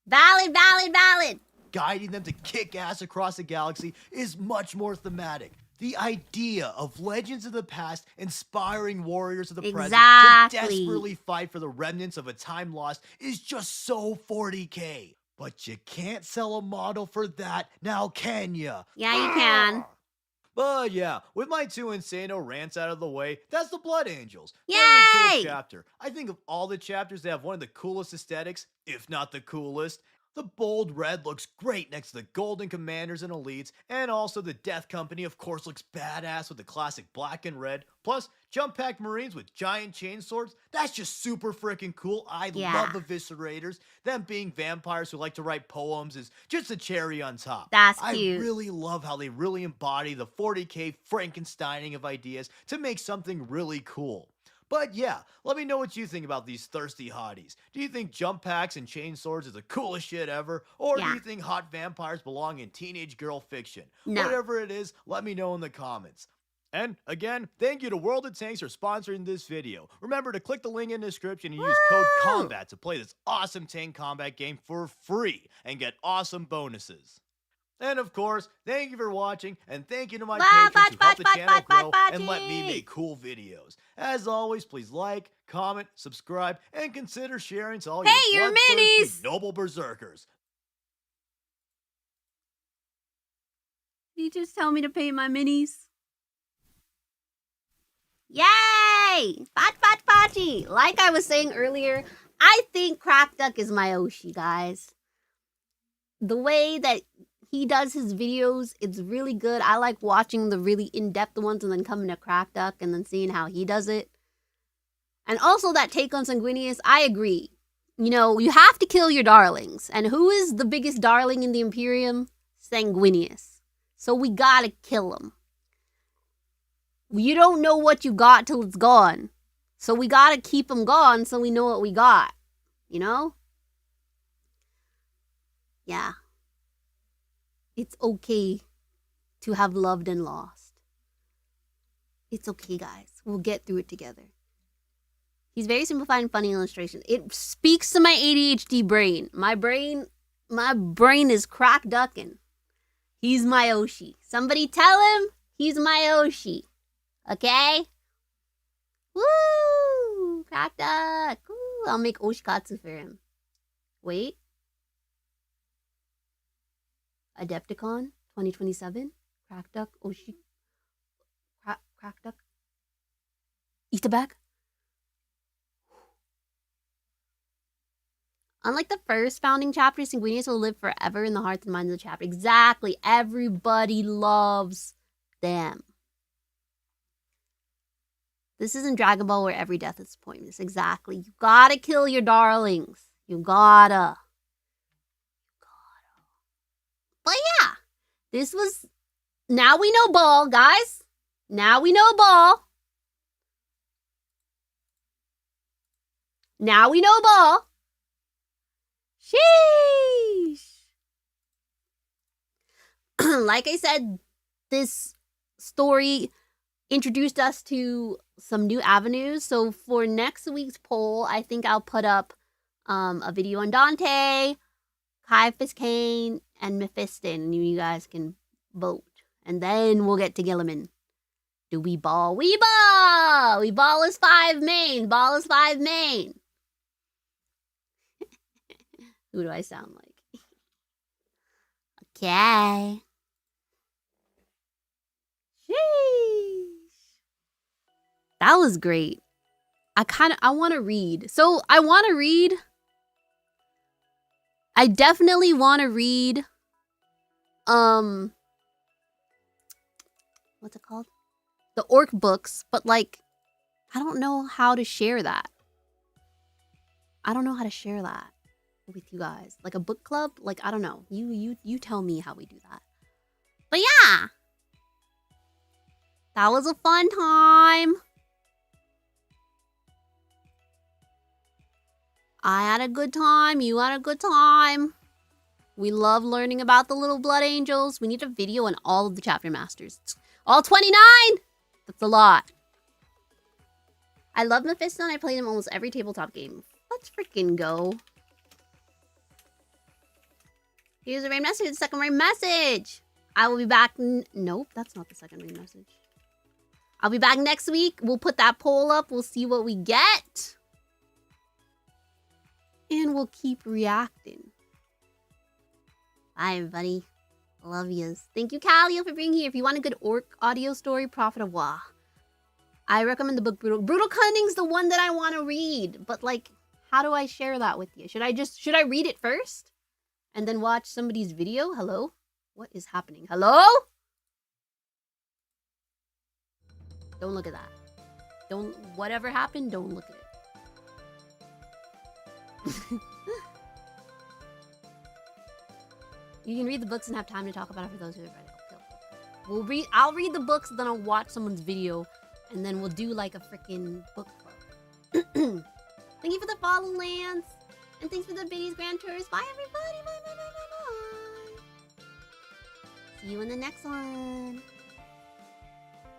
Valid, valid, valid. Guiding them to kick ass across the galaxy is much more thematic. The idea of legends of the past inspiring warriors of the present to desperately fight for the remnants of a time lost is just so 40k. But you can't sell a model for that, now can ya? Yeah, you can. But yeah, with my two Insano rants out of the way, that's the Blood Angels. Yay! Very cool chapter. I think of all the chapters, they have one of the coolest aesthetics, if not the coolest. The bold red looks great next to the golden commanders and elites, and also the Death Company of course looks badass with the classic black and red, plus jump pack marines with giant chain swords. That's just super freaking cool. I love eviscerators. Them being vampires who like to write poems is just a cherry on top. That's cute. I really love how they really embody the 40k Frankensteining of ideas to make something really cool. But yeah, let me know what you think about these thirsty hotties. Do you think jump packs and chain swords is the coolest shit ever? Or do you think hot vampires belong in teenage girl fiction? No. Whatever it is, let me know in the comments. And again, thank you to World of Tanks for sponsoring this video. Remember to click the link in the description and use code COMBAT to play this awesome tank combat game for free and get awesome bonuses. And of course, thank you for watching, and thank you to my patrons who help the channel grow and let me make cool videos. As always, please like, comment, subscribe, and consider sharing to all your bloodthirsty noble berserkers. Did you just tell me to pay my minis? Yay! Fachi! Like I was saying earlier, I think Krakduk is my Oshi, guys. The way that he does his videos, it's really good. I like watching the really in-depth ones and then coming to Krakduk and then seeing how he does it. And also that take on Sanguinius, I agree. You know, you have to kill your darlings. And who is the biggest darling in the Imperium? Sanguinius. So we gotta kill him. You don't know what you got till it's gone. So we gotta keep him gone so we know what we got. You know? Yeah. It's okay to have loved and lost. It's okay, guys. We'll get through it together. He's very simplified and funny illustration. It speaks to my ADHD brain. My brain is Krakducking. He's my Oshi. Somebody tell him he's my Oshi. Okay? Woo! Krakduk. Woo! I'll make Oshikatsu for him. Wait. Adepticon 2027. Krakduk. Oshi. Krakduk. Itabag. Unlike the first founding chapter, Sanguinius will live forever in the hearts and minds of the chapter. Exactly. Everybody loves them. This isn't Dragon Ball where every death is pointless. Exactly. You gotta kill your darlings. You gotta. But yeah. This was... Now we know BAAL, guys. Now we know BAAL. Now we know BAAL. Sheesh. Like I said, this story introduced us to some new avenues. So for next week's poll, I think I'll put up a video on Dante, Caiaphas Cain, and Mephiston. And you guys can vote. And then we'll get to Gilliman. Do we ball? We ball! We ball is 5 main. Ball is 5 main. Who do I sound like? Okay. Sheesh. That was great. I want to read. So I want to read. I definitely want to read. What's it called? The orc books, but like, I don't know how to share that. I don't know how to share that with you guys. Like a book club? Like, I don't know. You tell me how we do that. But yeah. That was a fun time. I had a good time. You had a good time. We love learning about the little blood angels. We need a video on all of the chapter masters. All 29! That's a lot. I love Mephiston. I played him almost every tabletop game. Let's freaking go. Here's a raid message. The second raid message. I will be back. Nope, that's not the second raid message. I'll be back next week. We'll put that poll up. We'll see what we get. And we'll keep reacting. Bye, everybody. Love yous. Thank you, Calio, for being here. If you want a good orc audio story, Prophet of Wa. I recommend the book Brutal. Brutal Cunning's the one that I want to read. But, like, how do I share that with you? Should I read it first? And then watch somebody's video? Hello? What is happening? Hello? Don't look at that. Whatever happened, don't look at it. You can read the books and have time to talk about it for those who have read it. I'll read the books, then I'll watch someone's video, and then we'll do like a freaking book club. Thank you for the follow, Lance. And thanks for the Biddy's Grand Tours. Bye, everybody. Bye, bye, bye, bye, bye. See you in the next one.